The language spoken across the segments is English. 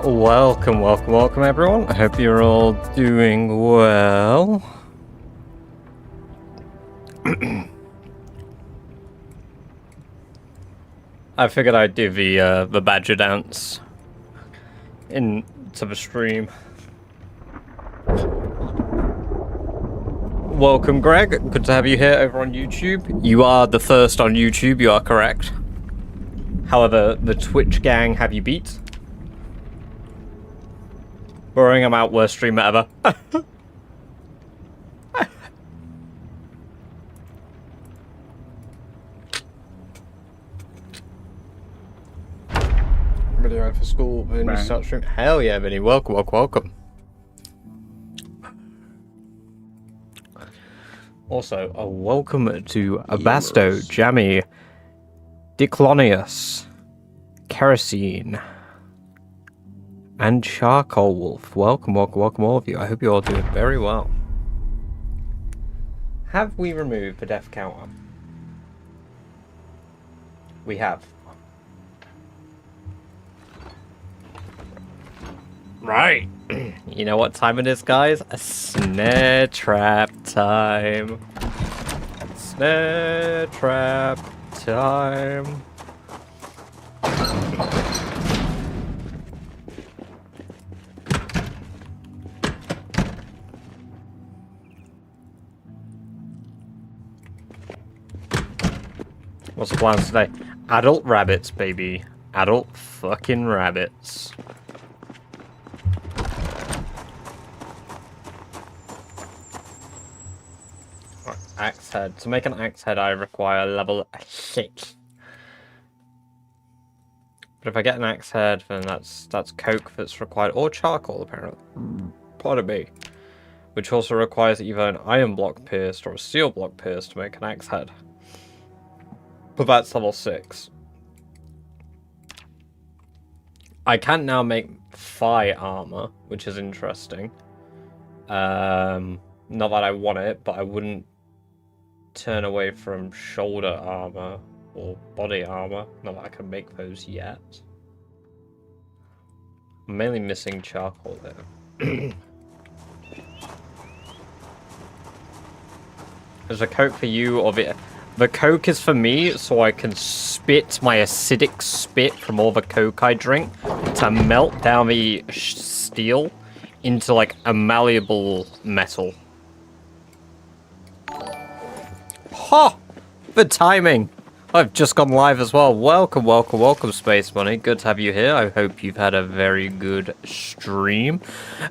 Welcome everyone. I hope you're all doing well. I figured I'd do the badger dance into the stream. Welcome, Greg. Good to have you here over on YouTube. You are the first on YouTube, you are correct. However, the Twitch gang have you beat. Boring, I'm out, worst streamer ever. Ready right for school when you start streaming? Hell yeah, Vinny. Welcome. Also, a welcome to Abasto, Jammy, Diclonius, Kerosene, and Charcoal Wolf. Welcome all of you. I hope you're all doing very well. Have we removed the death counter? We have. Right. You know what time it is, guys? A snare trap time. Snare trap time. What's the plans today? Adult rabbits, baby. Adult fucking rabbits. Axe head. To make an axe head, I require level 6. But if I get an axe head, then that's coke that's required, or charcoal apparently. Pardon me. Which also requires either an iron block pierced or a steel block pierced to make an axe head. But that's level 6. I can now make thigh armor, which is interesting. Not that I want it, but I wouldn't turn away from shoulder armor or body armor. Not that I can make those yet. I'm mainly missing charcoal there. There's a coke for you, or the coke is for me, so I can spit my acidic spit from all the coke I drink to melt down the steel into like a malleable metal. Ha! The timing! I've just gone live as well. Welcome, Space Money. Good to have you here. I hope you've had a very good stream.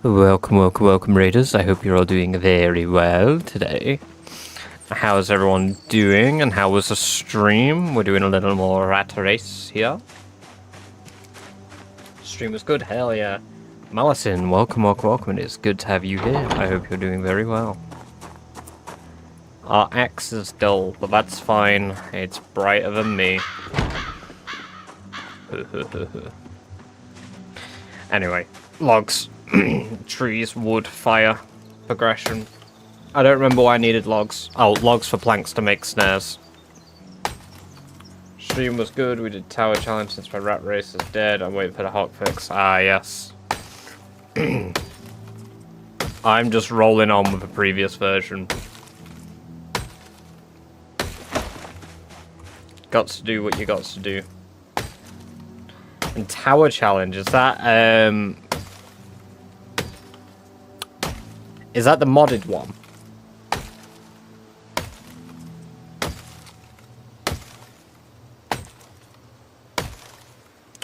Welcome, Raiders. I hope you're all doing very well today. How's everyone doing, and how was the stream? We're doing a little more rat race here. Stream was good, hell yeah. Malison, welcome. It is good to have you here. I hope you're doing very well. Our axe is dull, but that's fine. It's brighter than me. Anyway, logs, trees, wood, fire, progression. I don't remember why I needed logs. Oh, logs for planks to make snares. Stream was good. We did tower challenge since my rat race is dead. I'm waiting for the hotfix. Ah, yes. I'm just rolling on with the previous version. Got to do what you got to do. And tower challenge, is that the modded one?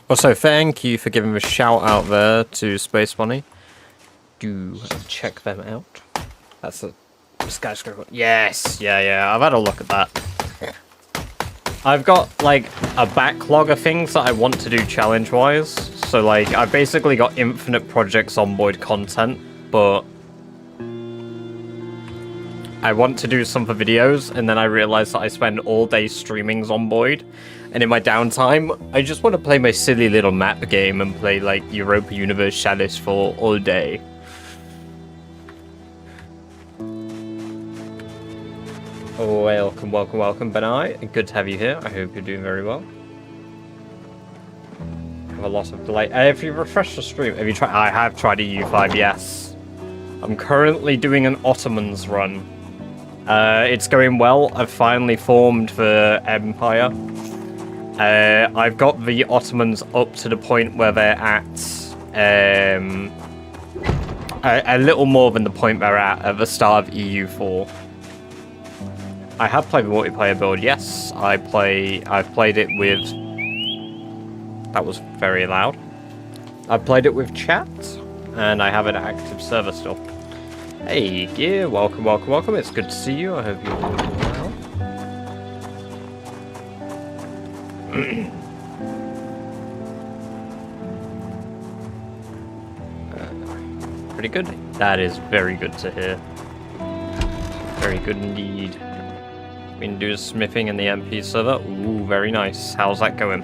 Also, thank you for giving a shout out there to Space Money. Do check them out. That's a skyscraper. Yes, yeah. I've had a look at that. I've got like a backlog of things that I want to do challenge-wise. So like, I've basically got infinite projects on Boyd content, but I want to do some for videos, and then I realized that I spend all day streaming Zomboid, and in my downtime, I just want to play my silly little map game and play like Europa Universalis for all day. Welcome, Benai. Good to have you here. I hope you're doing very well. of a lot of delay. If you refresh the stream, have you tried? I have tried a U5, yes. I'm currently doing an Ottomans run. It's going well. I've finally formed the Empire. I've got the Ottomans up to the point where they're at a little more than the point they're at the start of EU4. I have played the multiplayer build, yes. I've played it with... That was very loud. I've played it with chat, and I have an active server still. Hey, Gear, welcome, welcome, welcome. It's good to see you. I hope you're doing well. Pretty good. That is very good to hear. Very good indeed. We can do smithing in the MP server. Ooh, very nice. How's that going?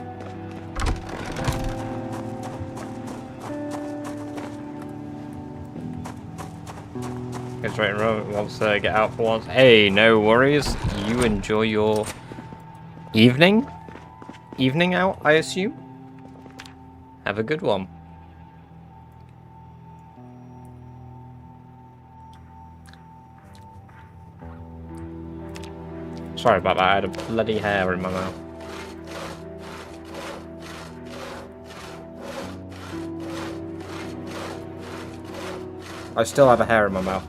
It's right and wants to get out for once. Hey, no worries. You enjoy your evening? Evening out, I assume? Have a good one. Sorry about that, I had a bloody hair in my mouth. I still have a hair in my mouth.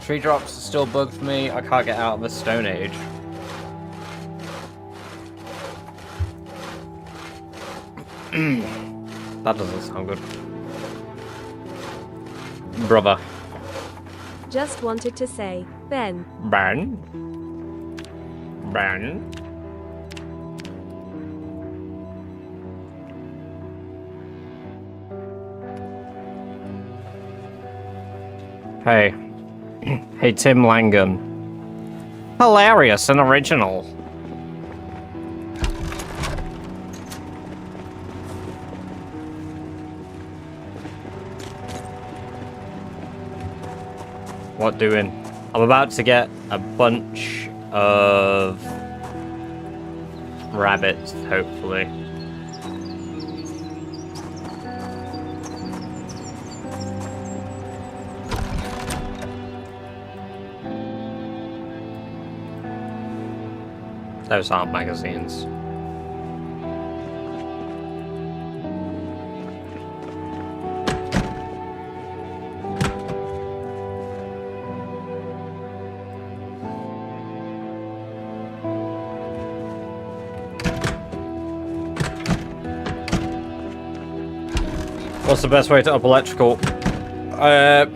Tree drops are still bugged for me. I can't get out of the Stone Age. That doesn't sound good. Brother. Just wanted to say, Ben. Ben? Ben? Hey. Hey, Tim Langan. Hilarious and original. What doing? I'm about to get a bunch of rabbits, hopefully. Those aren't magazines. What's the best way to up electrical?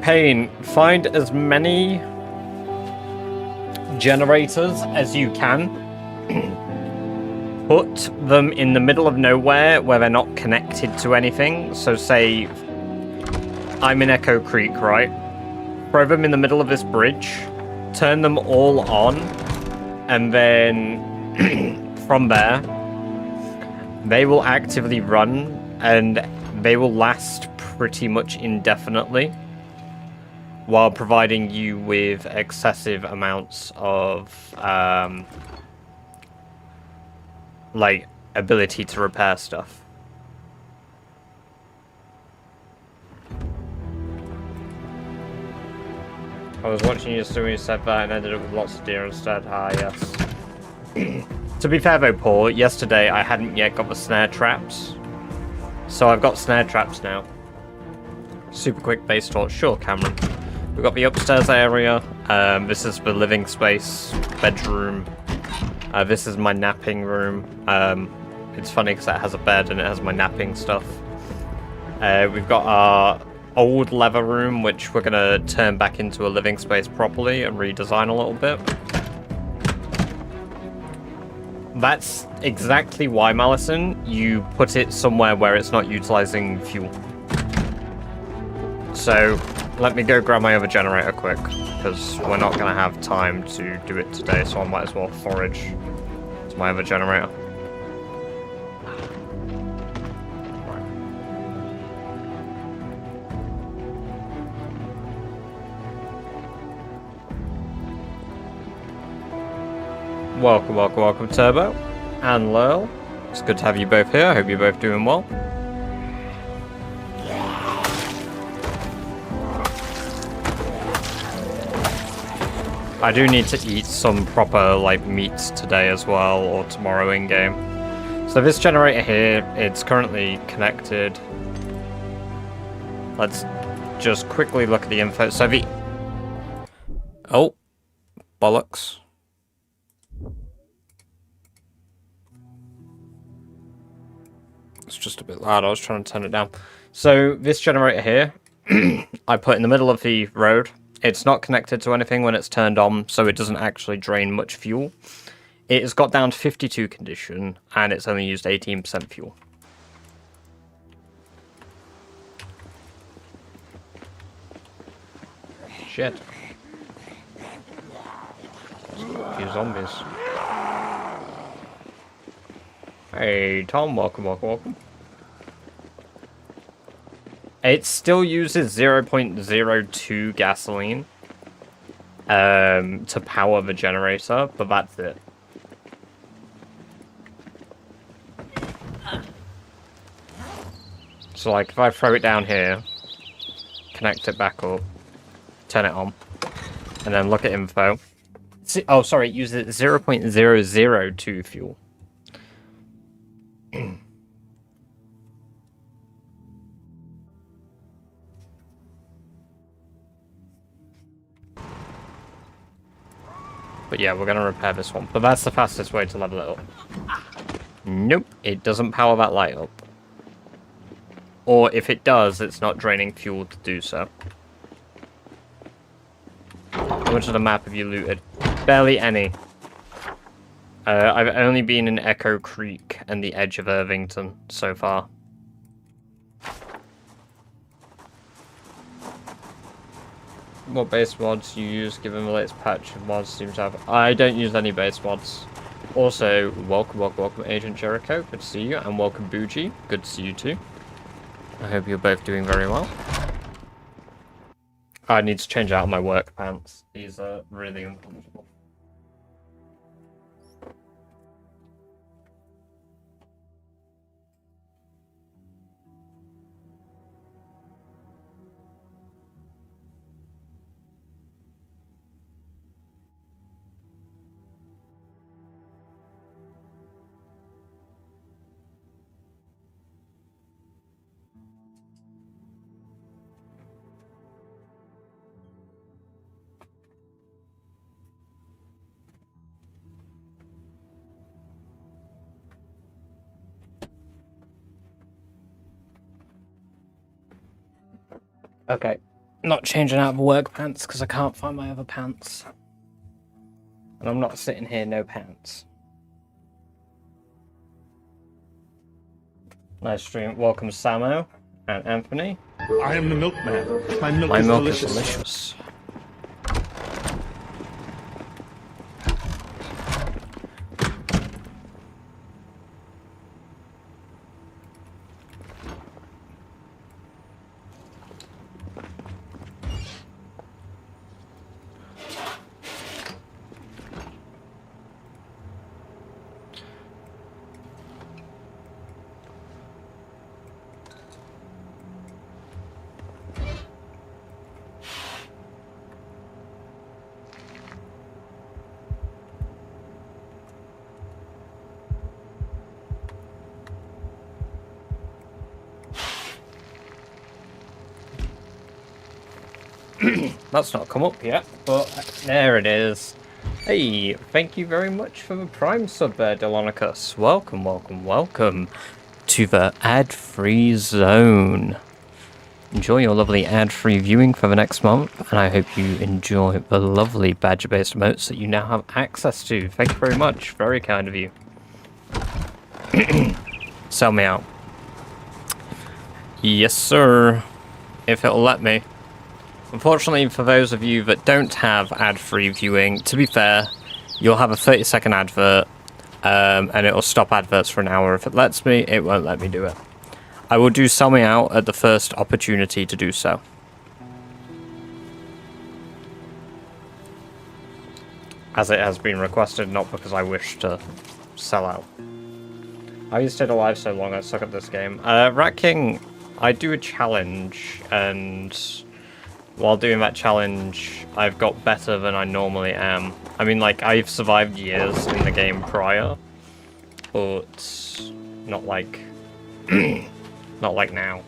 Pain, find as many generators as you can. Put them in the middle of nowhere where they're not connected to anything. So say I'm in Echo Creek, right? Throw them in the middle of this bridge, turn them all on, and then from there, they will actively run and they will last pretty much indefinitely while providing you with excessive amounts of like ability to repair stuff. I was watching you when you said that and ended up with lots of deer instead. Ah, yes. To be fair though, Paul, yesterday I hadn't yet got the snare traps. So I've got snare traps now. Super quick base talk. Sure, Cameron. We've got the upstairs area. This is the living space, bedroom. This is my napping room. It's funny because it has a bed and it has my napping stuff. We've got our old leather room, which we're going to turn back into a living space properly and redesign a little bit. That's exactly why, Malison, you put it somewhere where it's not utilizing fuel. So, let me go grab my other generator quick, because we're not going to have time to do it today, so I might as well forage to my other generator. Welcome, welcome, welcome, Turbo and Lurl. It's good to have you both here. I hope you're both doing well. I do need to eat some proper, like, meats today as well, or tomorrow in-game. So this generator here, it's currently connected. Let's just quickly look at the info. So the... Oh. Bollocks. It's just a bit loud. I was trying to turn it down. So this generator here, I put in the middle of the road. It's not connected to anything when it's turned on, so it doesn't actually drain much fuel. It has got down to 52 condition, and it's only used 18% fuel. Shit. A few zombies. Hey, Tom, welcome, welcome, welcome. It still uses 0.02 gasoline to power the generator, but that's it. So, like, if I throw it down here, connect it back up, turn it on, and then look at info. Oh, sorry, it uses 0.002 fuel. But yeah, we're going to repair this one. But that's the fastest way to level it up. Nope, it doesn't power that light up. Or if it does, it's not draining fuel to do so. How much of the map have you looted? Barely any. I've only been in Echo Creek and the edge of Irvington so far. What base mods you use, given the latest patch of mods seems to have... I don't use any base mods. Also, welcome, welcome, welcome, Agent Jericho. Good to see you. And welcome, Bougie. Good to see you too. I hope you're both doing very well. I need to change out my work pants. These are really uncomfortable. Okay, not changing out of work pants because I can't find my other pants. And I'm not sitting here no pants. Nice stream. Welcome Samo and Anthony. I am the milkman. My milk My is milk delicious. is delicious. That's not come up yet, but there it is. Hey, thank you very much for the Prime sub there, Delonicus. Welcome, welcome, welcome to the ad-free zone. Enjoy your lovely ad-free viewing for the next month, and I hope you enjoy the lovely badger-based emotes that you now have access to. Thank you very much. Very kind of you. Sell me out. Yes, sir. If it'll let me. Unfortunately, for those of you that don't have ad-free viewing, to be fair, you'll have a 30-second advert, and it'll stop adverts for an hour. If it lets me, it won't let me do it. I will do sell me out at the first opportunity to do so. As it has been requested, not because I wish to sell out. I stayed alive so long, I suck at this game. Rat King, I do a challenge, and while doing that challenge, I've got better than I normally am. I mean, like, I've survived years in the game prior, but not like, not like now.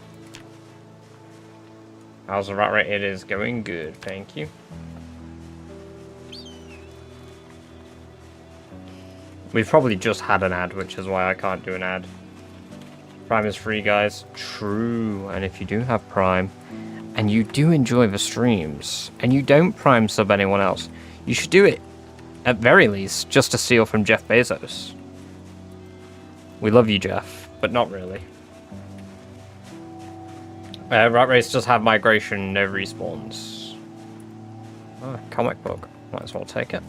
How's the rat rate? It is going good, thank you. We've probably just had an ad, which is why I can't do an ad. Prime is free, guys. True. And if you do have Prime, and you do enjoy the streams, and you don't Prime sub anyone else, you should do it, at very least, just to steal from Jeff Bezos. We love you, Jeff, but not really. Rat Race does have migration, no respawns. Oh, comic book. Might as well take it.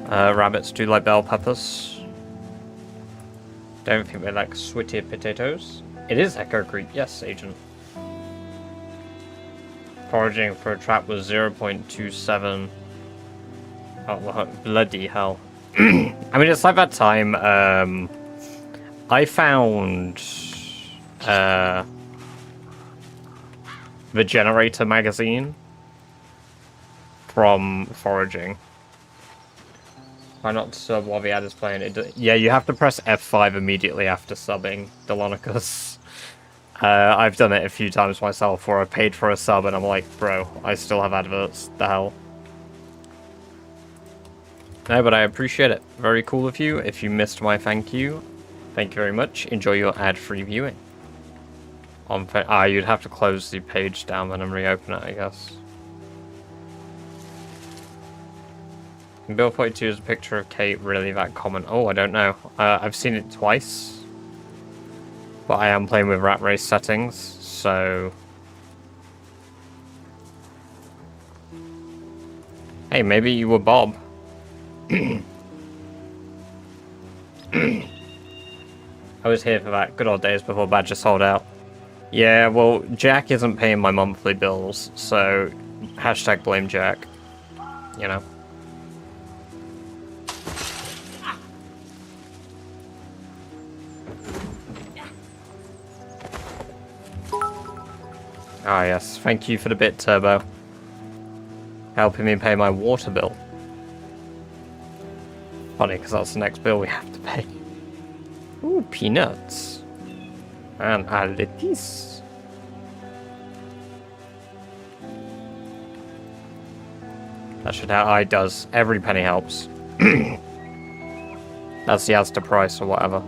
Rabbits do like bell peppers. Don't think they like sweetie potatoes. It is Echo Creek, yes, Agent. Foraging for a trap was 0.27. Oh, bloody hell. I mean, it's like that time, I found, the Generator magazine from foraging. Why not sub while the ad is playing? Yeah, you have to press F5 immediately after subbing, Delonicus. I've done it a few times myself where I paid for a sub and I'm like, bro, I still have adverts, the hell. No, but I appreciate it. Very cool of you. If you missed my thank you very much. Enjoy your ad-free viewing. You'd have to close the page down then and reopen it, I guess. Bill 42 is a picture of Kate really that common? Oh, I don't know. I've seen it twice. But I am playing with Rat Race settings, so... Hey, maybe you were Bob. I was here for that good old days before Badger sold out. Yeah, well, Jack isn't paying my monthly bills, so... Hashtag blame Jack. You know? Ah, yes. Thank you for the bit, Turbo. Helping me pay my water bill. Funny, because that's the next bill we have to pay. Ooh, peanuts. And lettuce. That should help. Ah, it does. Every penny helps. That's the Asda price or whatever.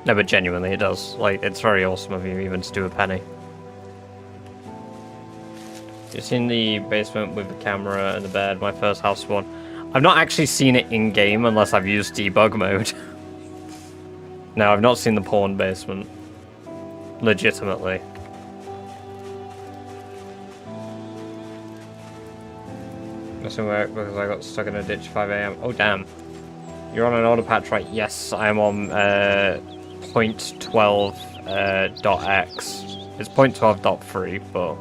No, but genuinely it does. Like, it's very awesome of you even to do a penny. You've seen the basement with the camera and the bed, my first house one. I've not actually seen it in-game unless I've used debug mode. No, I've not seen the porn basement. Legitimately. Missing work because I got stuck in a ditch 5 AM. Oh, damn. You're on an auto patch, right? Yes, I am on, 0.12.x. It's 0.12.3, but...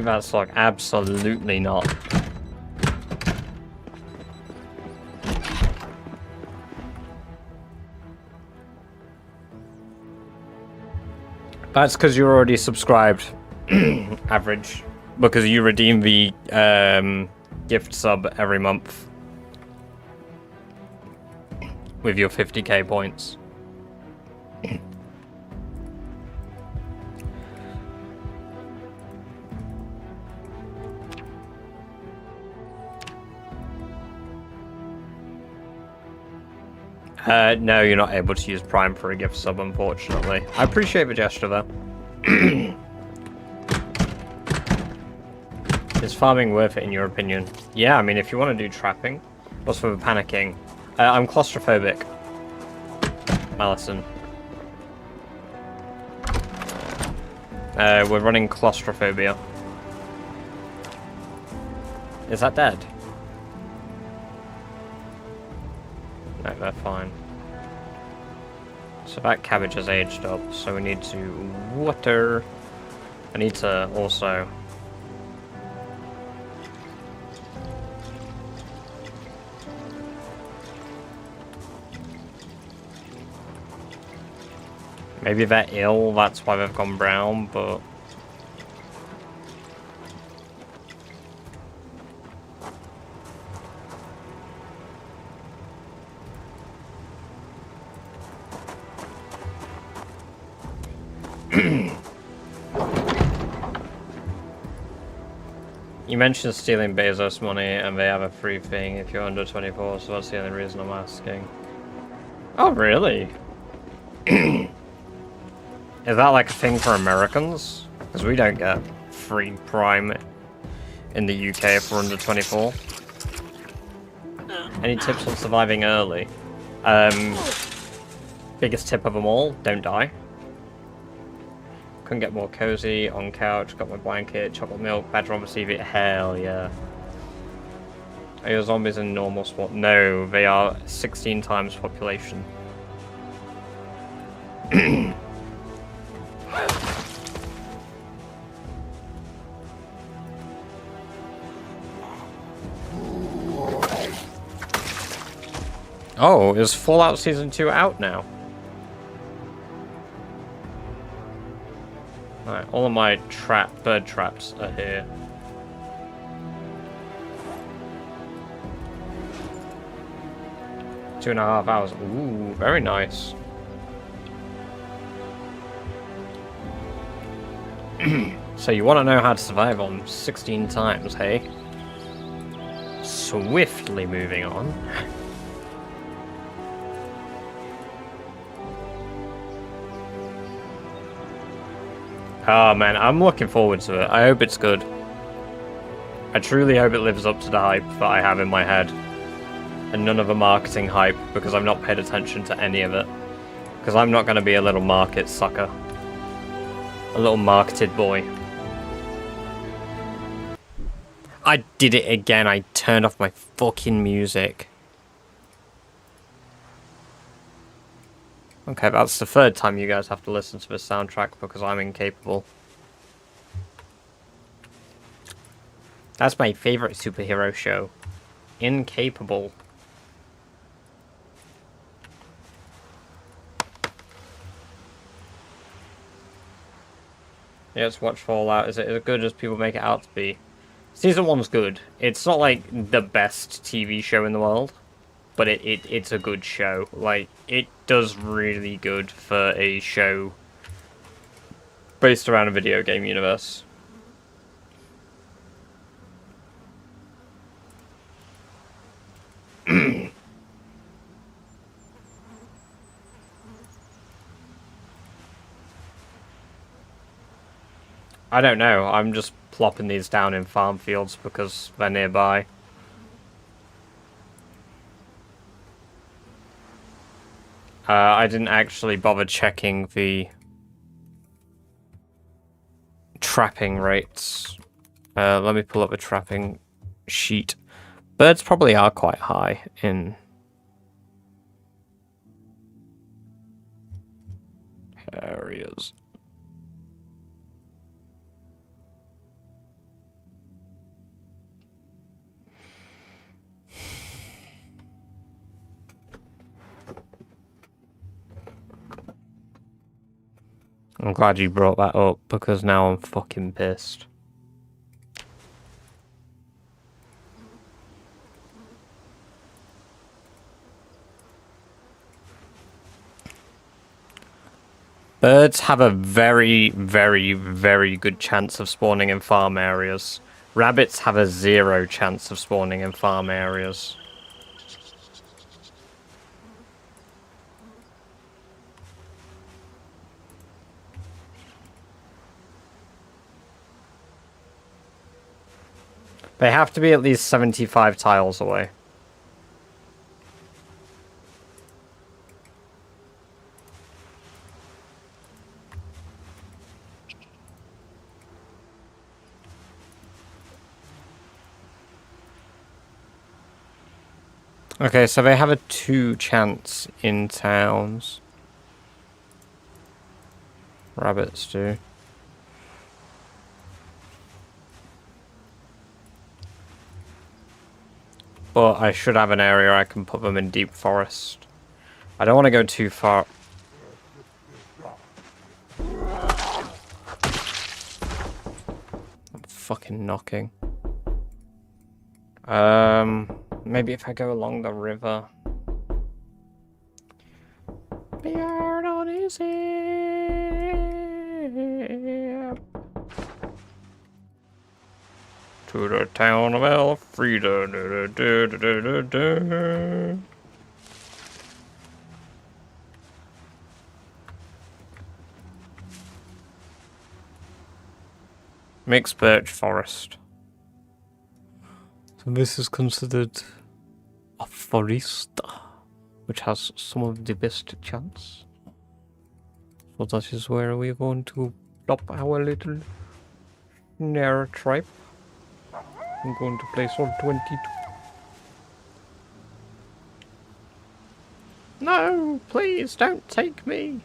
That's like absolutely not. That's because you're already subscribed. Average. Because you redeem the gift sub every month. With your 50k points. No, you're not able to use Prime for a gift sub, unfortunately. I appreciate the gesture, though. Is farming worth it, in your opinion? Yeah, I mean, if you want to do trapping. What's for the panicking? I'm claustrophobic. Allison. We're running claustrophobia. Is that dead? No, they're fine. So that cabbage has aged up, so we need to water. I need to also... Maybe they're ill, that's why they've gone brown, but... You mentioned stealing Bezos money, and they have a free thing if you're under 24, so that's the only reason I'm asking. Oh, really? Is that like a thing for Americans? Because we don't get free Prime in the UK if we're under 24. Any tips on surviving early? Biggest tip of them all, don't die. Couldn't get more cozy, on couch, got my blanket, chocolate milk, badger on the CV, hell yeah. Are your zombies in normal spot? No, they are 16 times population. Oh, is Fallout Season 2 out now? Alright, all of my bird traps are here. Two and a half hours. Ooh, very nice. So you want to know how to survive on 16 times, hey? Swiftly moving on. Oh man, I'm looking forward to it. I hope it's good. I truly hope it lives up to the hype that I have in my head. And none of the marketing hype, because I've not paid attention to any of it. Because I'm not going to be a little market sucker. A little marketed boy. I did it again. I turned off my fucking music. Okay, that's the third time you guys have to listen to the soundtrack because I'm incapable. That's my favorite superhero show. Incapable. Yeah, let's watch Fallout. Is it as good as people make it out to be? Season 1's good. It's not like the best TV show in the world, but it's a good show. Like, it does really good for a show based around a video game universe. I don't know. I'm just plopping these down in farm fields because they're nearby. I didn't actually bother checking the trapping rates. Let me pull up a trapping sheet. Birds probably are quite high in areas. I'm glad you brought that up, because now I'm fucking pissed. Birds have a very, very, very good chance of spawning in farm areas. Rabbits have a 0 chance of spawning in farm areas. They have to be at least 75 tiles away. Okay, so they have a 2 chance in towns. Rabbits do. But I should have an area I can put them in deep forest. I don't want to go too far. I'm fucking knocking. Maybe if I go along the river. Beyond on easy. To the town of Elfrida. Mixed birch forest. So this is considered a forest, which has some of the best chance. So that is where we're going to plop our little snare tripe. I'm going to place on 22. No, please don't take me.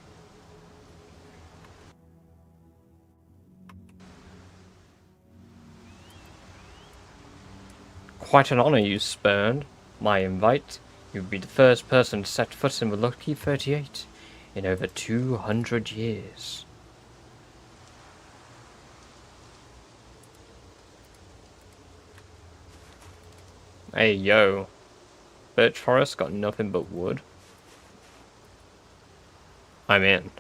Quite an honor you spurned my invite. You'd be the first person to set foot in the Lucky 38 in over 200 years. Hey, yo. Birch forest got nothing but wood. I'm in.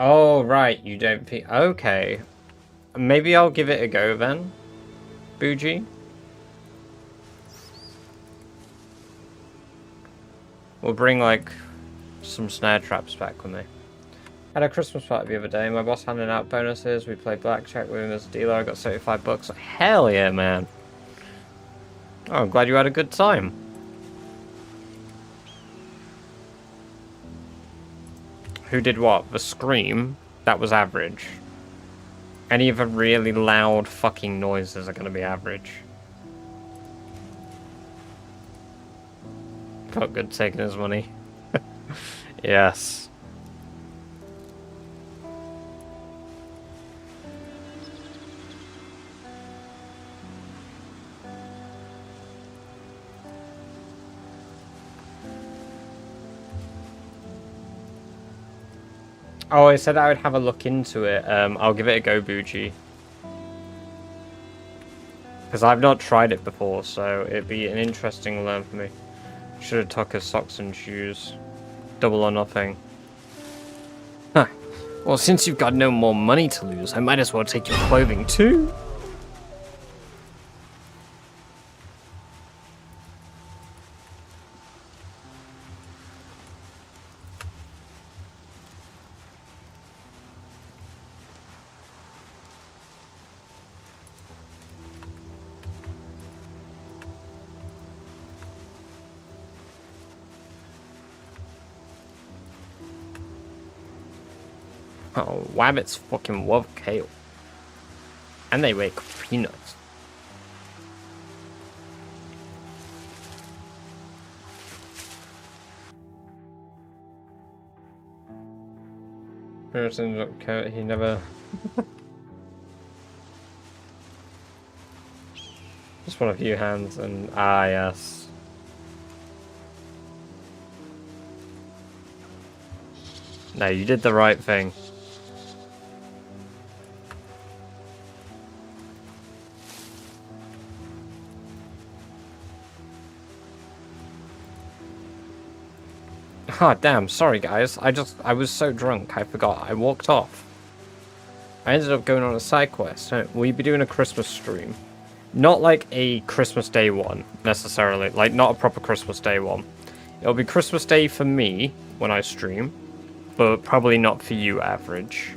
Oh, right, you don't think... Okay. Maybe I'll give it a go then, Bougie. We'll bring, like, some snare traps back with me. Had a Christmas party the other day. My boss handing out bonuses. We played blackjack with him as a dealer. I got 75 bucks. Hell yeah, man. Oh, I'm glad you had a good time. Who did what? The scream? That was average. Any of the really loud fucking noises are gonna be average. Felt good taking his money. Yes. Oh, I said I would have a look into it. I'll give it a go, Bougie. Because I've not tried it before, so it'd be an interesting learn for me. Should have took his socks and shoes. Double or nothing. Huh. Well, since you've got no more money to lose, I might as well take your clothing too. Oh, rabbits fucking love kale. And they make peanuts. He never... Just one of you hands and... Ah, yes. No, you did the right thing. Oh, damn. Sorry, guys. I was so drunk. I forgot. I walked off. I ended up going on a side quest. We'll be doing a Christmas stream. Not like a Christmas Day one, necessarily. Like, not a proper Christmas Day one. It'll be Christmas Day for me when I stream, but probably not for you, Average.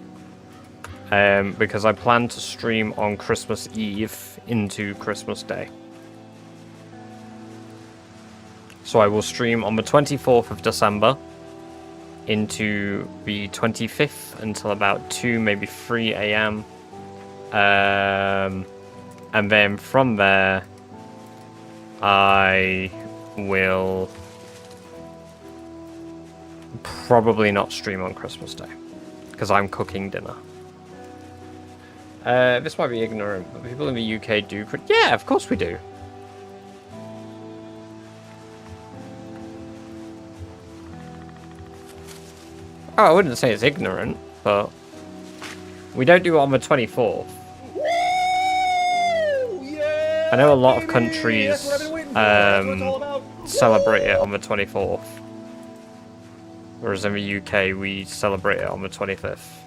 Because I plan to stream on Christmas Eve into Christmas Day. So I will stream on the 24th of December into the 25th until about 2, maybe 3 a.m. And then from there, I will probably not stream on Christmas Day because I'm cooking dinner. This might be ignorant, but people in the UK do. Yeah, of course we do. Oh, I wouldn't say it's ignorant, but we don't do it on the 24th. Yeah, I know a lot of baby! countries That's what I've been waiting for. That's what it's all about. celebrate it on the 24th. Whereas in the UK, we celebrate it on the 25th.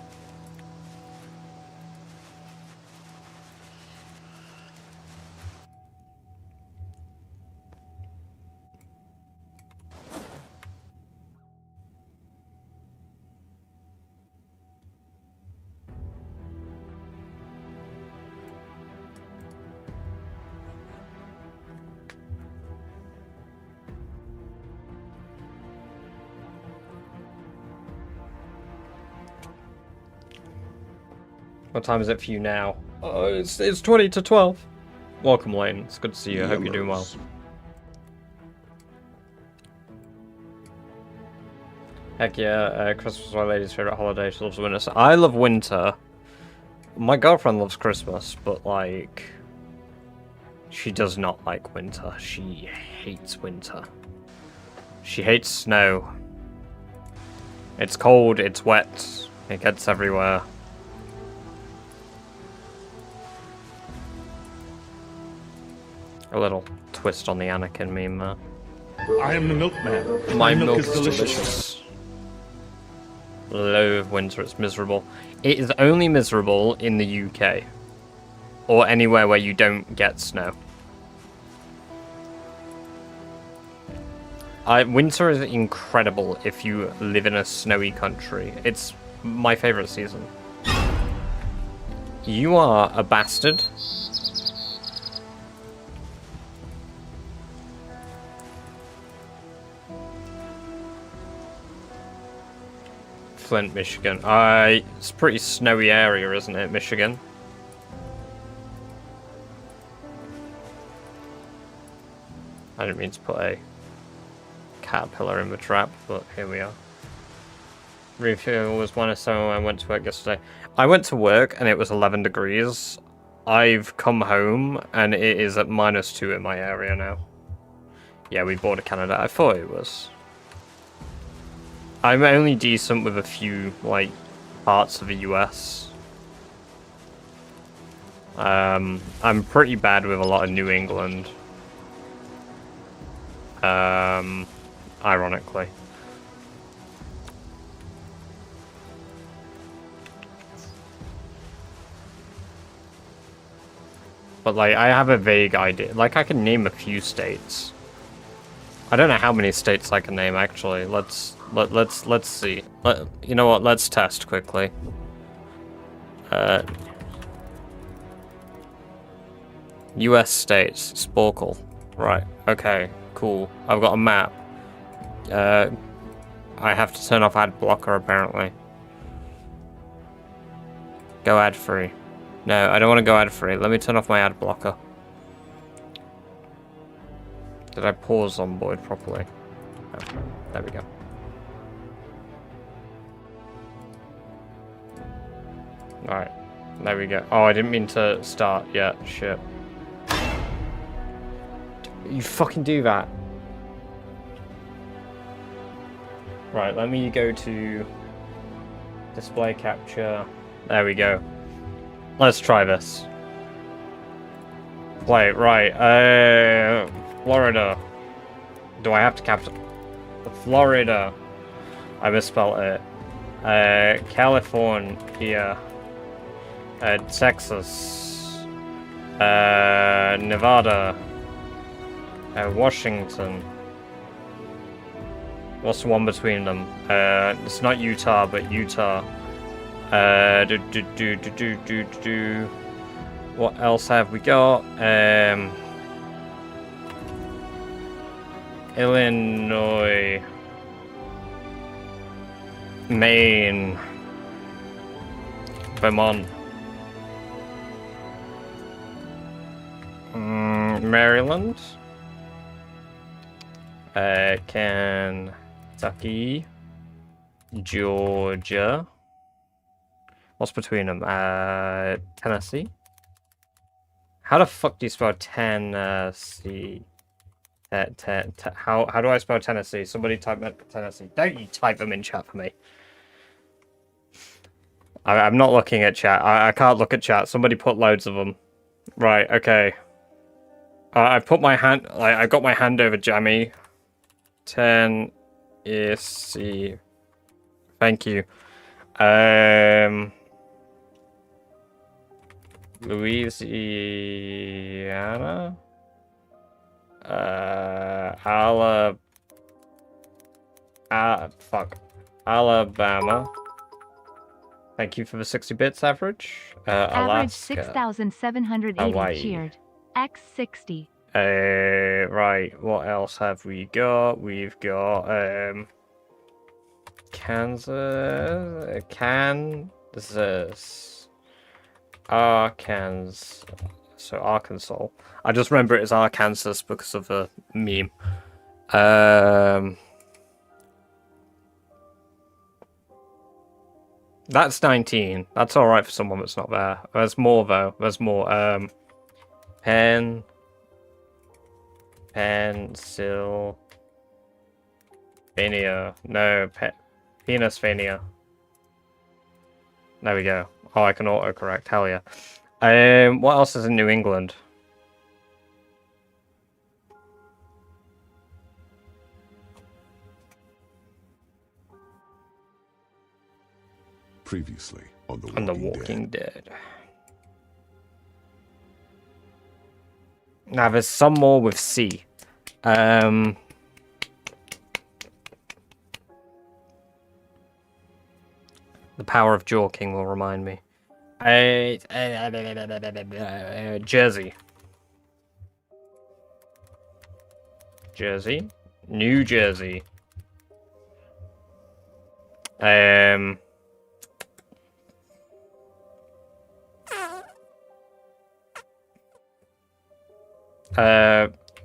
What time is it for you now? Oh, it's 20 to 12. Welcome, Lane. It's good to see you. I hope you're doing well. Heck yeah, Christmas is my lady's favourite holiday. She loves winter. So I love winter. My girlfriend loves Christmas, but, like, she does not like winter. She hates winter. She hates snow. It's cold, it's wet, it gets everywhere. A little twist on the Anakin meme there. I am the milkman. My milk is delicious. Loathe winter, it's miserable. It is only miserable in the UK. Or anywhere where you don't get snow. Winter is incredible if you live in a snowy country. It's my favourite season. You are a bastard. Flint, Michigan. It's a pretty snowy area, isn't it, Michigan? I didn't mean to put a caterpillar in the trap, but here we are. Refuel was one, so I went to work yesterday. I went to work and it was 11 degrees. I've come home and it is at -2 in my area now. Yeah, we bought a Canada. I thought it was. I'm only decent with a few, like, parts of the US. I'm pretty bad with a lot of New England. Ironically. But, like, I have a vague idea. Like, I can name a few states. I don't know how many states I can name, actually. Let's see. You know what? Let's test quickly. U.S. states. Sporkle. Right. Okay. Cool. I've got a map. I have to turn off ad blocker, apparently. Go ad free. No, I don't want to go ad free. Let me turn off my ad blocker. Did I pause on Boyd properly? Oh, there we go. Alright, there we go. Oh, I didn't mean to start yet. Shit. You fucking do that. Right, let me go to display capture. There we go. Let's try this. Play, right, Florida. Do I have to capture? Florida. I misspelled it. California. Texas. Nevada. Washington. What's the one between them? It's not Utah, but Utah. What else have we got? Illinois. Maine. Vermont. Maryland. Kentucky. Georgia. What's between them? Tennessee. How the fuck do you spell Tennessee? How do I spell Tennessee? Somebody type Tennessee. Don't you type them in chat for me. I'm not looking at chat. I can't look at chat. Somebody put loads of them. Right, okay. I put my hand... I got my hand over Jammy. Tennessee. Thank you. Louisiana? Alabama. Thank you for the 60 bits average. Average Alaska. 6,780 Hawaii. cheered. X60. Right, what else have we got? We've got Kansas, Arkansas. So Arkansas. I just remember it as Arkansas because of a meme. That's 19. That's alright for someone that's not there. There's more though. There's more. Pennsylvania. No, Pennsylvania. There we go. Oh, I can autocorrect. Hell yeah. What else is in New England? Previously on The On The Walking Walking Dead. Dead. Now, there's some more with C. The power of Jorking will remind me. Jersey. Jersey. New Jersey.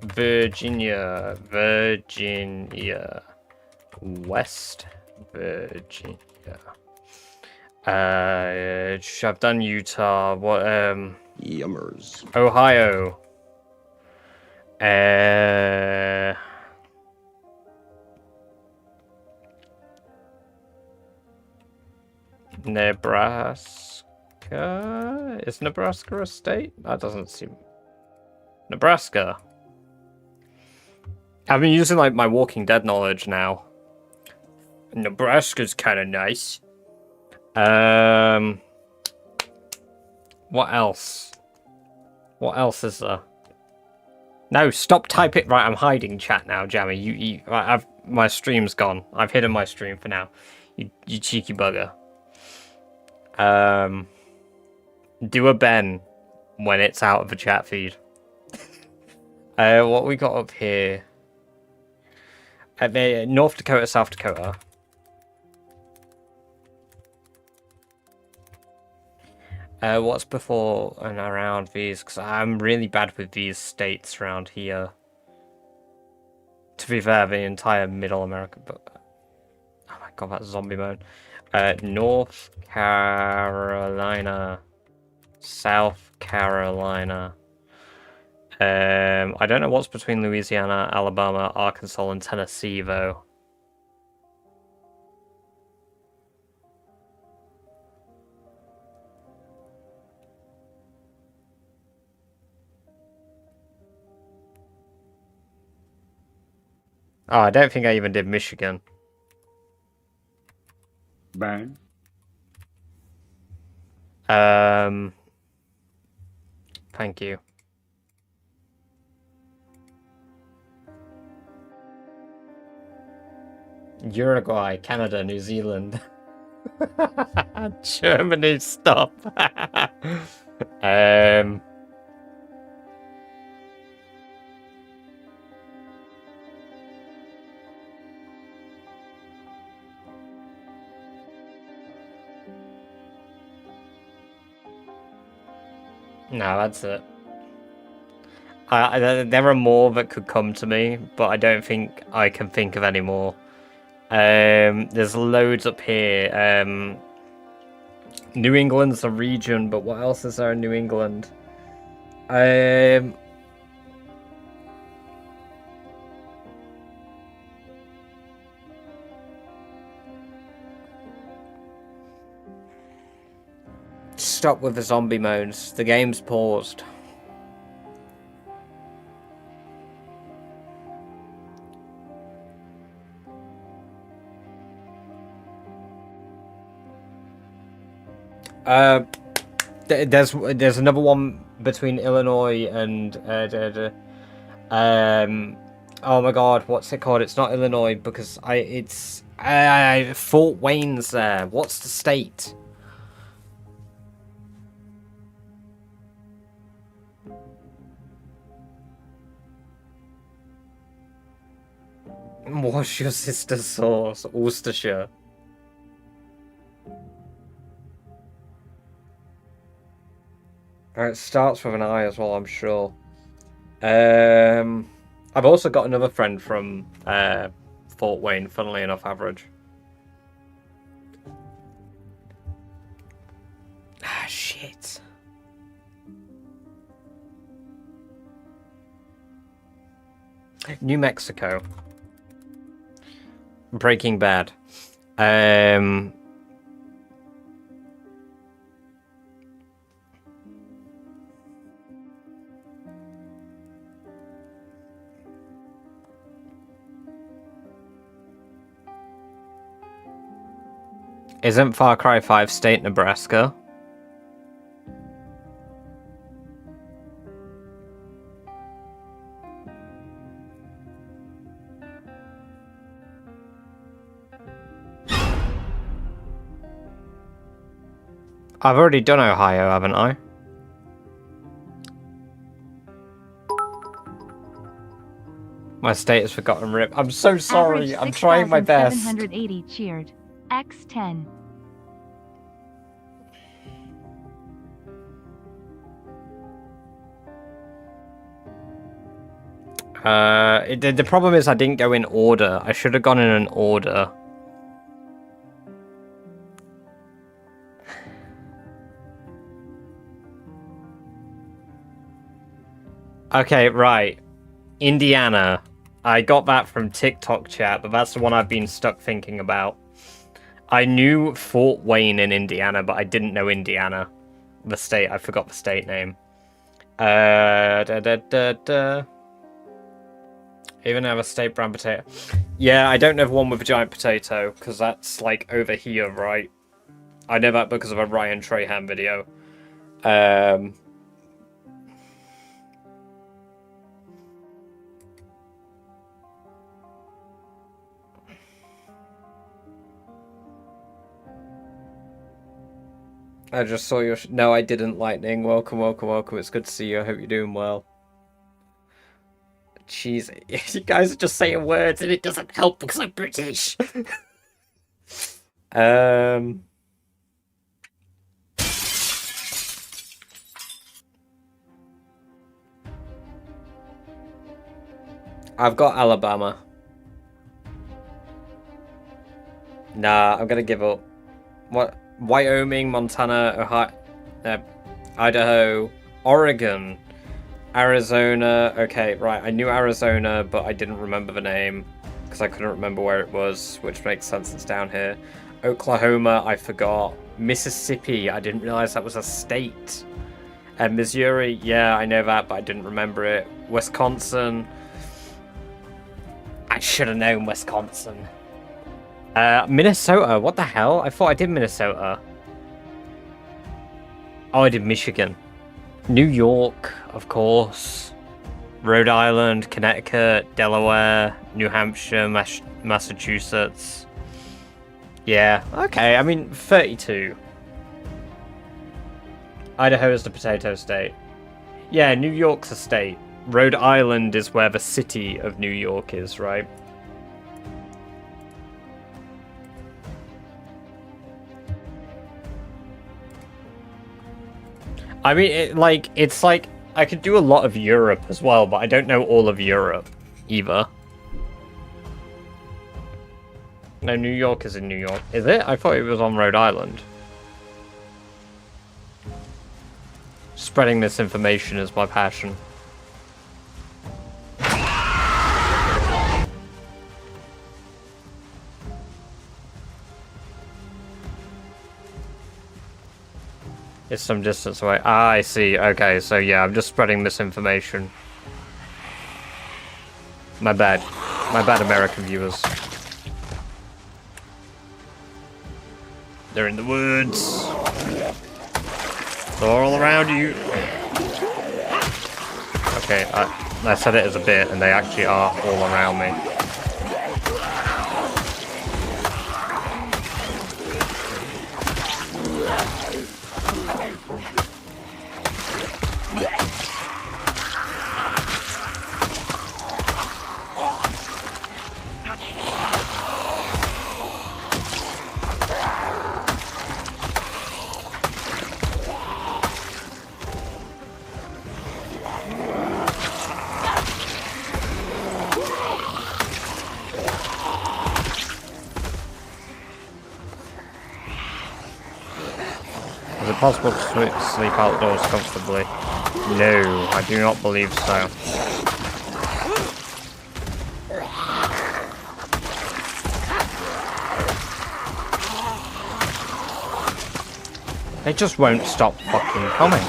Virginia. West Virginia. I've done Utah. What? Yummers. Ohio. Nebraska. Is Nebraska a state? That doesn't seem. Nebraska. I've been using like my Walking Dead knowledge now. Nebraska's kind of nice. What else? What else is there? No, stop typing. Right, I'm hiding chat now, Jammy. My stream's gone. I've hidden my stream for now. You cheeky bugger. Do a Ben when it's out of the chat feed. What we got up here? North Dakota, South Dakota. What's before and around these? Because I'm really bad with these states around here. To be fair, the entire Middle America, but oh my god, that's zombie mode. North Carolina, South Carolina. I don't know what's between Louisiana, Alabama, Arkansas, and Tennessee though. Oh, I don't think I even did Michigan. Ben. Thank you. Uruguay, Canada, New Zealand. Germany, stop. No, that's it. There are more that could come to me, but I don't think I can think of any more. There's loads up here. New England's a region, but what else is there in New England? Stop with the zombie moans. The game's paused. There's another one between Illinois and oh my god, what's it called? It's not Illinois because it's Fort Wayne's there. What's the state? What's your sister's sauce? Worcestershire. It starts with an I as well, I'm sure. I've also got another friend from Fort Wayne, funnily enough, average. Ah, shit. New Mexico. Breaking Bad. Isn't Far Cry 5 state Nebraska? I've already done Ohio, haven't I? My state is forgotten, rip. I'm so sorry. I'm trying my best. 780 cheered. X10. The problem is I didn't go in order. I should have gone in an order. Okay, right. Indiana. I got that from TikTok chat, but that's the one I've been stuck thinking about. I knew Fort Wayne in Indiana, but I didn't know Indiana. The state. I forgot the state name. Even have a state brand potato. Yeah, I don't know the one with a giant potato, because that's like over here, right? I know that because of a Ryan Trahan video. I just saw your... No, I didn't, Lightning. Welcome, welcome, welcome. It's good to see you. I hope you're doing well. Jeez, you guys are just saying words and it doesn't help because I'm British. I've got Alabama. Nah, I'm gonna give up. What? Wyoming, Montana, Ohio, Idaho, Oregon, Arizona. Okay, right. I knew Arizona, but I didn't remember the name because I couldn't remember where it was, which makes sense. It's down here. Oklahoma, I forgot. Mississippi, I didn't realize that was a state. And Missouri, yeah, I know that, but I didn't remember it. Wisconsin, I should have known Wisconsin. Minnesota. What the hell? I thought I did Minnesota. Oh, I did Michigan. New York, of course. Rhode Island, Connecticut, Delaware, New Hampshire, Massachusetts. Yeah, okay. I mean, 32. Idaho is the potato state. Yeah, New York's a state. Rhode Island is where the city of New York is, right? I mean, it's like, I could do a lot of Europe as well, but I don't know all of Europe either. No, New York is in New York. Is it? I thought it was on Rhode Island. Spreading misinformation is my passion. It's some distance away. Ah, I see. Okay, so yeah, I'm just spreading misinformation. My bad. My bad, American viewers. They're in the woods. They're all around you. Okay, I said it as a bit, and they actually are all around me. Is it possible to sleep outdoors comfortably? No, I do not believe so. They just won't stop fucking coming.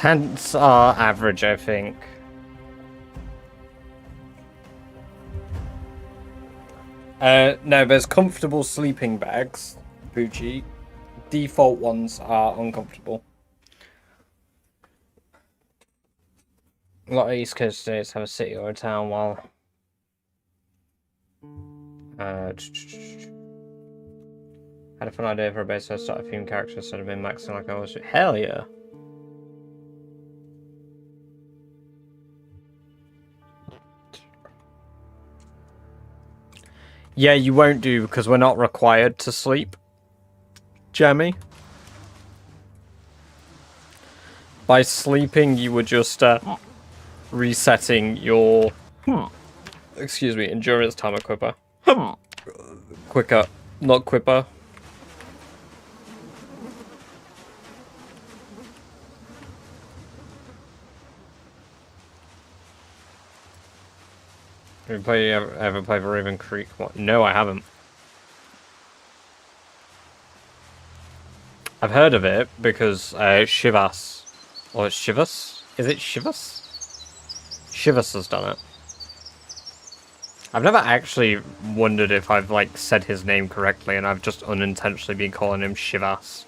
Tents are average, I think. No, there's comfortable sleeping bags, Poochie. Default ones are uncomfortable. A lot of East Coast states have a city or a town, while had a fun idea for a base, so I started a theme character instead of being maxing like I was. Hell yeah. Yeah, you won't do, because we're not required to sleep, Jamie. By sleeping, you were just resetting your, excuse me, endurance timer quicker. Quicker, not quipper. Have you ever played Raven Creek? What? No, I haven't. I've heard of it because Shivas, or Shivas? Is it Shivas? Shivas has done it. I've never actually wondered if I've like said his name correctly, and I've just unintentionally been calling him Shivas.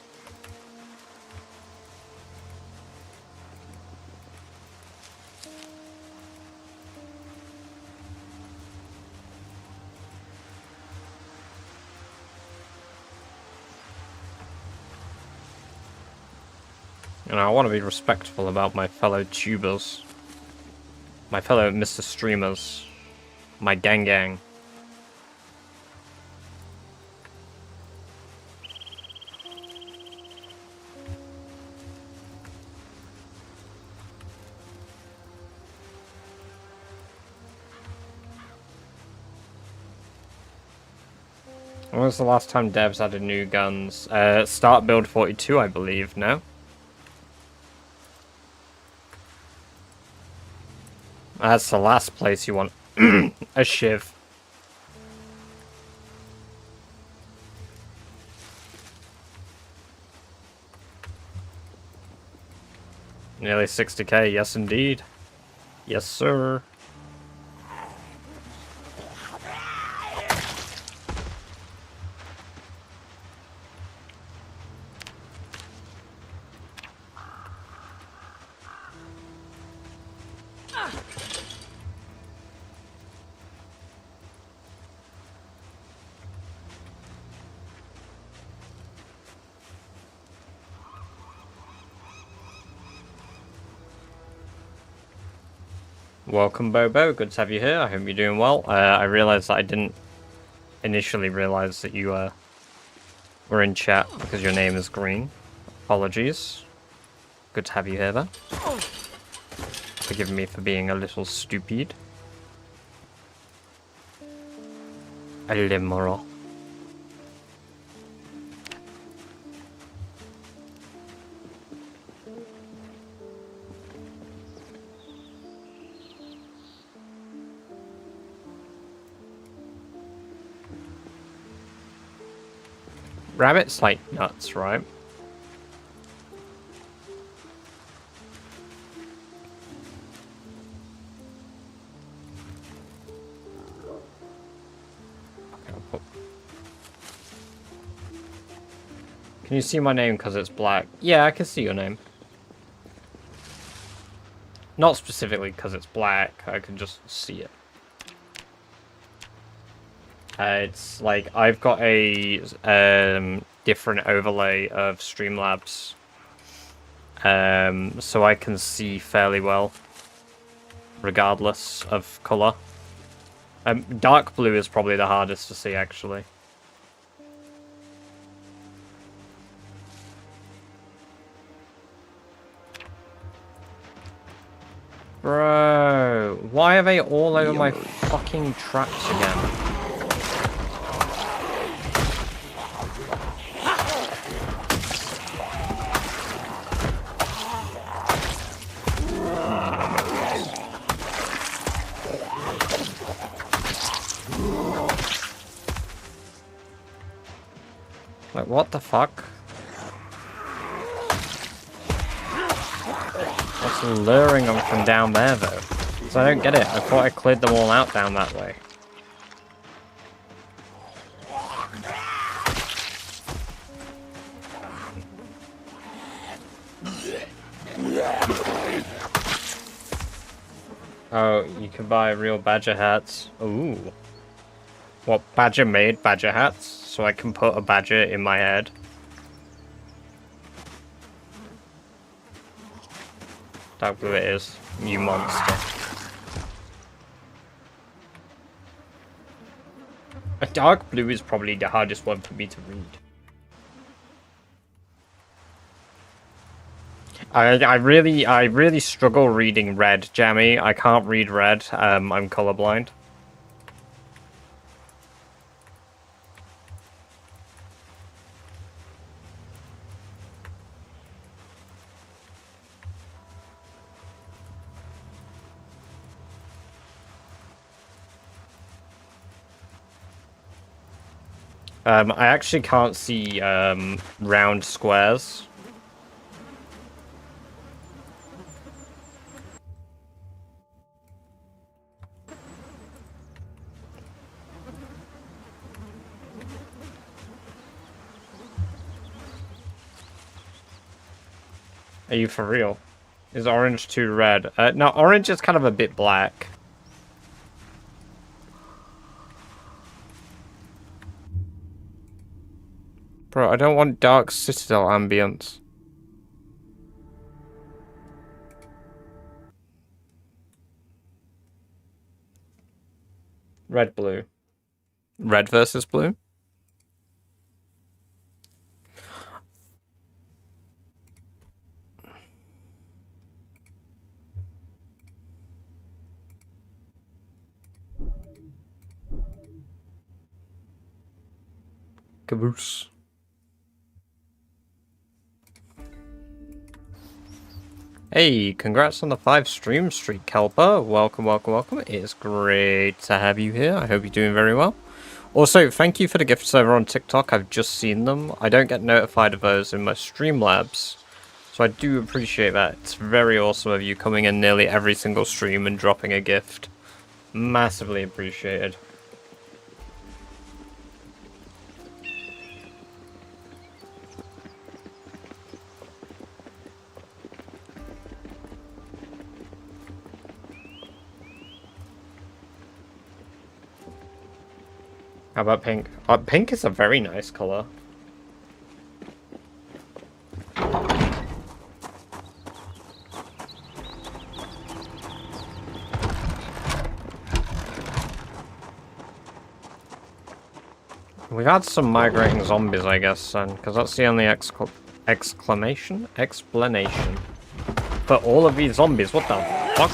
You know, I want to be respectful about my fellow tubers. My fellow Mr. Streamers. My gang. When was the last time devs added new guns? Start build 42, I believe, no? That's the last place you want a shiv. Nearly 60k, yes indeed. Yes, sir. Welcome, Bobo. Good to have you here. I hope you're doing well. I realized that I didn't initially realize that you were in chat because your name is green. Apologies. Good to have you here, though. Forgive me for being a little stupid. Alimoro. Rabbits like nuts, right? Can you see my name because it's black? Yeah, I can see your name. Not specifically because it's black, I can just see it. It's like I've got a different overlay of Streamlabs, so I can see fairly well, regardless of color. Dark blue is probably the hardest to see, actually. Bro, why are they all over my fucking traps again? Like, what the fuck? What's luring them from down there, though? So I don't get it. I thought I cleared them all out down that way. Oh, you can buy real badger hats. Ooh. What, badger made badger hats? So I can put a badger in my head. Dark blue it is, you monster. A dark blue is probably the hardest one for me to read. I really struggle reading red, Jammy. I can't read red. I'm colorblind. I actually can't see round squares. Are you for real? Is orange too red? No, orange is kind of a bit black. Bro, I don't want dark citadel ambience. Red, blue. Red versus blue? Caboose. Hey, congrats on the 5 stream streak, Kelper. Welcome, welcome, welcome. It's great to have you here. I hope you're doing very well. Also, thank you for the gifts over on TikTok. I've just seen them. I don't get notified of those in my Streamlabs, so I do appreciate that. It's very awesome of you coming in nearly every single stream and dropping a gift. Massively appreciated. How about pink? Pink is a very nice color. We've had some migrating zombies, I guess, then, because that's the only explanation for all of these zombies. What the fuck?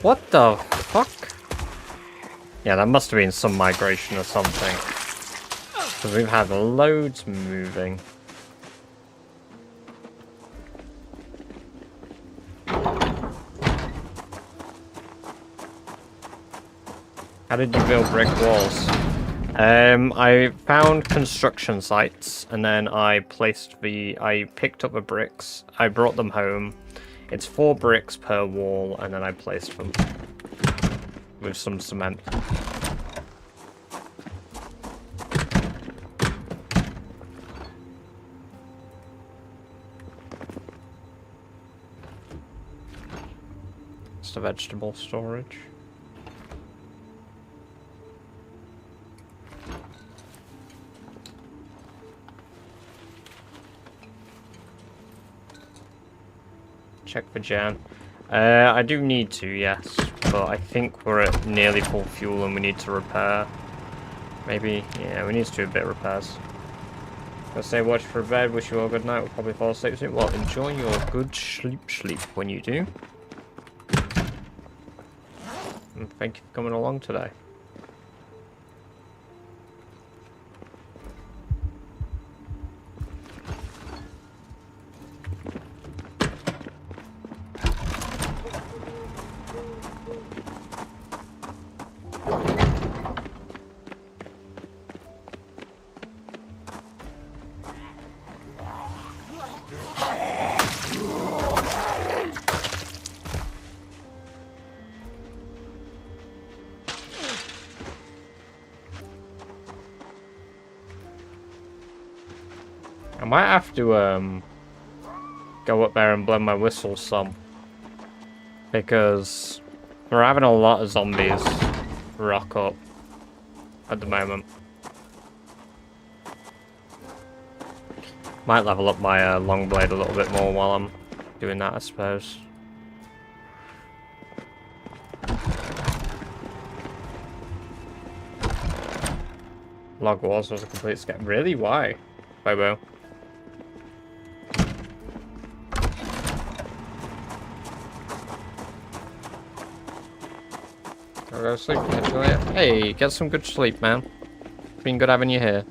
What the fuck? Yeah, that must have been some migration or something. Because we've had loads moving. How did you build brick walls? I found construction sites and then I picked up the bricks, I brought them home. It's 4 bricks per wall, and then I placed them with some cement. It's the vegetable storage. Check for Jan. I do need to, yes, but I think we're at nearly full fuel and we need to repair. Maybe, yeah, we need to do a bit of repairs. I'll say watch for bed, wish you all a good night, we'll probably fall asleep soon. Well, enjoy your good sleep when you do. And thank you for coming along today. I might have to go up there and blow my whistle some, because we're having a lot of zombies rock up at the moment. Might level up my long blade a little bit more while I'm doing that, I suppose. Log Wars was a complete scam. Really? Why? Bobo. I'll go to sleep. Hey, get some good sleep, man. It's been good having you here.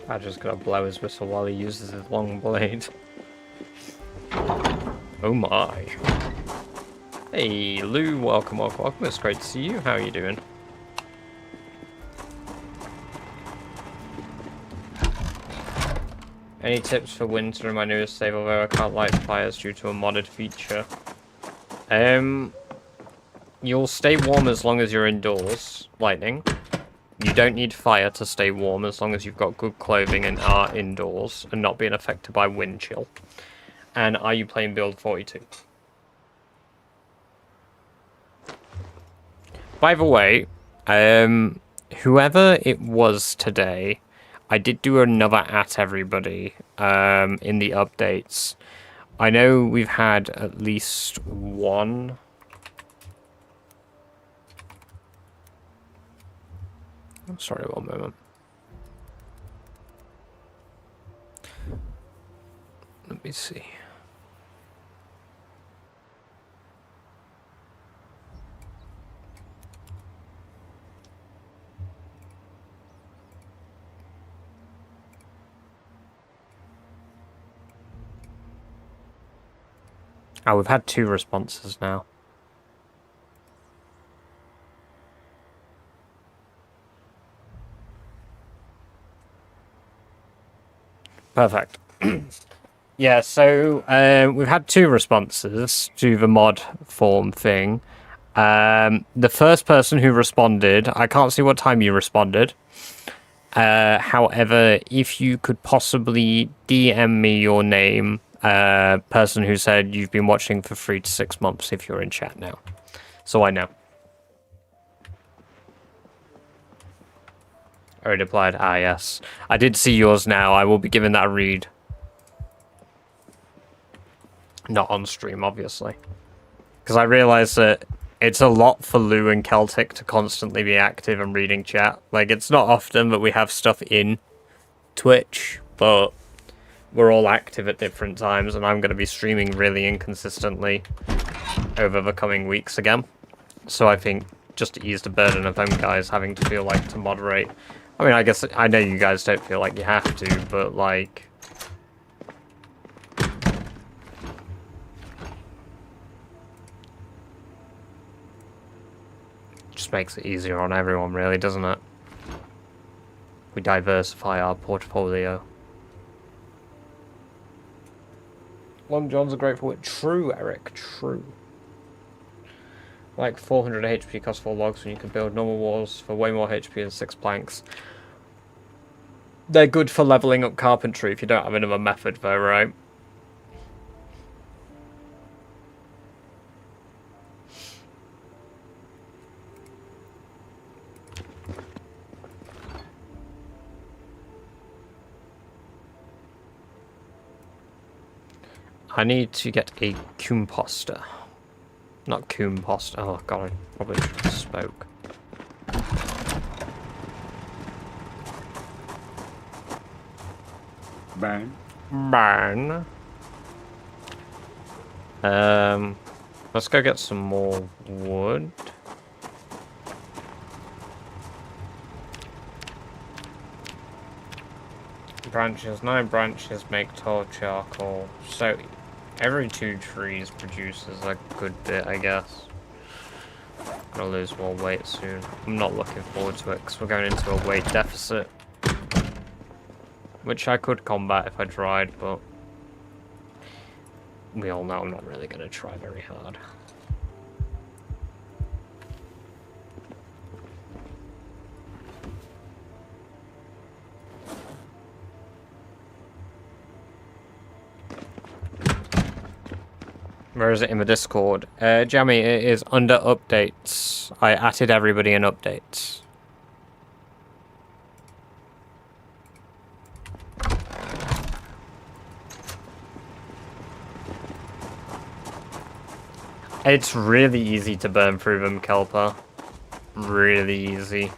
I just gotta blow his whistle while he uses his long blade. Oh my. Hey, Lou, welcome, welcome, welcome. It's great to see you. How are you doing? Any tips for winter in my newest save, although I can't light fires due to a modded feature? You'll stay warm as long as you're indoors, lightning. You don't need fire to stay warm as long as you've got good clothing and are indoors and not being affected by wind chill. And are you playing build 42? By the way, whoever it was today, I did do another at everybody in the updates. I know we've had at least one. I'm sorry, one moment. Let me see. Oh, we've had 2 responses now. Perfect. Yeah, so we've had 2 responses to the mod form thing. The first person who responded, I can't see what time you responded. However, if you could possibly DM me your name, person who said you've been watching for 3 to 6 months if you're in chat now. So I know. Already replied, ah yes. I did see yours now, I will be giving that a read. Not on stream, obviously. Because I realise that it's a lot for Lou and Celtic to constantly be active and reading chat. Like, it's not often that we have stuff in Twitch, but we're all active at different times, and I'm going to be streaming really inconsistently over the coming weeks again. So I think just to ease the burden of them guys having to feel like to moderate. I mean, I guess I know you guys don't feel like you have to, but like... just makes it easier on everyone, really, doesn't it? We diversify our portfolio. Long John's a grateful wit. True, Eric, true. Like 400 HP costs 4 logs when you can build normal walls for way more HP than 6 planks. They're good for leveling up carpentry if you don't have another method though, right? I need to get a composter. Not composter. Oh god, I probably should have spoke. Burn. Burn. Let's go get some more wood. Branches, 9 branches make tall charcoal. So every 2 trees produces a good bit, I guess. I'm gonna lose more weight soon. I'm not looking forward to it because we're going into a weight deficit. Which I could combat if I tried, but we all know I'm not really gonna try very hard. Where is it in the Discord? Jammy, it is under updates. I added everybody in updates. It's really easy to burn through them, Kelper. Really easy.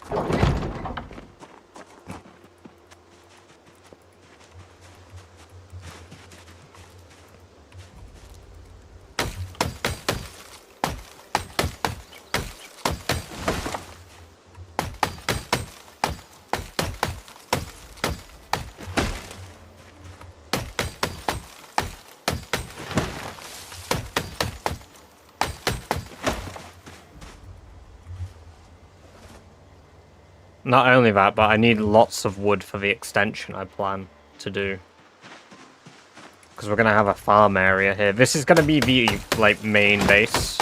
Not only that, but I need lots of wood for the extension I plan to do. Because we're going to have a farm area here. This is going to be the, like, main base.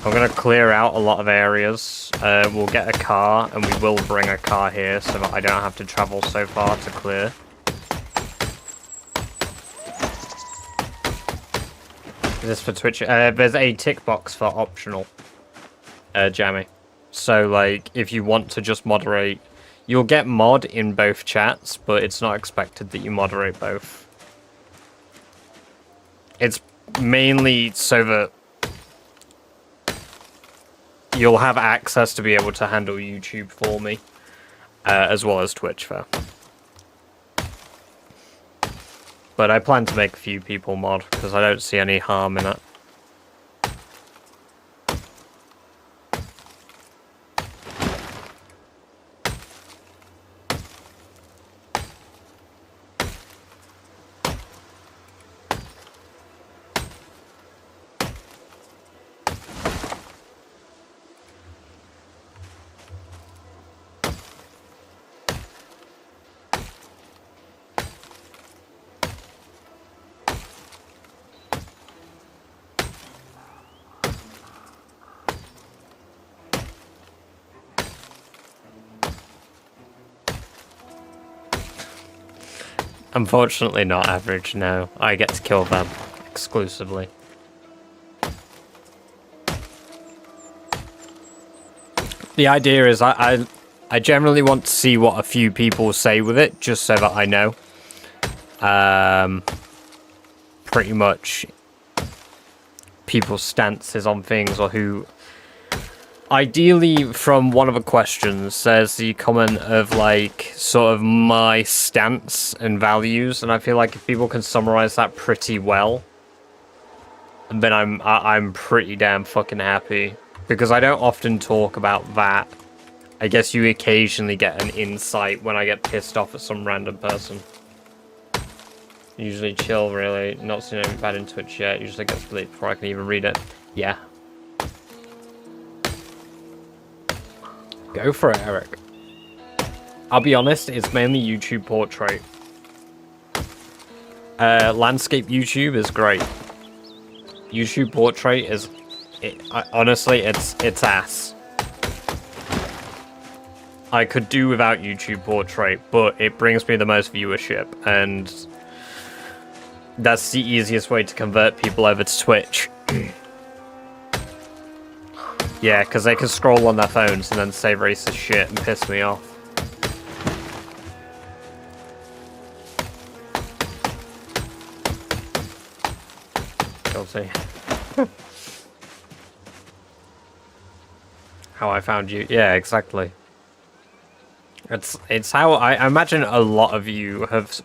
I'm going to clear out a lot of areas. We'll get a car, and we will bring a car here so that I don't have to travel so far to clear. Is this for Twitch? There's a tick box for optional, Jammy. So, like, if you want to just moderate, you'll get mod in both chats, but it's not expected that you moderate both. It's mainly so that you'll have access to be able to handle YouTube for me, as well as Twitch, though. But I plan to make a few people mod, because I don't see any harm in it. Unfortunately not average, no. I get to kill them exclusively. The idea is I generally want to see what a few people say with it, just so that I know. Pretty much people's stances on things, or who... Ideally, from one of the questions, there's the comment of, like, sort of my stance and values, and I feel like if people can summarize that pretty well, then I'm pretty damn fucking happy. Because I don't often talk about that. I guess you occasionally get an insight when I get pissed off at some random person. Usually chill, really. Not seen anything bad in Twitch yet. Usually gets deleted before I can even read it. Yeah. Go for it, Eric. I'll be honest, it's mainly YouTube portrait. Landscape YouTube is great. YouTube portrait is... honestly, it's ass. I could do without YouTube portrait, but it brings me the most viewership, and that's the easiest way to convert people over to Twitch. Yeah, because they can scroll on their phones and then say racist shit and piss me off. Guilty. How I found you. Yeah, exactly. It's how I imagine a lot of you have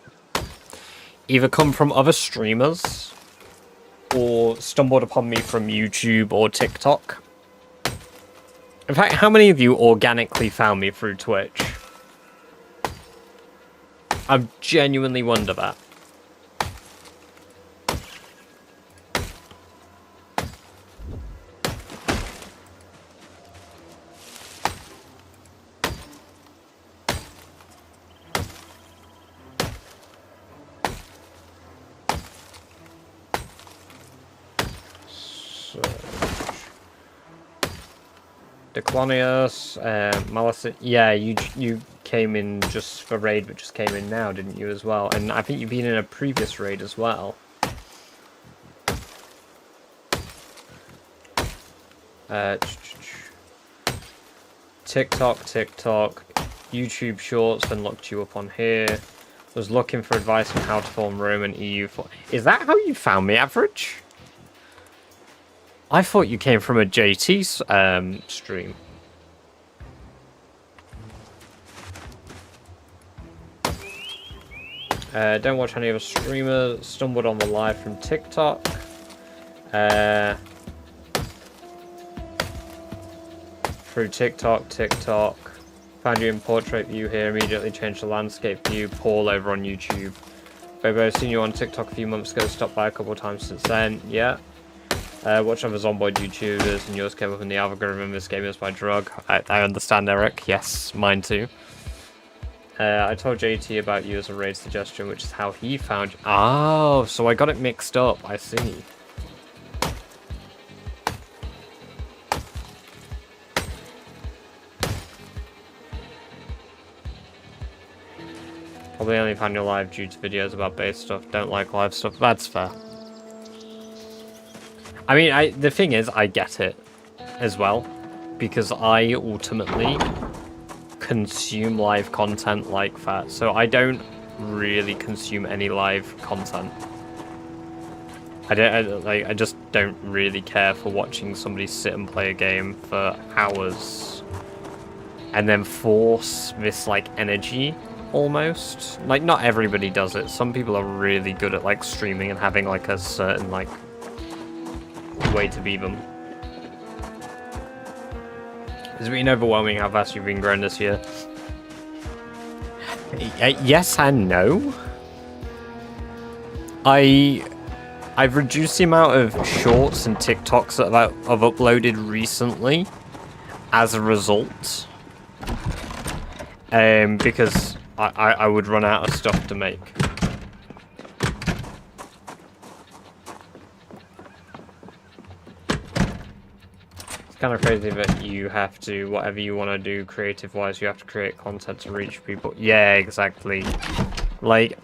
either come from other streamers or stumbled upon me from YouTube or TikTok. In fact, how many of you organically found me through Twitch? I genuinely wonder that. Declonius, Malice. Yeah, you came in just for raid, but just came in now, didn't you, as well? And I think you've been in a previous raid as well. TikTok, YouTube Shorts, then looked you up on here. Was looking for advice on how to form Roman EU. Is that how you found me, Average? I thought you came from a JT stream. Don't watch any other streamers. Stumbled on the live from TikTok. Through TikTok. Found you in portrait view here. Immediately changed the landscape view. Paul over on YouTube. Bobo, I've seen you on TikTok a few months ago. Stopped by a couple of times since then. Yeah. Watch other Zomboid YouTubers, and yours came up in the algorithm. This game is my drug. I understand, Eric. Yes, mine too. I told JT about you as a raid suggestion, which is how he found you. Oh, so I got it mixed up. I see. Probably only found your live due to videos about base stuff. Don't like live stuff. That's fair. I mean, the thing is, I get it as well, because I ultimately consume live content like that, so I don't really consume any live content. I just don't really care for watching somebody sit and play a game for hours and then force this like energy almost. Like, not everybody does it. Some people are really good at like streaming and having like a certain like way to be them. It's been overwhelming how fast you've been growing this year. Yes and no. I've reduced the amount of shorts and TikToks that I've uploaded recently as a result. Because I would run out of stuff to make. Kind of crazy that you have to, whatever you want to do creative wise, you have to create content to reach people. Yeah, exactly. Like,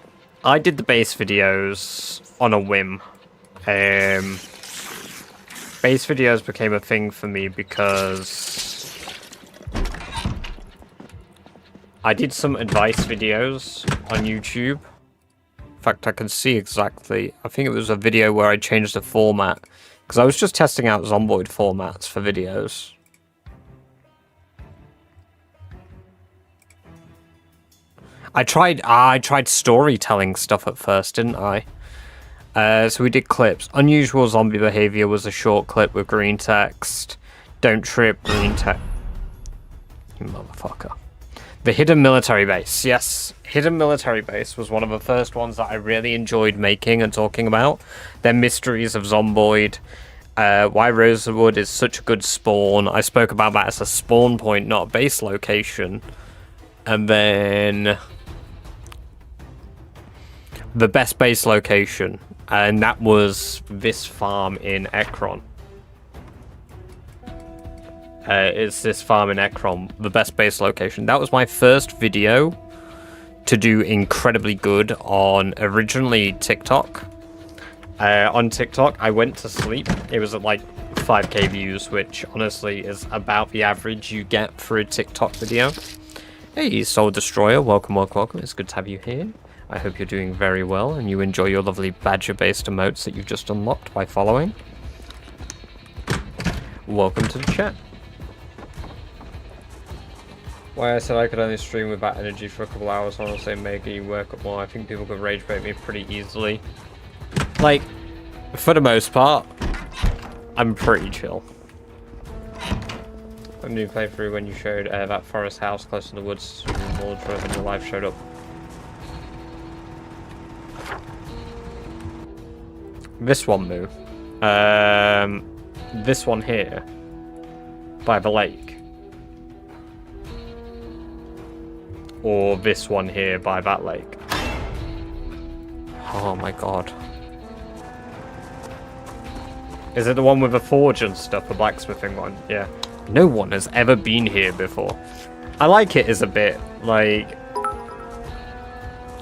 I did the base videos on a whim. Base videos became a thing for me because I did some advice videos on YouTube. In fact, I can see exactly, I think it was a video where I changed the format. Because I was just testing out Zomboid formats for videos. I tried storytelling stuff at first, didn't I? So we did clips. Unusual zombie behavior was a short clip with green text. Don't trip, green text. You motherfucker. The hidden military base. Yes, hidden military base was one of the first ones that I really enjoyed making and talking about. They're mysteries of Zomboid. Why Rosewood is such a good spawn. I spoke about that as a spawn point, not a base location. And then the best base location, and that was this farm in Ekron. It's this farm in Ekron, the best base location. That was my first video to do incredibly good on originally TikTok. On TikTok, I went to sleep. It was at like 5k views, which honestly is about the average you get for a TikTok video. Hey, Soul Destroyer, welcome, welcome, welcome. It's good to have you here. I hope you're doing very well and you enjoy your lovely badger-based emotes that you've just unlocked by following. Welcome to the chat. Why I said I could only stream with that energy for a couple hours, honestly, making you work up more. I think people could rage bait me pretty easily. Like, for the most part, I'm pretty chill. A new playthrough when you showed that forest house close to the woods when the live showed up. This one, Moo. This one here. By the lake. Or this one here by that lake. Oh my god. Is it the one with the forge and stuff, the blacksmithing one? Yeah. No one has ever been here before. I like it as a bit, like...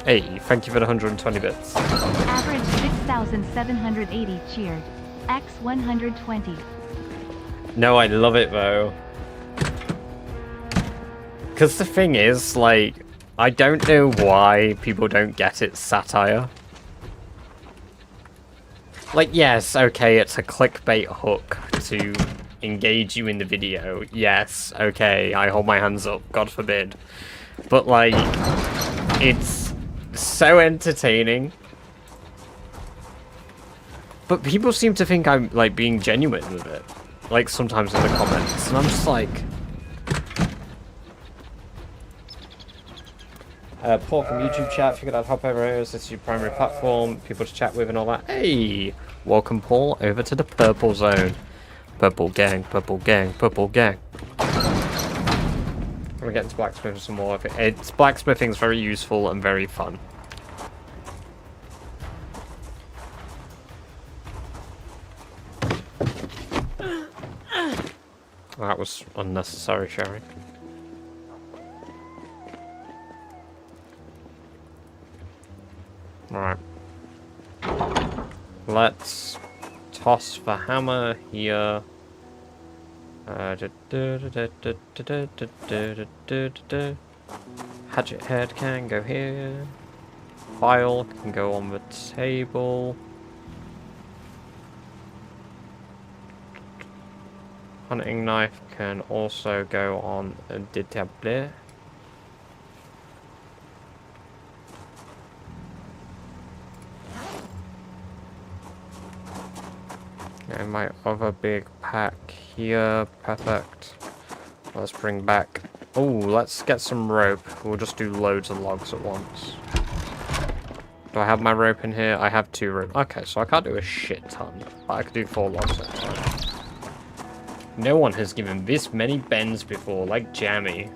Hey, thank you for the 120 bits. Average 6,780 cheered. X 120. No, I love it though. Because the thing is, like, I don't know why people don't get its satire. Like, yes, okay, it's a clickbait hook to engage you in the video. Yes, okay, I hold my hands up, God forbid. But, like, it's so entertaining. But people seem to think I'm, like, being genuine with it. Like, sometimes in the comments. And I'm just like... Paul from YouTube chat, figured I'd hop over here as this is your primary platform, people to chat with and all that. Hey! Welcome, Paul, over to the purple zone. Purple gang, purple gang, purple gang. I'm gonna get into blacksmithing some more. Blacksmithing's very useful and very fun. That was unnecessary sharing. Alright. Let's toss the hammer here. Hatchet head can go here. File can go on the table. Hunting knife can also go on the tablet. And my other big pack here. Perfect. Let's bring back... Oh, let's get some rope. We'll just do loads of logs at once. Do I have my rope in here? I have 2 rope. Okay, so I can't do a shit ton. But I could do 4 logs at a time. No one has given this many bends before, like Jammy.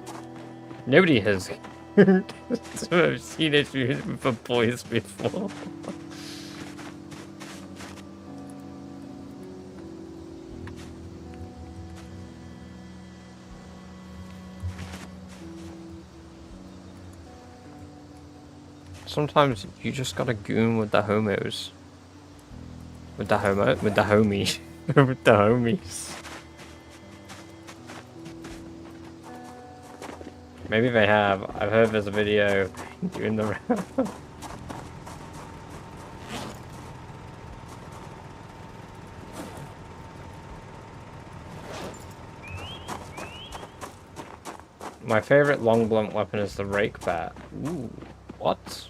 Nobody has seen issues with the boys before. Sometimes you just gotta goon with the homos. With the homies. with the homies. Maybe they have. I've heard there's a video doing the round. My favorite long blunt weapon is the rake bat. Ooh, what?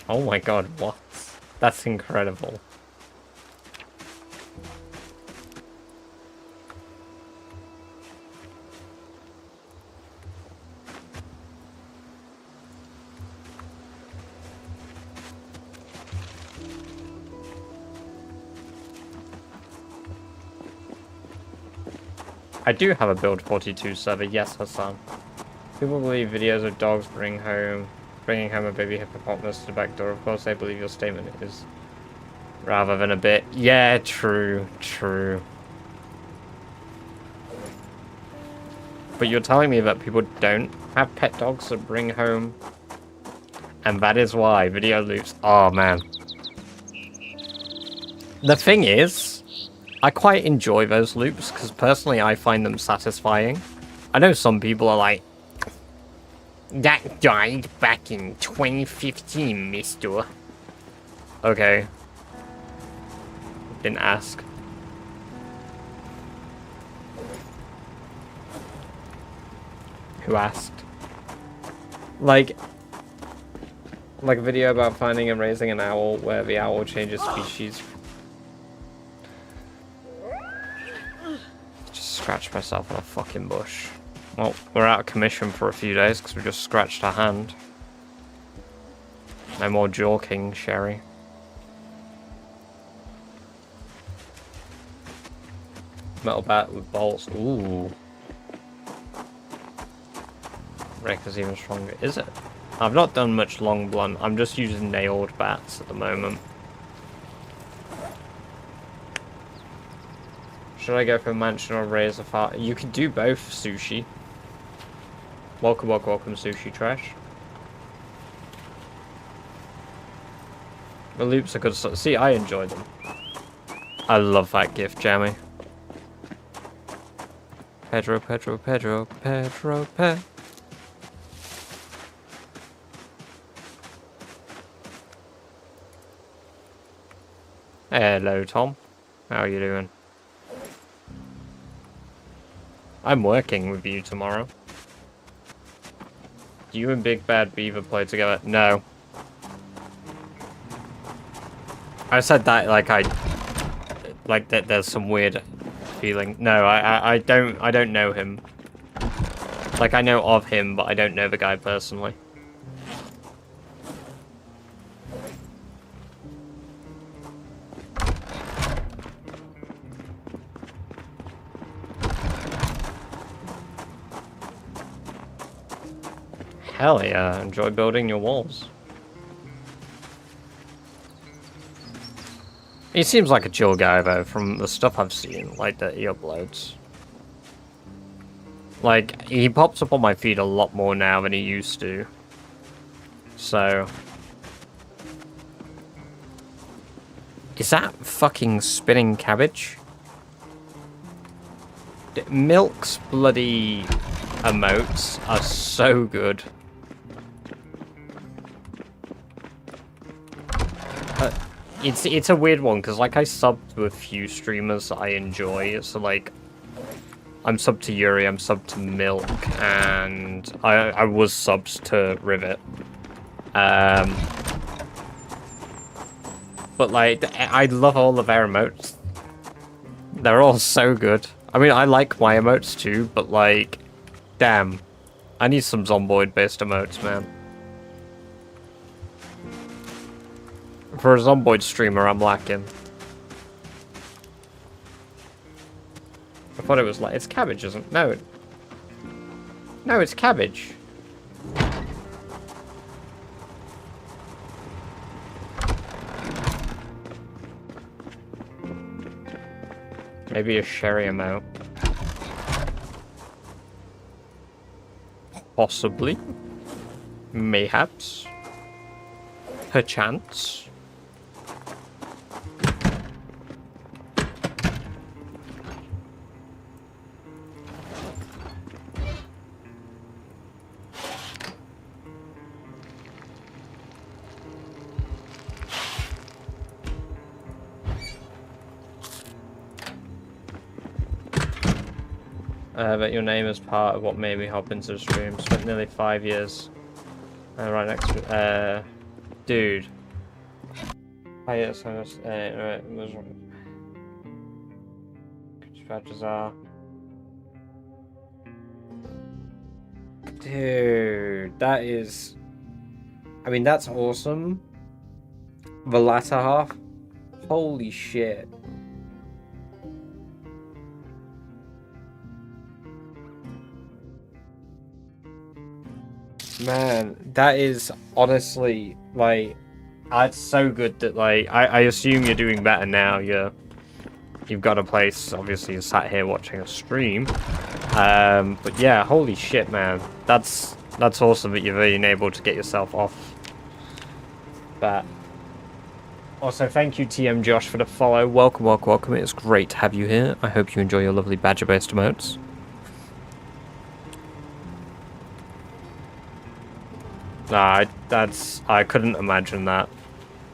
Oh my god, what? That's incredible. I do have a build 42 server, yes, Hassan. People believe videos of dogs bringing home a baby hippopotamus to the back door. Of course, they believe your statement is rather than a bit. Yeah, true, true. But you're telling me that people don't have pet dogs that bring home, and that is why video loops. Oh man. The thing is, I quite enjoy those loops because personally I find them satisfying. I know some people are like, that died back in 2015, mister. Okay. Didn't ask. Who asked? Like a video about finding and raising an owl where the owl changes species. Just scratched myself on a fucking bush. Well, we're out of commission for a few days because we just scratched our hand. No more jawking, Sherry. Metal bat with bolts. Ooh. Raker's even stronger. Is it? I've not done much long blunt. I'm just using nailed bats at the moment. Should I go for mansion or razor far? You could do both, Sushi. Welcome, welcome, welcome, Sushi Trash. The loops are good stuff. See, I enjoy them. I love that gift, Jammy. Pedro, Pedro, Pedro, Pedro, Pedro. Hello, Tom. How are you doing? I'm working with you tomorrow. Do you and Big Bad Beaver play together? No. I said that like that there's some weird feeling. No, I don't know him. Like I know of him, but I don't know the guy personally. Hell yeah, enjoy building your walls. He seems like a chill guy though, from the stuff I've seen, like that he uploads. Like, he pops up on my feed a lot more now than he used to. So, Is that fucking spinning cabbage? Milk's bloody emotes are so good. It's a weird one, because like I subbed to a few streamers that I enjoy, so like I'm subbed to Yuri, I'm subbed to Milk, and I was subbed to Rivet. But like, I love all of their emotes. They're all so good. I mean, I like my emotes too, but like, damn. I need some Zomboid-based emotes, man. For a Zomboid streamer, I'm lacking. I thought it was like, it's cabbage, isn't it? No. No, it's cabbage. Maybe a sherry amount. Possibly. Mayhaps. Perchance. But your name is part of what made me hop into the stream. Spent nearly 5 years. Right next to dude. Oh yes, I was right, was badges are. Dude, that is, I mean, that's awesome. The latter half, holy shit. Man, that is honestly, like, it's so good that, like, I assume you're doing better now. You've got a place, obviously you're sat here watching a stream. But yeah, holy shit, man. That's awesome that you've been able to get yourself off that. Also, thank you TM Josh for the follow. Welcome, welcome, welcome. It's great to have you here. I hope you enjoy your lovely badger-based emotes. Nah, I couldn't imagine that.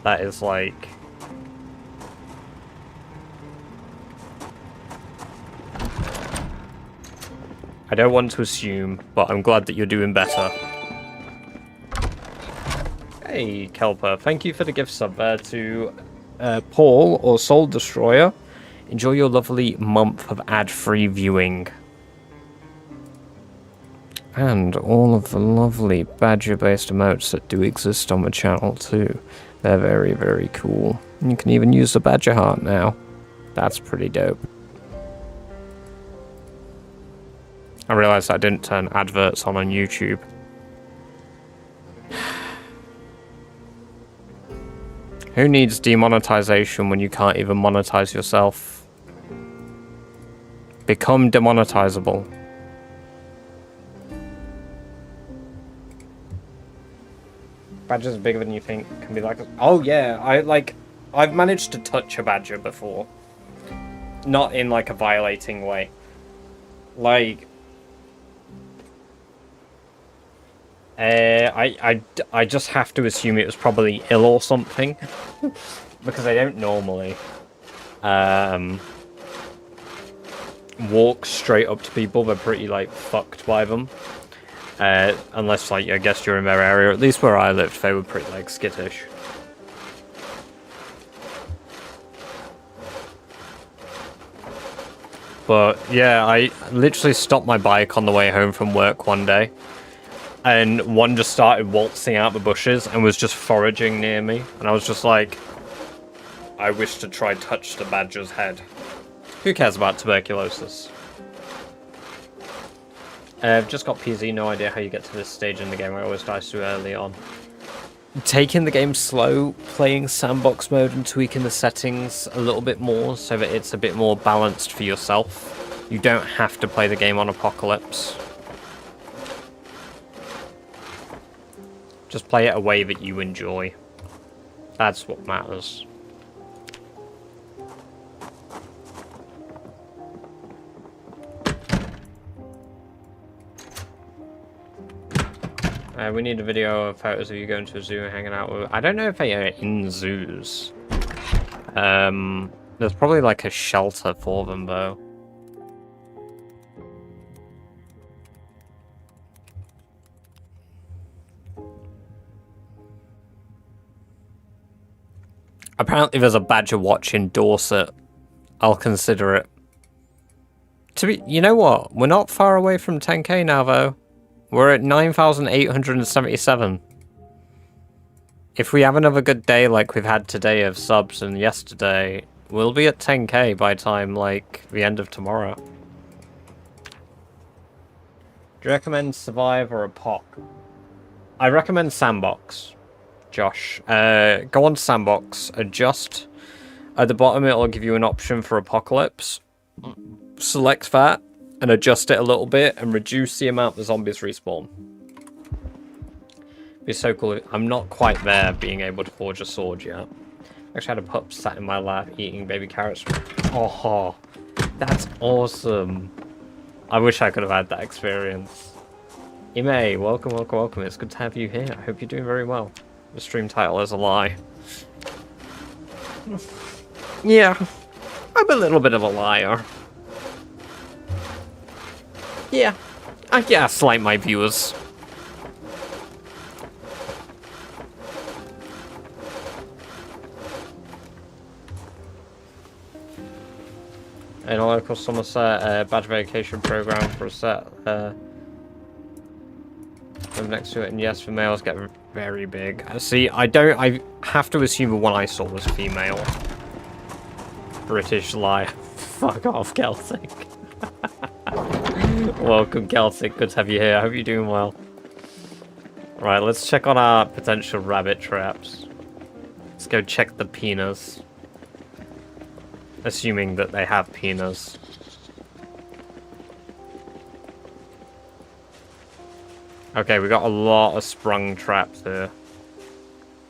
That is like... I don't want to assume, but I'm glad that you're doing better. Hey, Kelper, thank you for the gift sub there to Paul or Soul Destroyer. Enjoy your lovely month of ad-free viewing. And all of the lovely badger-based emotes that do exist on the channel too. They're very, very cool. You can even use the badger heart now. That's pretty dope. I realised I didn't turn adverts on YouTube. Who needs demonetization when you can't even monetize yourself? Become demonetizable. Badgers are bigger than you think. Can be like... Oh yeah, I've managed to touch a badger before. Not in like a violating way. Like... I just have to assume it was probably ill or something. Because I don't normally walk straight up to people. They're pretty like fucked by them. Unless, like, I guess you're in their area. At least where I lived, they were pretty, like, skittish. But, yeah, I literally stopped my bike on the way home from work one day. And one just started waltzing out the bushes and was just foraging near me. And I was just like, I wish to try touch the badger's head. Who cares about tuberculosis? I've just got PZ, no idea how you get to this stage in the game. I always die too early on. Taking the game slow, playing sandbox mode and tweaking the settings a little bit more so that it's a bit more balanced for yourself. You don't have to play the game on Apocalypse. Just play it a way that you enjoy. That's what matters. We need a video of photos of you going to a zoo and hanging out with... I don't know if they are in zoos. There's probably like a shelter for them though. Apparently there's a badger watch in Dorset. I'll consider it. You know what? We're not far away from 10k now though. We're at 9,877. If we have another good day like we've had today of subs and yesterday, we'll be at 10k by time like the end of tomorrow. Do you recommend Survive or a POC? I recommend Sandbox, Josh. Go on Sandbox, adjust. At the bottom it'll give you an option for Apocalypse. Select that and adjust it a little bit and reduce the amount the zombies respawn. Be so cool. I'm not quite there being able to forge a sword yet. Actually had a pup sat in my lap eating baby carrots. Oh, that's awesome. I wish I could have had that experience. Ime, welcome, welcome, welcome. It's good to have you here. I hope you're doing very well. The stream title is a lie. Yeah, I'm a little bit of a liar. Yeah, I gaslight my viewers. In a local Somerset badge vacation program for a set. Next to it, and yes, the males get very big. See, I have to assume the one I saw was female. British lie. Fuck off, Celtic. Welcome, Celtic. Good to have you here. I hope you're doing well. Right, let's check on our potential rabbit traps. Let's go check the penis. Assuming that they have penis. Okay, we got a lot of sprung traps here.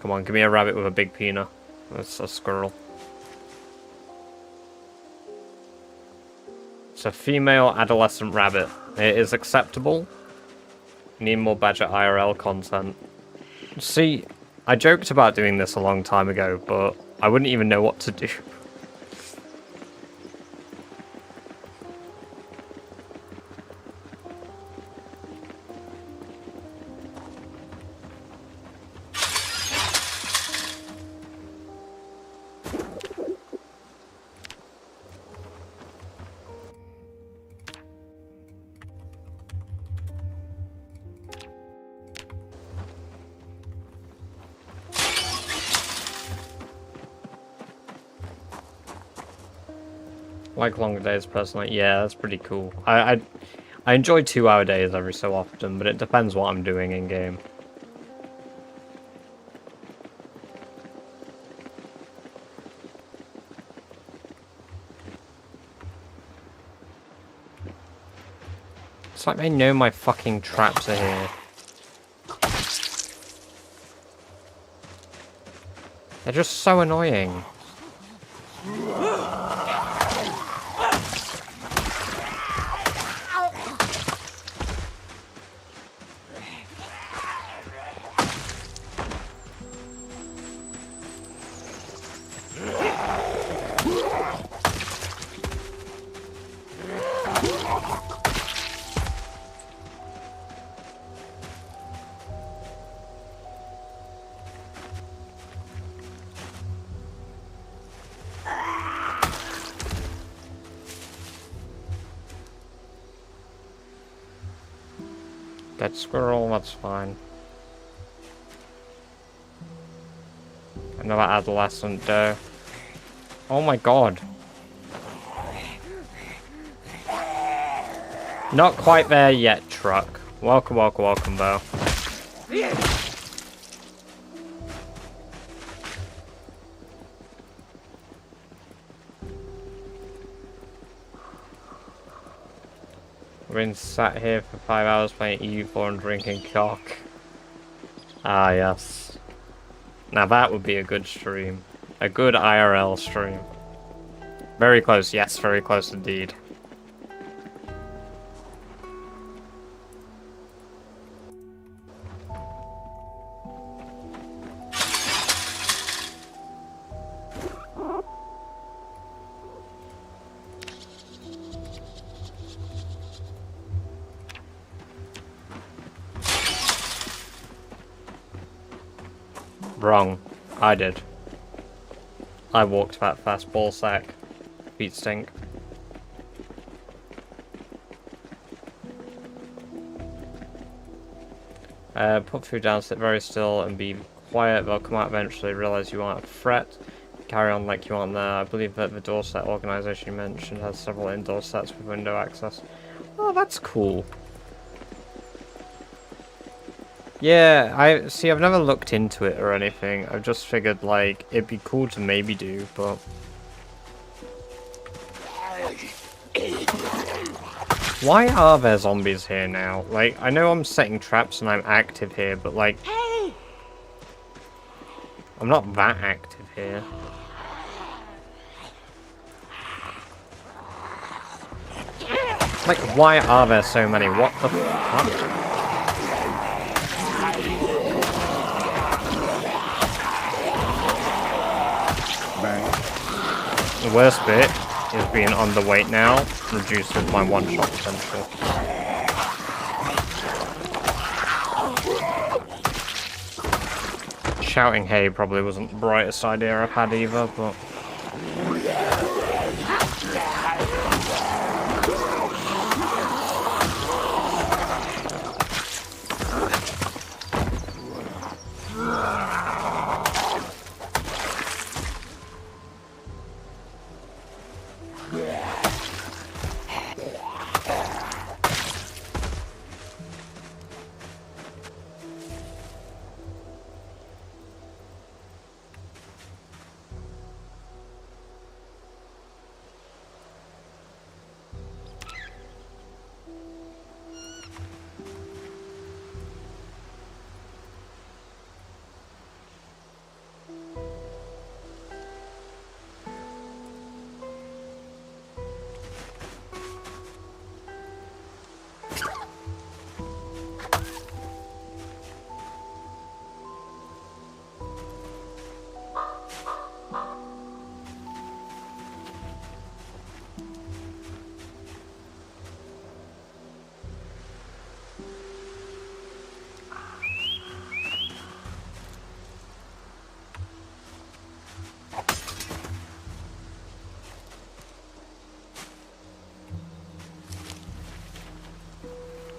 Come on, give me a rabbit with a big penis. That's a squirrel. It's a female adolescent rabbit. It is acceptable. Need more badger IRL content. See, I joked about doing this a long time ago, but I wouldn't even know what to do. Like longer days personally. Yeah, that's pretty cool. I enjoy 2-hour days every so often, but it depends what I'm doing in game. It's like they know my fucking traps are here. They're just so annoying. Dead squirrel, that's fine. Another adolescent doe. Oh my god. Not quite there yet, truck. Welcome, welcome, welcome, though. We've been sat here for 5 hours playing EU4 and drinking cock. Ah, yes. Now that would be a good stream. A good IRL stream. Very close, yes, very close indeed. Wrong. I did. I walked that fast, ball sack. Feet stink. Put food down, sit very still and be quiet. They'll come out eventually, realize you aren't a threat. Carry on like you aren't there. I believe that the door set organization you mentioned has several indoor sets with window access. Oh, that's cool. Yeah, I've never looked into it or anything. I've just figured, like, it'd be cool to maybe do, but... Why are there zombies here now? Like, I know I'm setting traps and I'm active here, but, like... I'm not that active here. Like, why are there so many? What the fuck? The worst bit is being underweight now, reduces my one-shot potential. Shouting hay probably wasn't the brightest idea I've had either, but...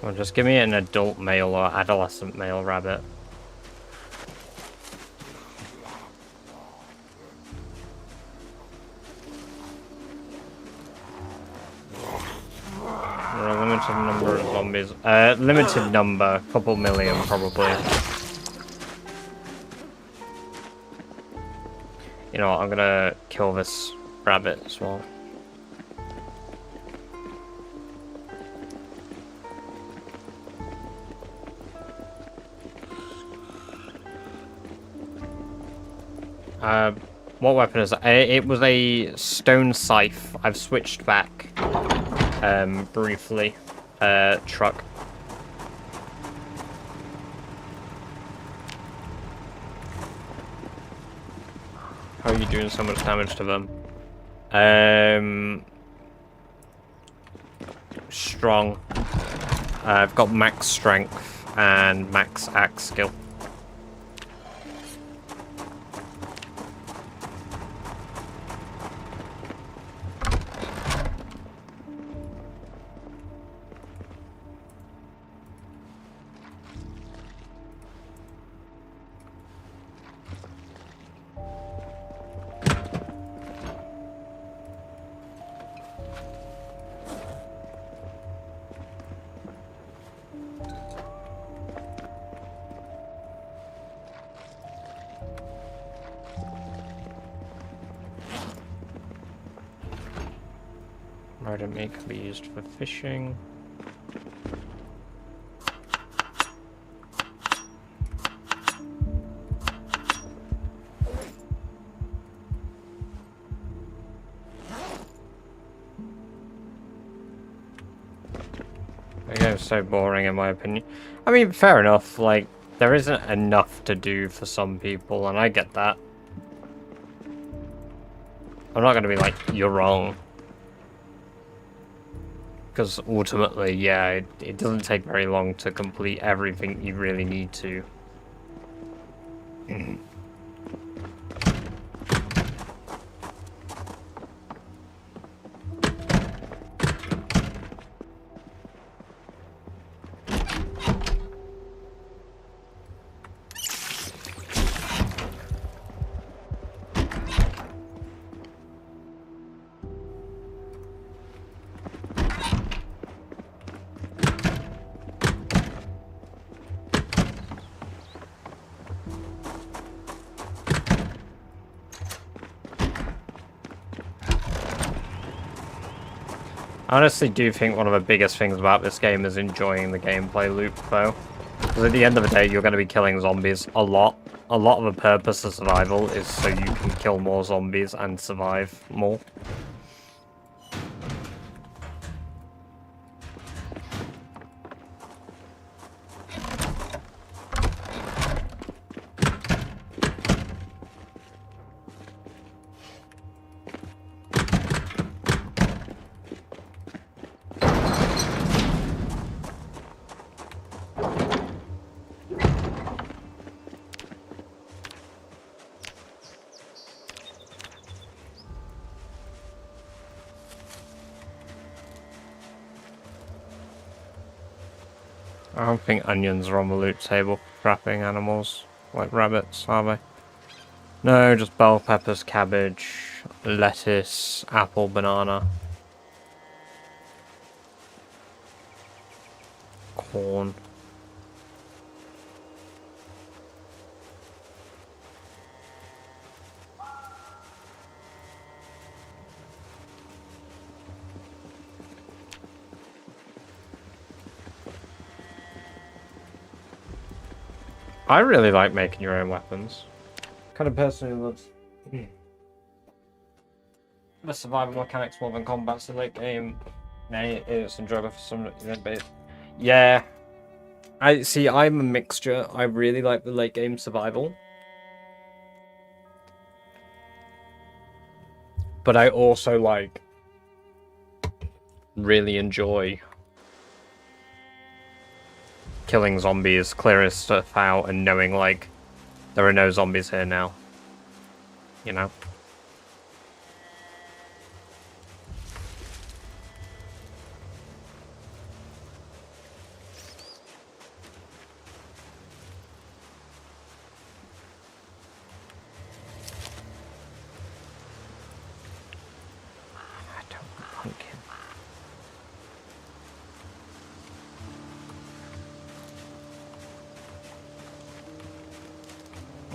Well, just give me an adult male or adolescent male rabbit. There are a limited number of zombies. Limited number, couple million probably. You know what, I'm gonna kill this rabbit as well. What weapon is that? It was a stone scythe. I've switched back, briefly. Truck. How are you doing so much damage to them? Strong. I've got max strength and max axe skill. Rider meat can be used for fishing. The game's so boring in my opinion. I mean, fair enough, like, there isn't enough to do for some people, and I get that. I'm not gonna be like, you're wrong. Because ultimately, yeah, it doesn't take very long to complete everything you really need to. I honestly do think one of the biggest things about this game is enjoying the gameplay loop, though. Because at the end of the day, you're going to be killing zombies a lot. A lot of the purpose of survival is so you can kill more zombies and survive more. I don't think onions are on the loot table for trapping animals, like rabbits, are they? No, just bell peppers, cabbage, lettuce, apple, banana. Corn. I really like making your own weapons. Kind of person who loves the survival mechanics more than combat, so late game. Nay, it's enjoyable for some reason, but yeah. I'm a mixture. I really like the late game survival. But I also really enjoy killing zombies, clearing stuff out, and knowing there are no zombies here now. You know? I don't want pumpkin.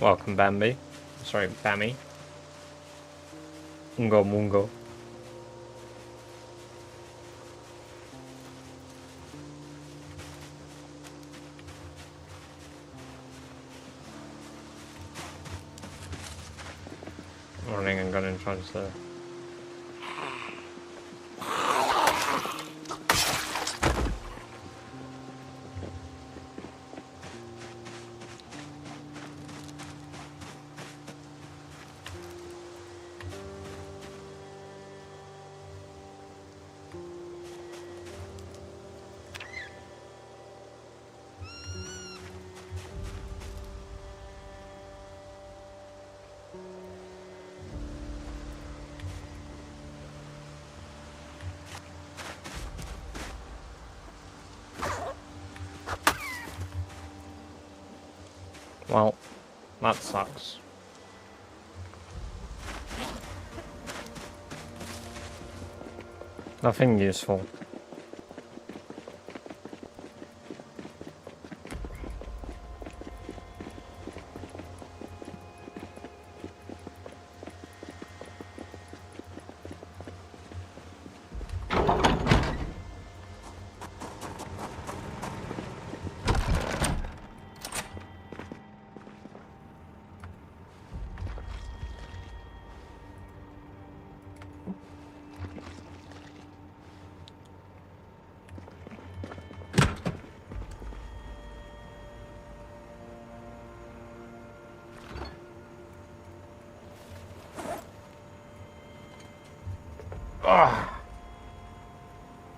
Welcome, Bambi. Sorry, Bammy. Mungo Mungo. Running and gunning transfer. Well, that sucks. Nothing useful.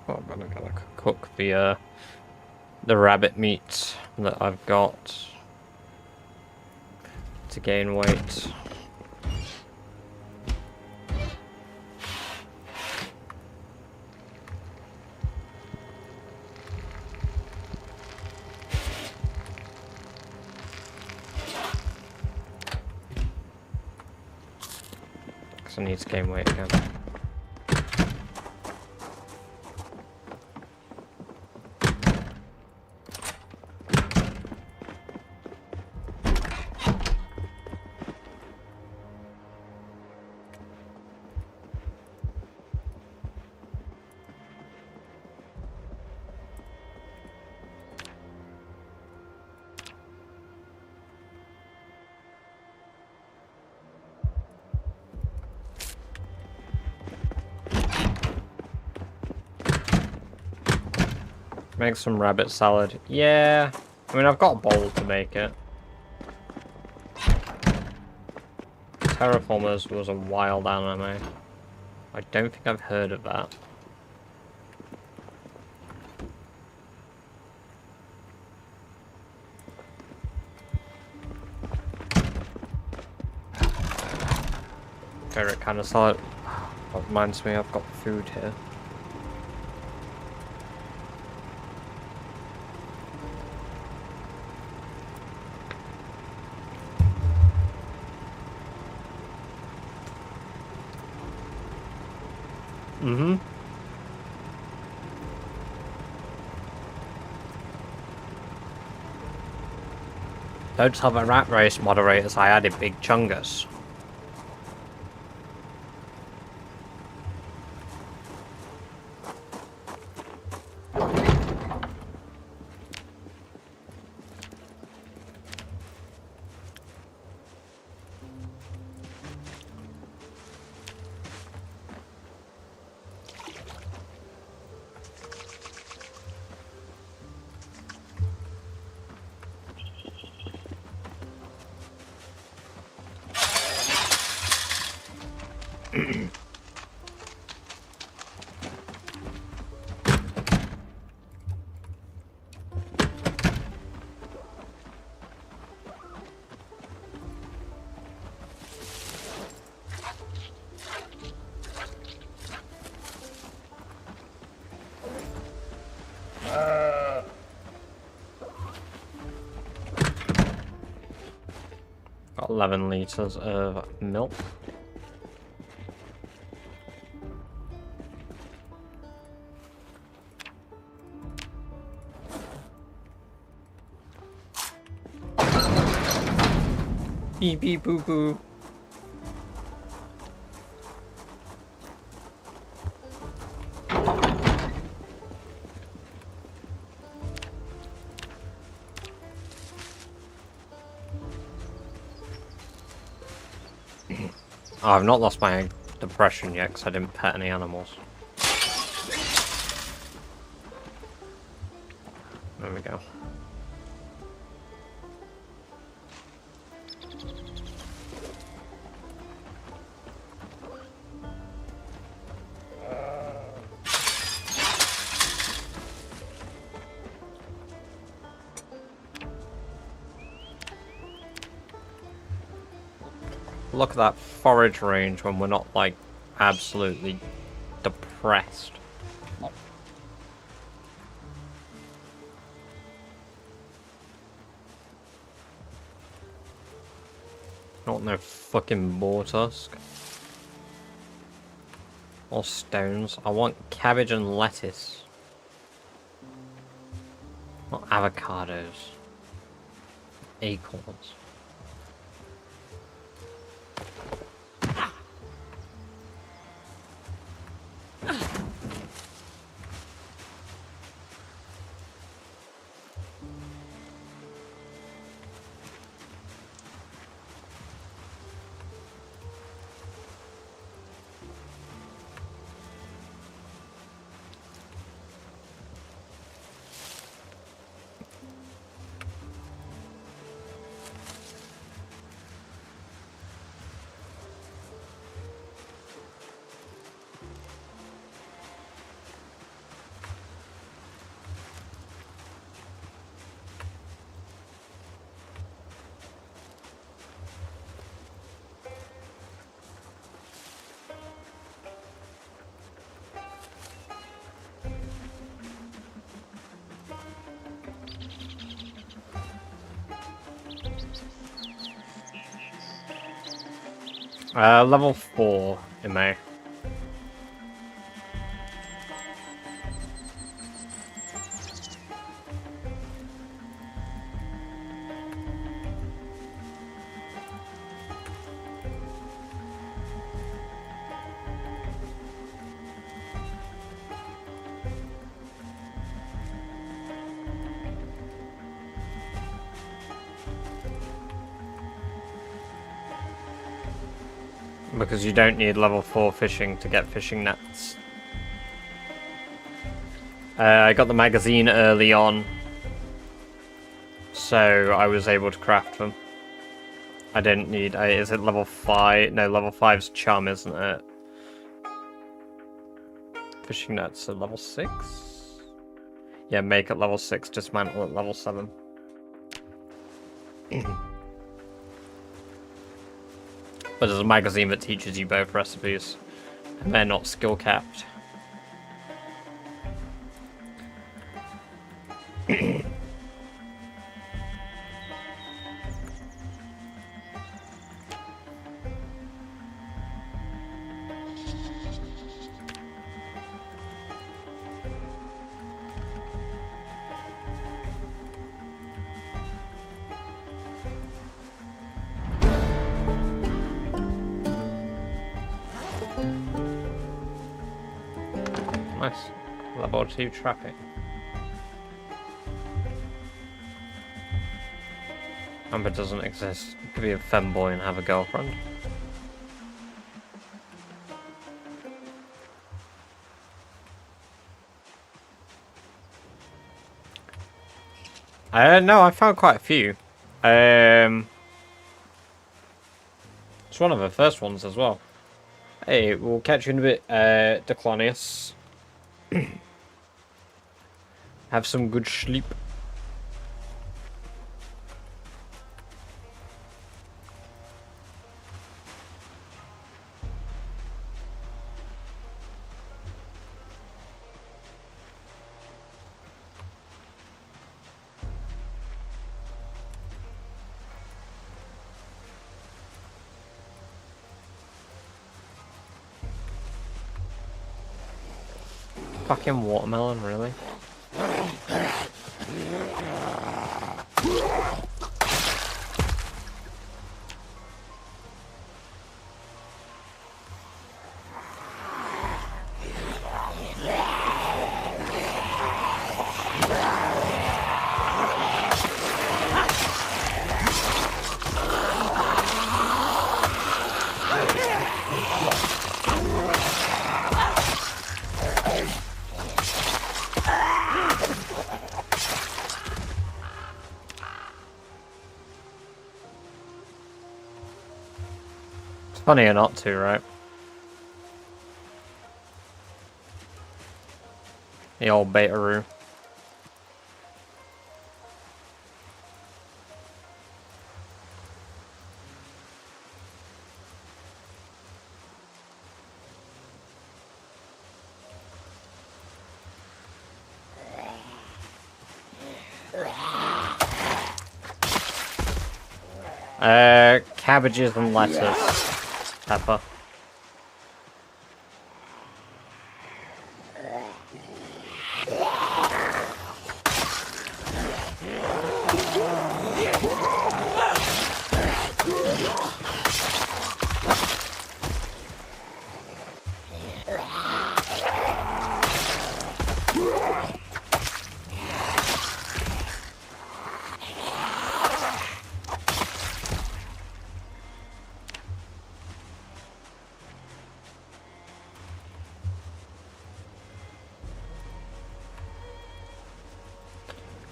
Oh, I'm gonna cook the rabbit meat that I've got to gain weight. Because I need to gain weight again. Make some rabbit salad. Yeah. I mean, I've got a bowl to make it. Terraformers was a wild anime. I don't think I've heard of that. Favorite kind of salad. That reminds me, I've got food here. Mm-hmm. Don't have a rat race moderators, I added big chungus. Got 11 litres of milk. Beep beep boo boo. Oh, I've not lost my depression yet because I didn't pet any animals. There we go. Look at that forage range when we're not, like, absolutely depressed. Not no fucking boar tusk. Or stones. I want cabbage and lettuce. Not avocados. Acorns. Level 4 in May. Because you don't need level 4 fishing to get fishing nets. I got the magazine early on, so I was able to craft them. I didn't need... is it level 5? No, level 5's charm, isn't it? Fishing nets at level 6? Yeah, make at level 6, dismantle at level 7. But there's a magazine that teaches you both recipes, and they're not skill capped. Nice. Level 2 trapping. Amber doesn't exist. You could be a femboy and have a girlfriend. No, I found quite a few. It's one of the first ones as well. Hey, we'll catch you in a bit, Declonius. Have some good sleep. Fucking watermelon, really? Funny or not to, right? The old beta-roo. Cabbages and lettuce. Pepper.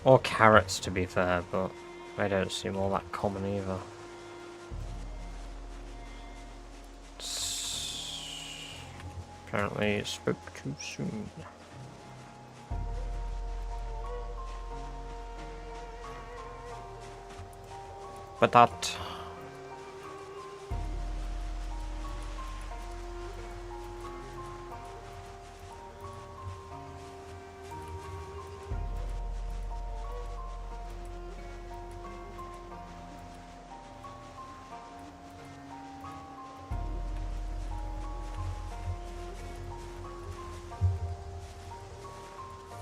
Or carrots, to be fair, but they don't seem all that common either. Apparently it spoke too soon. But that...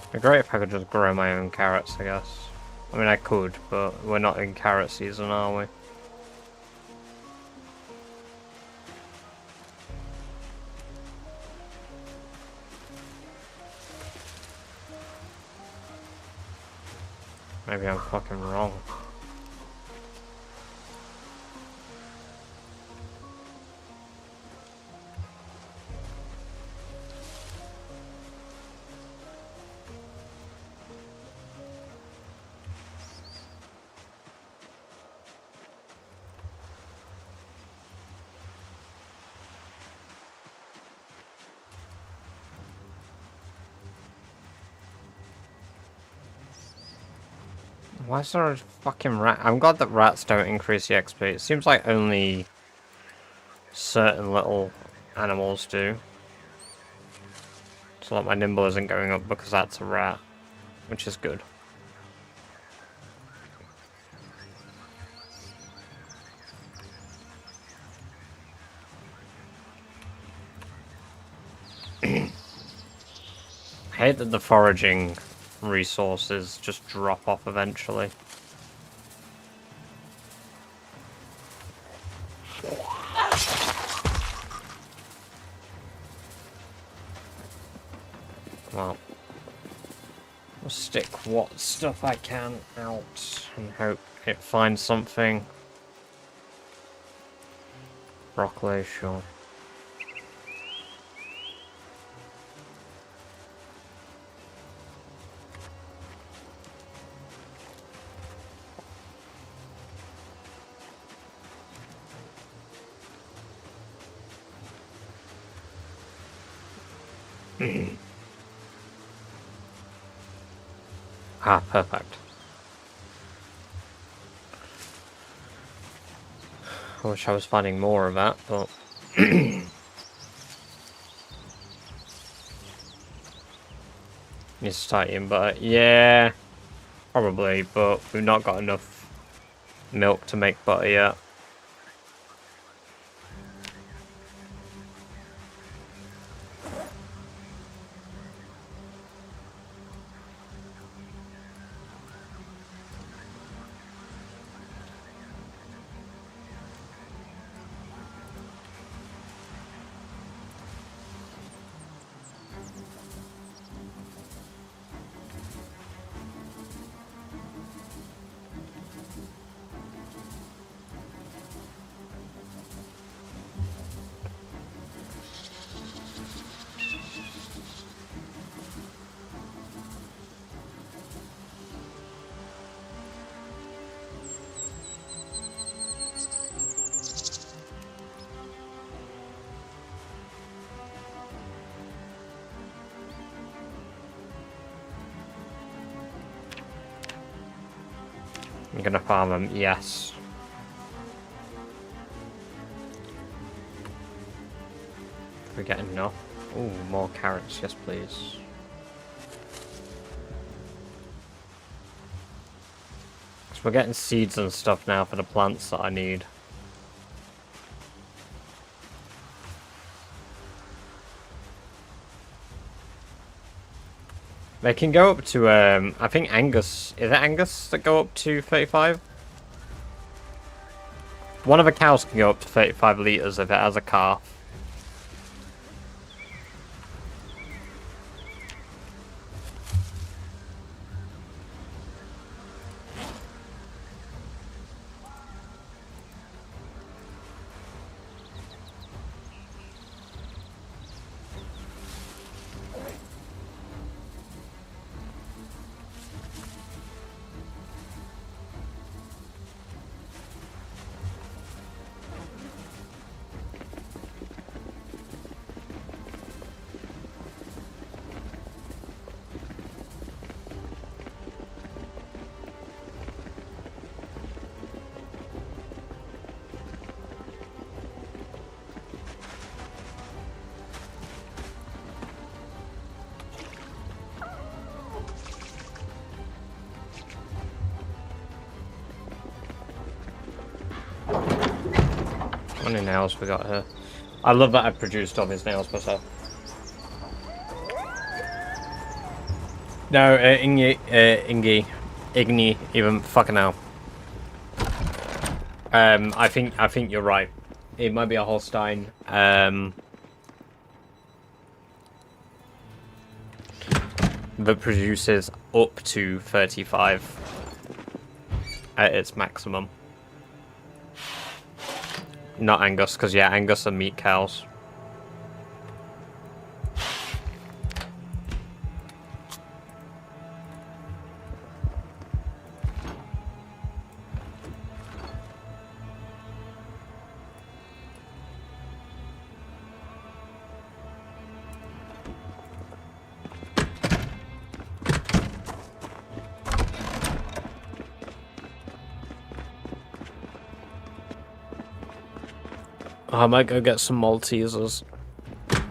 It'd be great if I could just grow my own carrots, I guess. I mean, I could, but we're not in carrot season, are we? Maybe I'm fucking wrong. Why is there a fucking rat? I'm glad that rats don't increase the XP. It seems like only certain little animals do. So like my nimble isn't going up because that's a rat, which is good. I hate that the foraging resources just drop off eventually. Well, I'll stick what stuff I can out and hope it finds something. Broccoli, sure. Ah, perfect. I wish I was finding more of that, but... Needs to tighten, but yeah, probably, but we've not got enough milk to make butter yet. I'm gonna farm them, yes. If we get enough. Ooh, more carrots, yes please. Because we're getting seeds and stuff now for the plants that I need. They can go up to, I think Angus, is it Angus that go up to 35? One of the cows can go up to 35 litres if it has a calf. How many nails we got here? I love that I produced all these nails myself. No, Igni, even fucking hell. I think you're right. It might be a Holstein. That produces up to 35 at its maximum. Not Angus, because yeah, Angus are meat cows. I might go get some Maltesers. I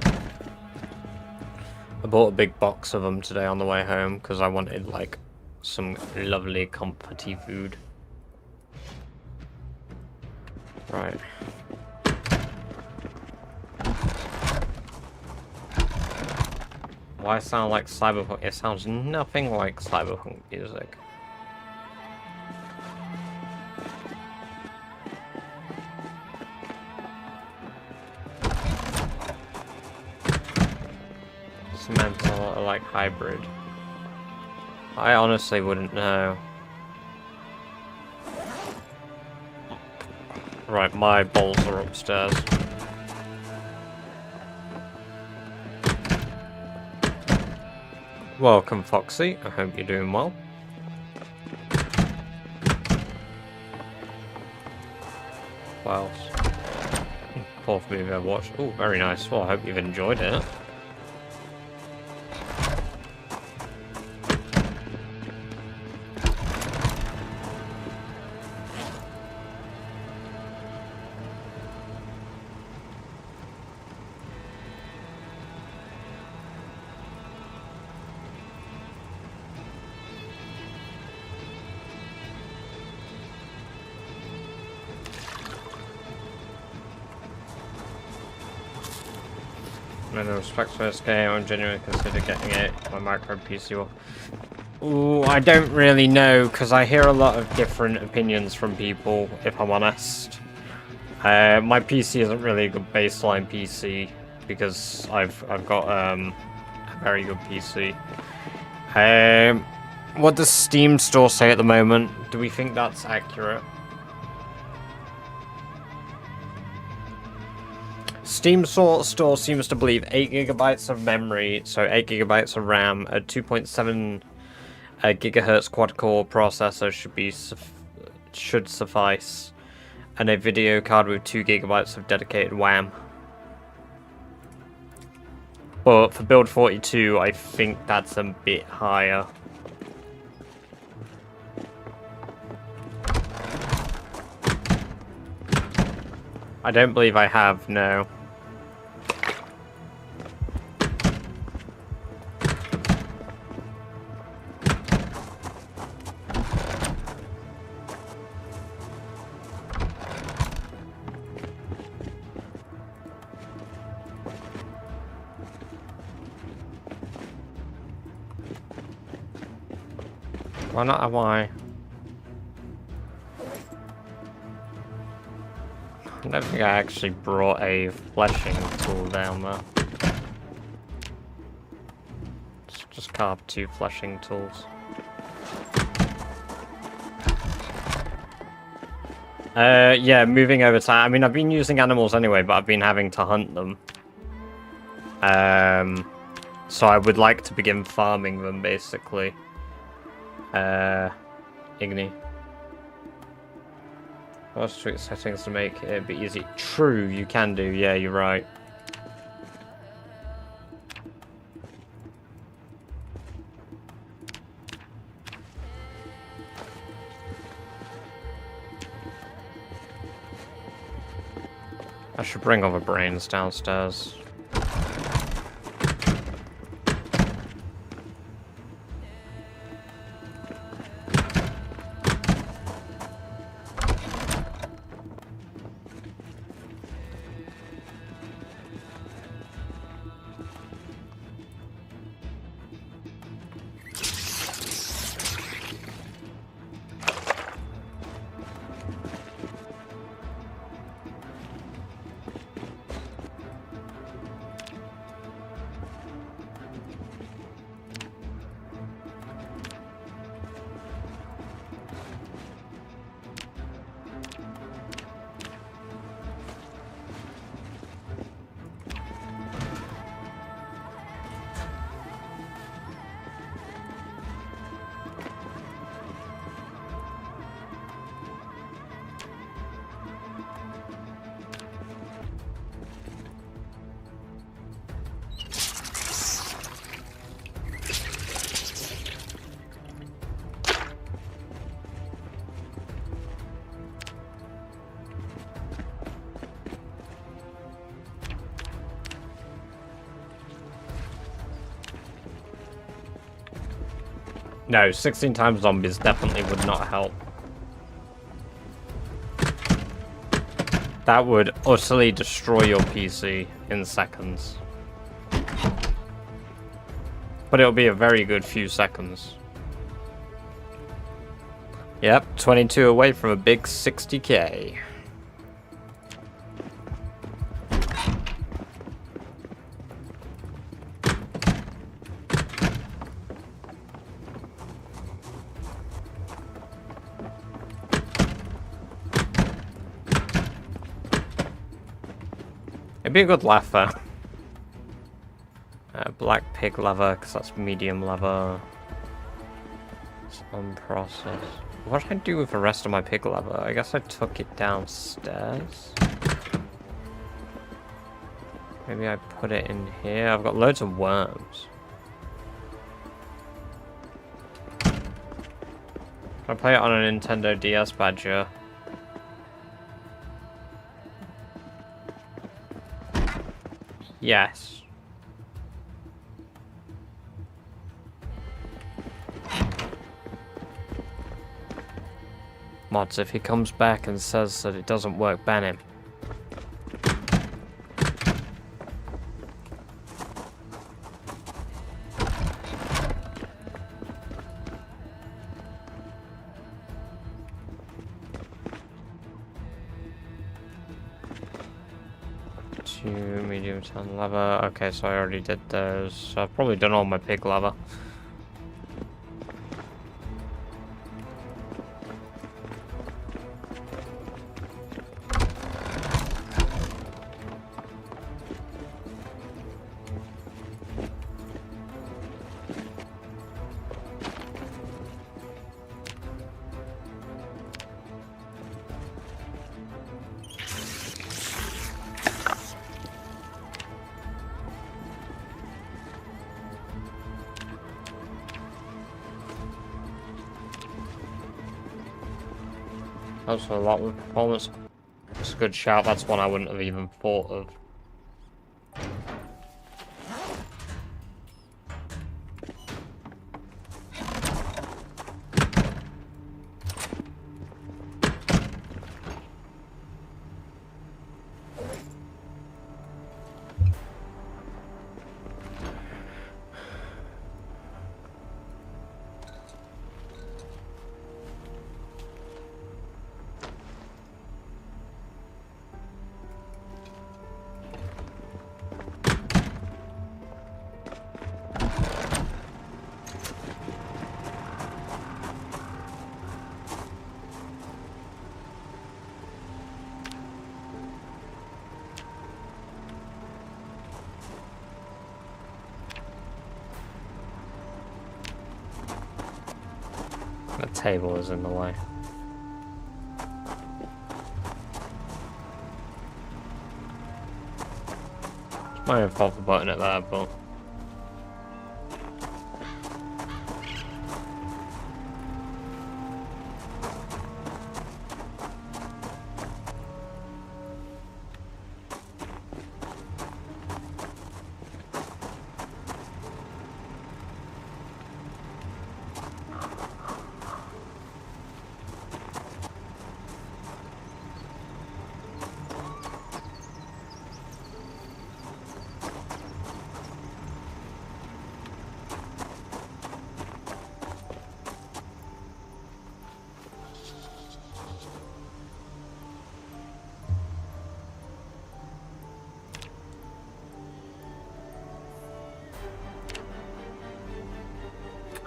bought a big box of them today on the way home because I wanted like some lovely comforty food. Right. Why sound like cyberpunk? It sounds nothing like cyberpunk music. Mental or like hybrid. I honestly wouldn't know. Right, my bowls are upstairs. Welcome, Foxy. I hope you're doing well. What else? Fourth movie I've watched. Oh, very nice. Well, I hope you've enjoyed it. No respect for this game, I'm genuinely consider getting it. My micro PC will... Ooh, I don't really know, because I hear a lot of different opinions from people, if I'm honest. My PC isn't really a good baseline PC, because I've got a very good PC. What does Steam Store say at the moment? Do we think that's accurate? Steam Store seems to believe 8 GB of memory, so 8 GB of RAM, a 2.7 gigahertz quad-core processor should suffice, and a video card with 2 GB of dedicated RAM. But for build 42, I think that's a bit higher. I don't believe I have, no. Why not have I? I don't think I actually brought a fleshing tool down there. Just carved 2 fleshing tools. Yeah, moving over time. I mean, I've been using animals anyway, but I've been having to hunt them. So I would like to begin farming them, basically. Igni. What's tweak settings to make it a bit easy? True, you can do. Yeah, you're right. I should bring other brains downstairs. No, 16 times zombies definitely would not help. That would utterly destroy your PC in seconds. But it'll be a very good few seconds. Yep, 22 away from a big 60k. It'd be a good laugh though. Black pig leather, because that's medium leather. It's unprocessed. What did I do with the rest of my pig leather? I guess I took it downstairs. Maybe I put it in here. I've got loads of worms. Can I play it on a Nintendo DS Badger? Yes. Mods, if he comes back and says that it doesn't work, ban him. Two medium tan leather. Okay, so I already did those. So I've probably done all my pig leather. Also, a lot with performance. It's a good shout. That's one I wouldn't have even thought of. The table is in the way. It's my own fault for putting it there, but...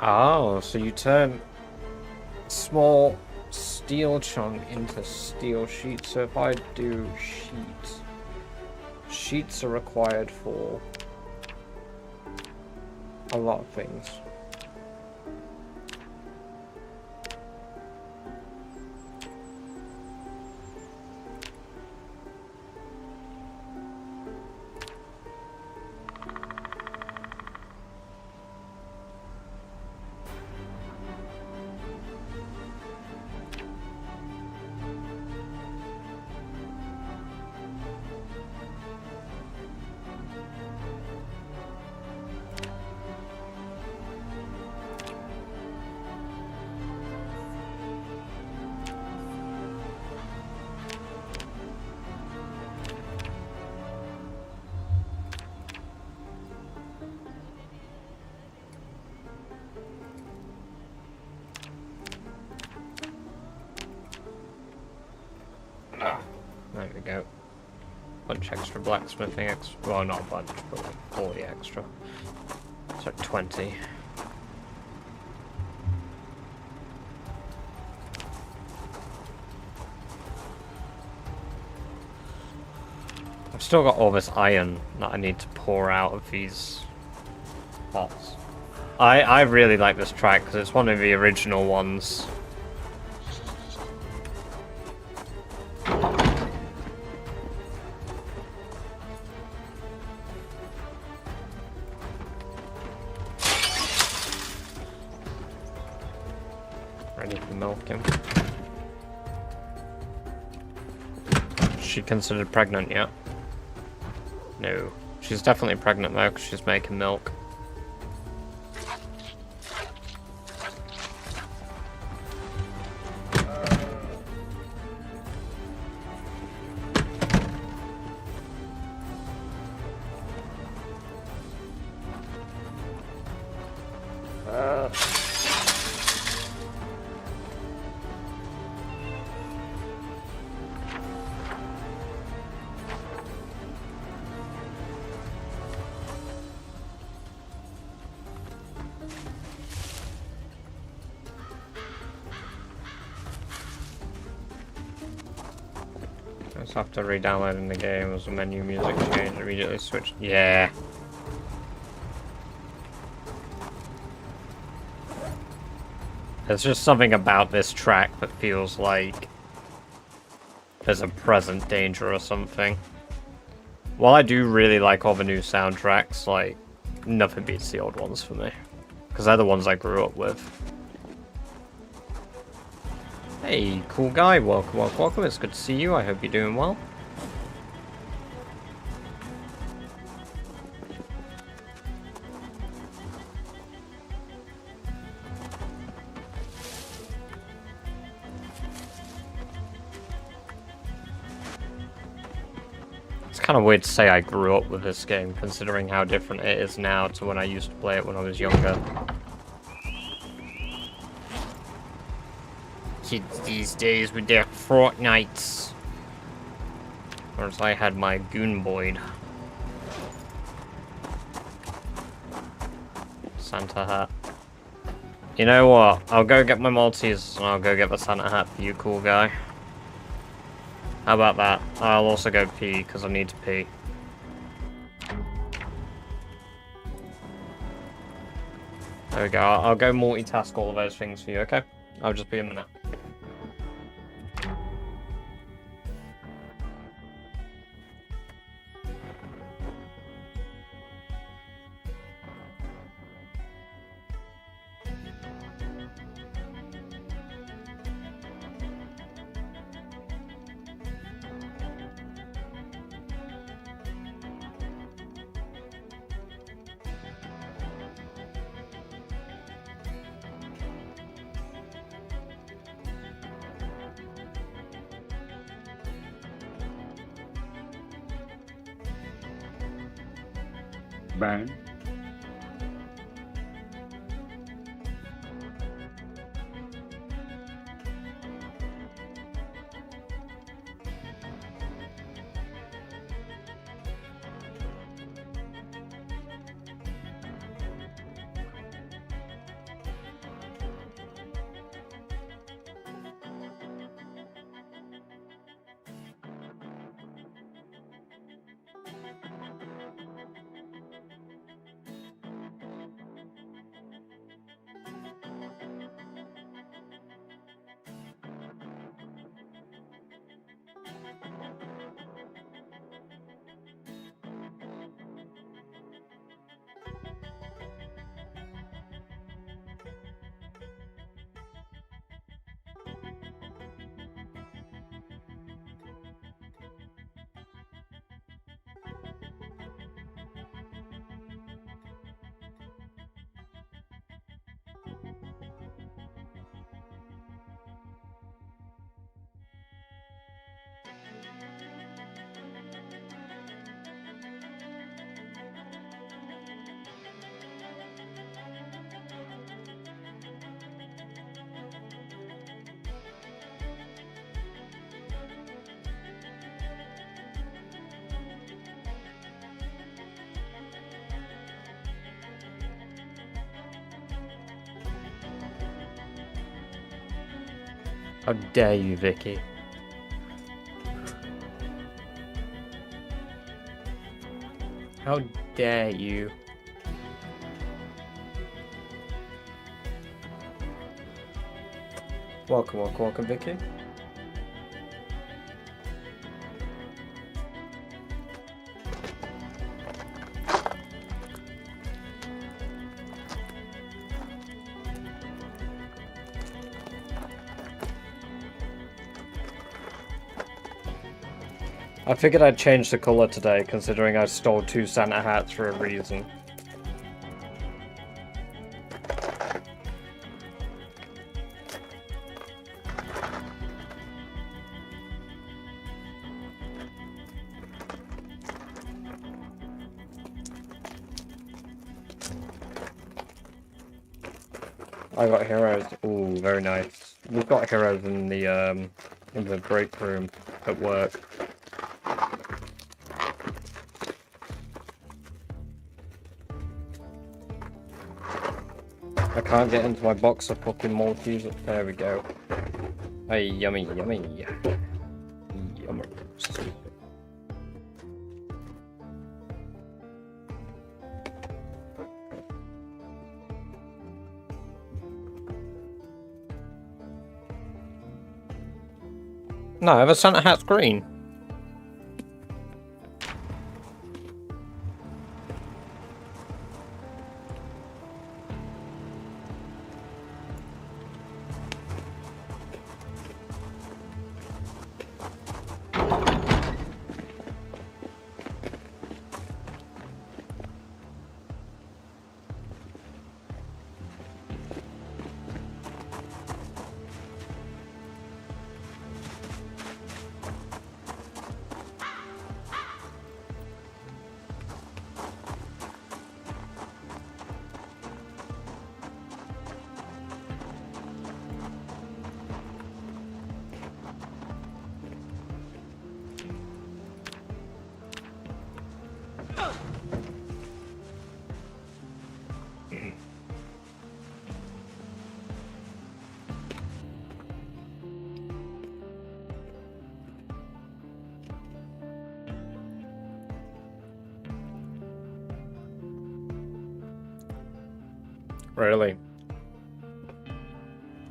Oh, so you turn small steel chunk into steel sheets. So if I do sheets, sheets are required for a lot of things. There we go. Bunch extra blacksmithing extra. Well, not a bunch, but like 40 extra. So 20. I've still got all this iron that I need to pour out of these pots. I really like this track because it's one of the original ones. Ready for milking. Is she considered pregnant yet? No. She's definitely pregnant though because she's making milk. Just after re-downloading the game, as the menu music changed, immediately switched. Yeah. There's just something about this track that feels like there's a present danger or something. While I do really like all the new soundtracks, like, nothing beats the old ones for me. Because they're the ones I grew up with. Hey, cool guy, welcome, welcome, welcome. It's good to see you. I hope you're doing well. It's kind of weird to say I grew up with this game, considering how different it is now to when I used to play it when I was younger. Kids these days with their Fortnites. Whereas I had my Goon Boyd. Santa hat. You know what? I'll go get my Maltese and I'll go get the Santa hat for you, cool guy. How about that? I'll also go pee because I need to pee. There we go. I'll go multitask all of those things for you, okay? I'll just be a minute. Burn. How dare you, Vicky? How dare you? Welcome, welcome, welcome, Vicky. I figured I'd change the colour today, considering I stole 2 Santa hats for a reason. I got heroes. Ooh, very nice. We've got heroes in the break room at work. I can't get into my box of fucking Maltese. There we go. Hey, yummy, yummy. Yummers. No, the Santa hat's green. Really?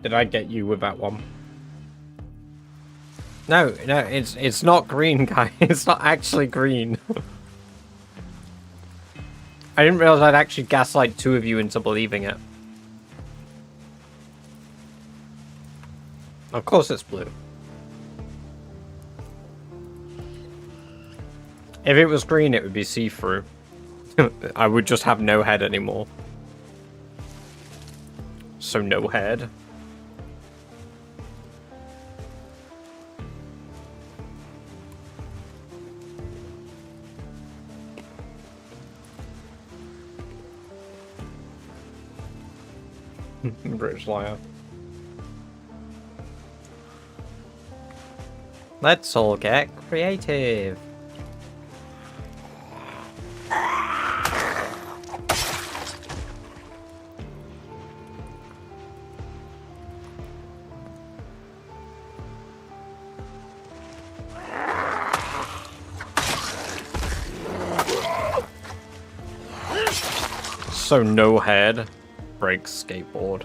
Did I get you with that one? No, it's not green, guys. It's not actually green. I didn't realize I'd actually gaslight 2 of you into believing it. Of course it's blue. If it was green, it would be see-through. I would just have no head anymore. So no head. British liar. Let's all get creative. So no head. Breaks skateboard.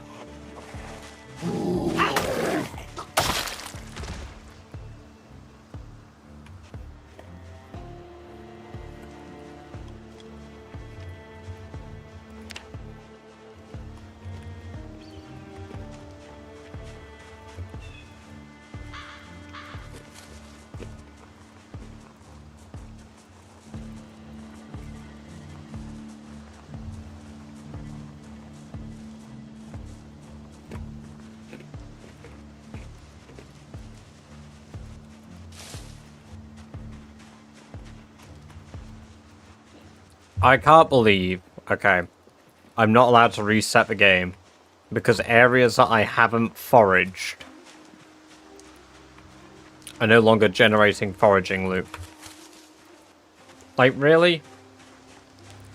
I can't believe, okay, I'm not allowed to reset the game because areas that I haven't foraged are no longer generating foraging loot. Like, really?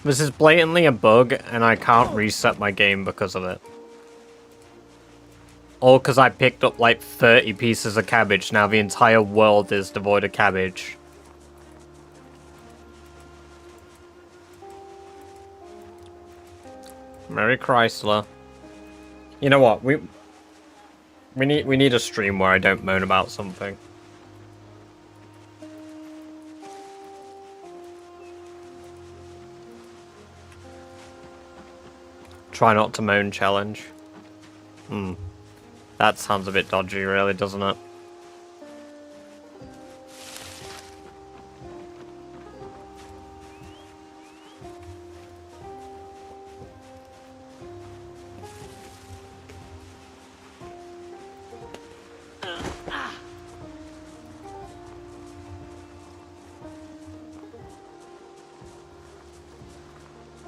This is blatantly a bug and I can't reset my game because of it. All because I picked up like 30 pieces of cabbage. Now the entire world is devoid of cabbage. Merry Chrysler. You know what? We need a stream where I don't moan about something. Try not to moan challenge. That sounds a bit dodgy, really, doesn't it?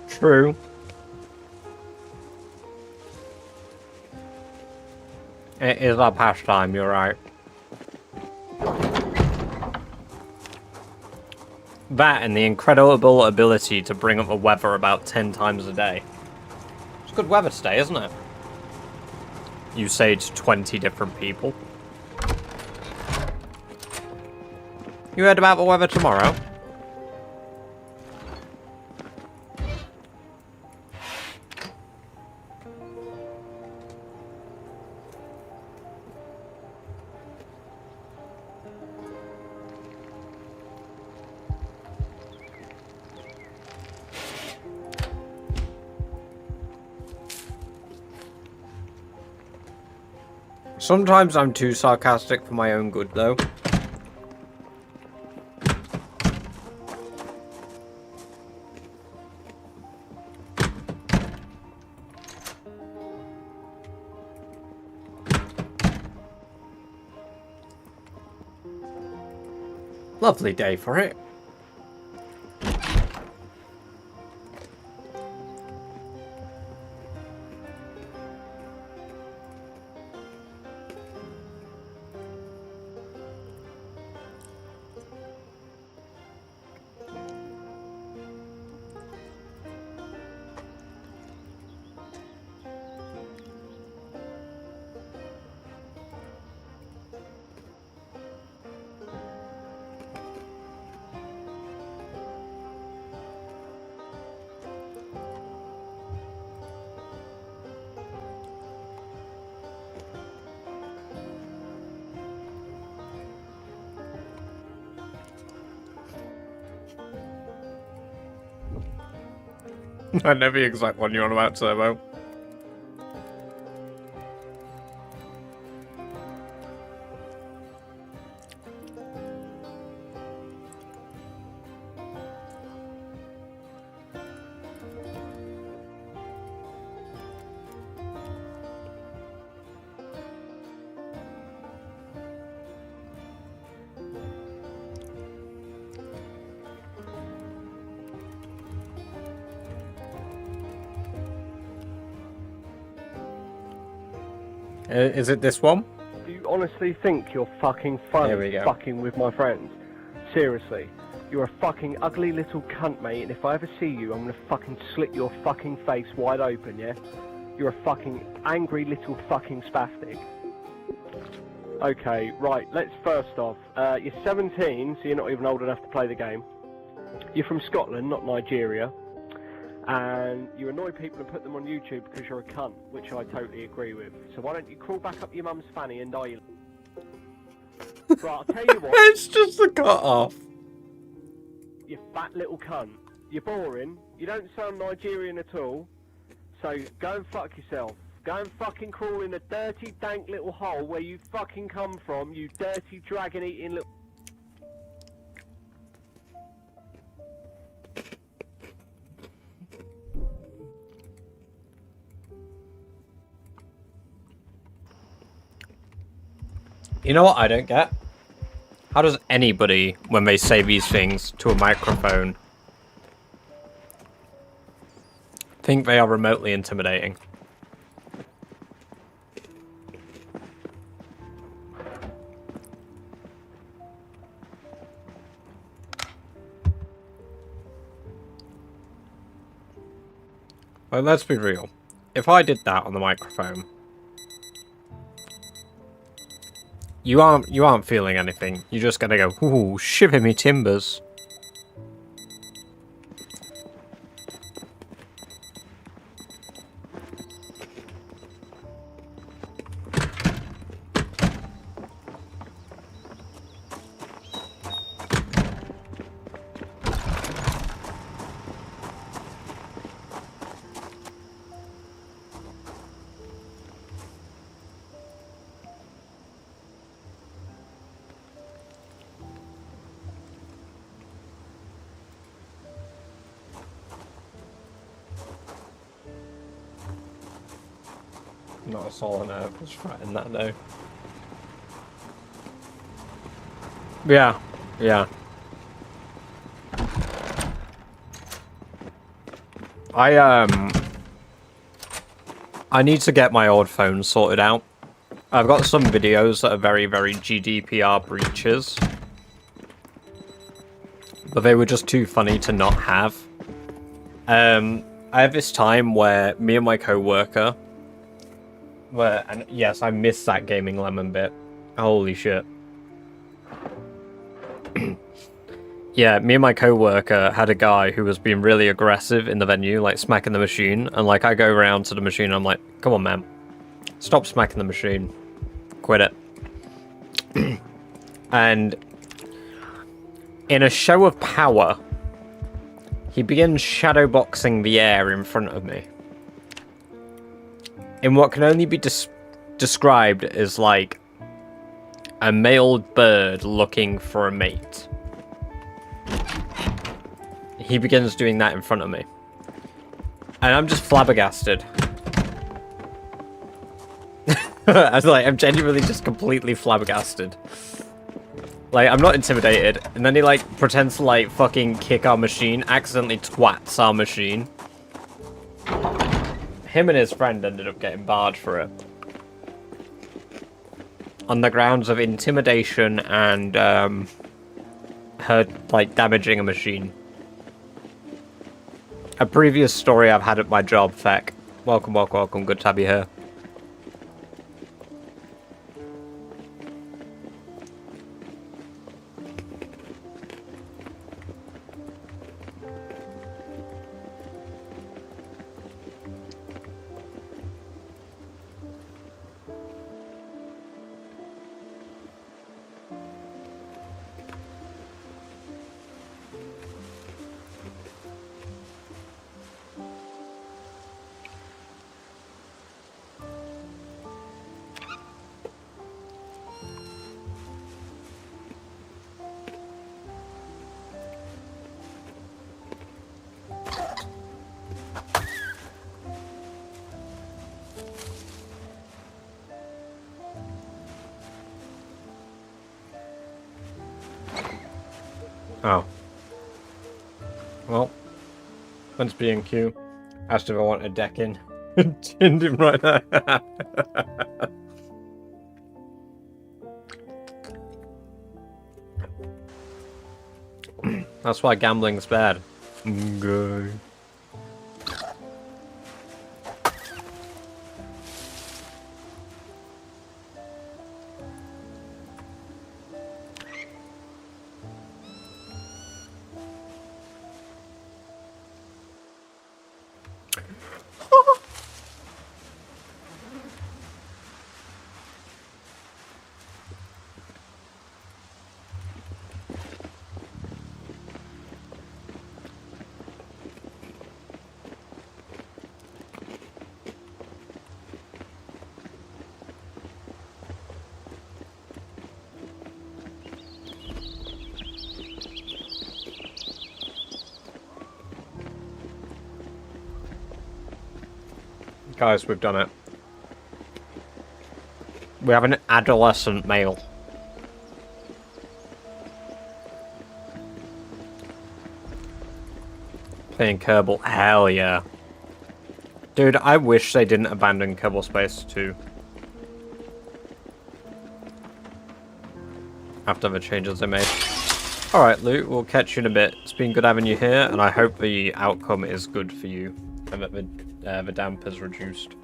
True. It is our pastime, you're right. That and the incredible ability to bring up the weather about 10 times a day. It's good weather today, isn't it? You say to 20 different people. You heard about the weather tomorrow? Sometimes I'm too sarcastic for my own good, though. Lovely day for it. I know the exact one you're on about, Turbo. Is it this one? Do you honestly think you're fucking Here we funny go. fucking with my friends? Seriously. You're a fucking ugly little cunt, mate, and if I ever see you, I'm gonna fucking slit your fucking face wide open, yeah? You're a fucking angry little fucking spastic. Okay, right, let's first off, you're 17, so you're not even old enough to play the game. You're from Scotland, not Nigeria. And you annoy people and put them on YouTube because you're a cunt, which I totally agree with. So why don't you crawl back up your mum's fanny and die, you... Right, I'll tell you what. It's just a cut off. You fat little cunt. You're boring. You don't sound Nigerian at all. So go and fuck yourself. Go and fucking crawl in a dirty, dank little hole where you fucking come from, you dirty, dragon-eating little... You know what I don't get? How does anybody, when they say these things to a microphone, think they are remotely intimidating? Well, let's be real. If I did that on the microphone, You aren't feeling anything. You're just gonna go, ooh, shiver me timbers. Not a soul on earth was fretting that though. Yeah, yeah. I need to get my old phone sorted out. I've got some videos that are very, very GDPR breaches. But they were just too funny to not have. I have this time where me and my co-worker and yes, I missed that Gaming Lemon bit. Holy shit. Yeah, me and my co-worker had a guy who was being really aggressive in the venue, like smacking the machine. And like I go around to the machine, I'm like, come on, man. Stop smacking the machine. Quit it. And in a show of power, he begins shadowboxing the air in front of me. In what can only be described as like a male bird looking for a mate. He begins doing that in front of me. And I'm just flabbergasted. I'm genuinely just completely flabbergasted. Like, I'm not intimidated. And then he, like, pretends to, like, fucking kick our machine, accidentally twats our machine. Him and his friend ended up getting barred for it. On the grounds of intimidation and, her, like, damaging a machine. A previous story I've had at my job, Feck. Welcome, welcome, welcome. Good to have you here. Oh. Well, went to B&Q. Asked if I want a deck in. Tinned him right there. That's why gambling's bad. Okay. Guys, we've done it. We have an adolescent male. Playing Kerbal. Hell yeah. Dude, I wish they didn't abandon Kerbal Space 2. After the changes they made. Alright, Luke, we'll catch you in a bit. It's been good having you here, and I hope the outcome is good for you. And that the damp is reduced.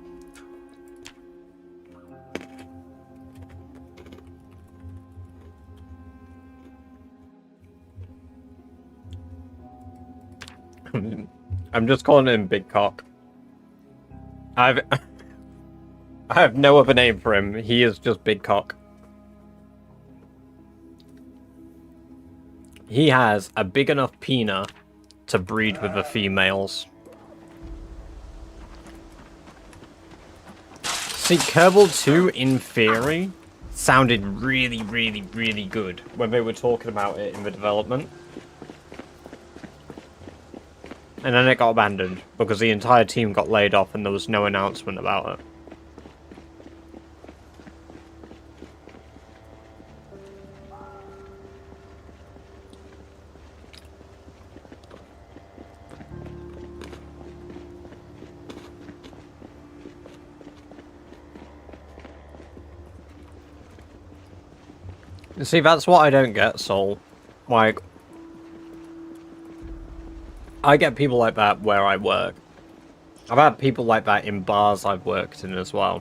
I'm just calling him Big Cock. I have no other name for him. He is just Big Cock. He has a big enough penis to breed with the females. See, Kerbal 2, in theory, sounded really, really, really good when they were talking about it in the development. And then it got abandoned because the entire team got laid off and there was no announcement about it. See, that's what I don't get, Soul. Like, I get people like that where I work. I've had people like that in bars I've worked in as well.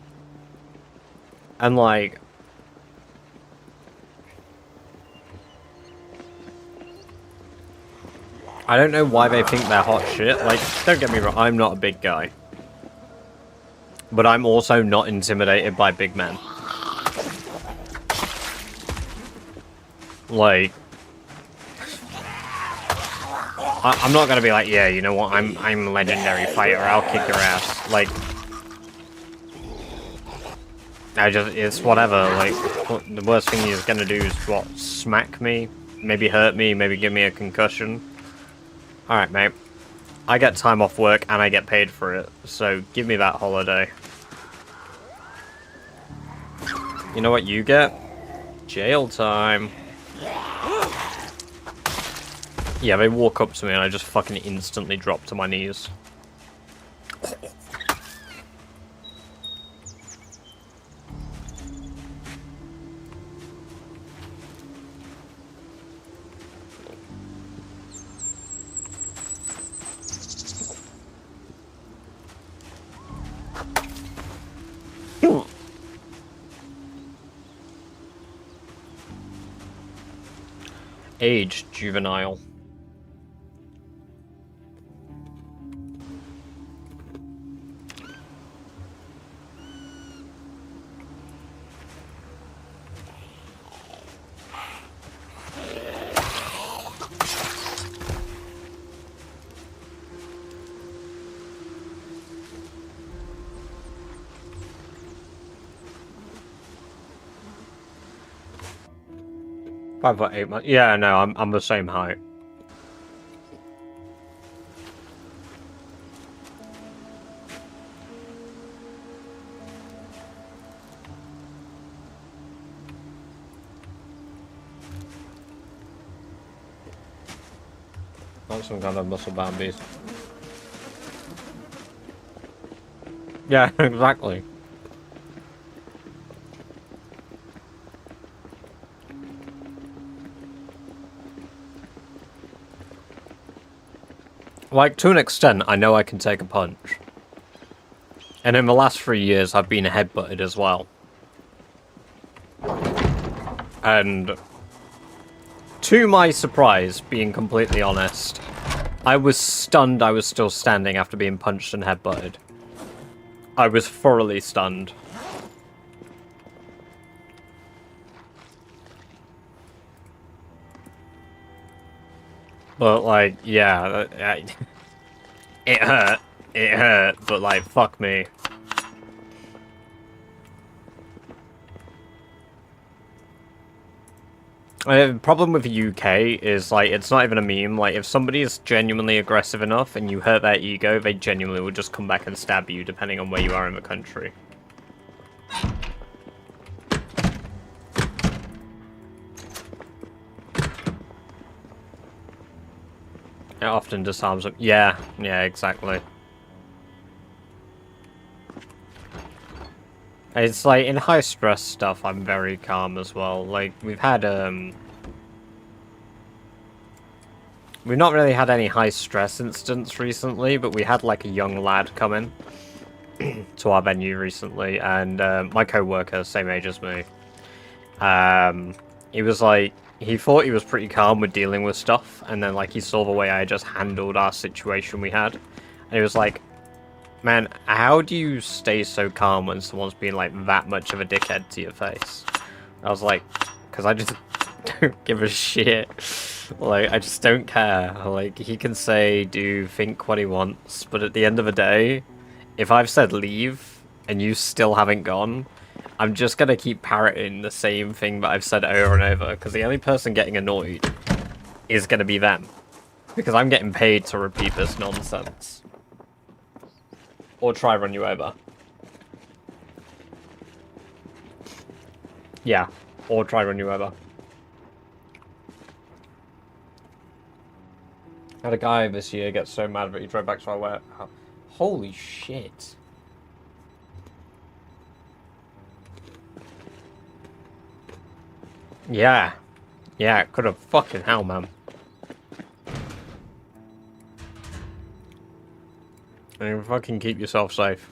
And like... I don't know why they think they're hot shit. Like, don't get me wrong, I'm not a big guy. But I'm also not intimidated by big men. Like... I'm not gonna be like, yeah, you know what, I'm a legendary fighter, I'll kick your ass. Like... it's whatever, like, the worst thing he's gonna do is, what, smack me? Maybe hurt me, maybe give me a concussion? Alright, mate. I get time off work and I get paid for it, so give me that holiday. You know what you get? Jail time. Yeah, they walk up to me and I just fucking instantly drop to my knees. Age, juvenile. Five foot 8 months. Yeah, no, I'm the same height. Like some kind of muscle-bound beast. Yeah, exactly. Like, to an extent, I know I can take a punch. And in the last 3 years, I've been headbutted as well. And... to my surprise, being completely honest, I was stunned I was still standing after being punched and headbutted. I was thoroughly stunned. But, like, yeah, it hurt, but, like, fuck me. The problem with the UK is, like, it's not even a meme. Like, if somebody is genuinely aggressive enough and you hurt their ego, they genuinely will just come back and stab you, depending on where you are in the country. It often disarms them. Yeah, exactly. It's like, in high stress stuff, I'm very calm as well. Like, we've had, we've not really had any high stress incidents recently, but we had, like, a young lad come in to our venue recently, and, my co-worker, same age as me, he was, like, he thought he was pretty calm with dealing with stuff, and then like he saw the way I just handled our situation we had, and he was like, "Man, how do you stay so calm when someone's being like that much of a dickhead to your face?" I was like, "Because I just don't give a shit. Like, I just don't care. Like, he can say, do, think what he wants, but at the end of the day, if I've said leave and you still haven't gone, I'm just gonna keep parroting the same thing that I've said over and over, because the only person getting annoyed is gonna be them. Because I'm getting paid to repeat this nonsense. Or try run you over. Yeah, or try run you over. I had a guy this year get so mad that he drove back to our warehouse. Holy shit. Yeah. Yeah, it could have fucking hell, man. And fucking keep yourself safe.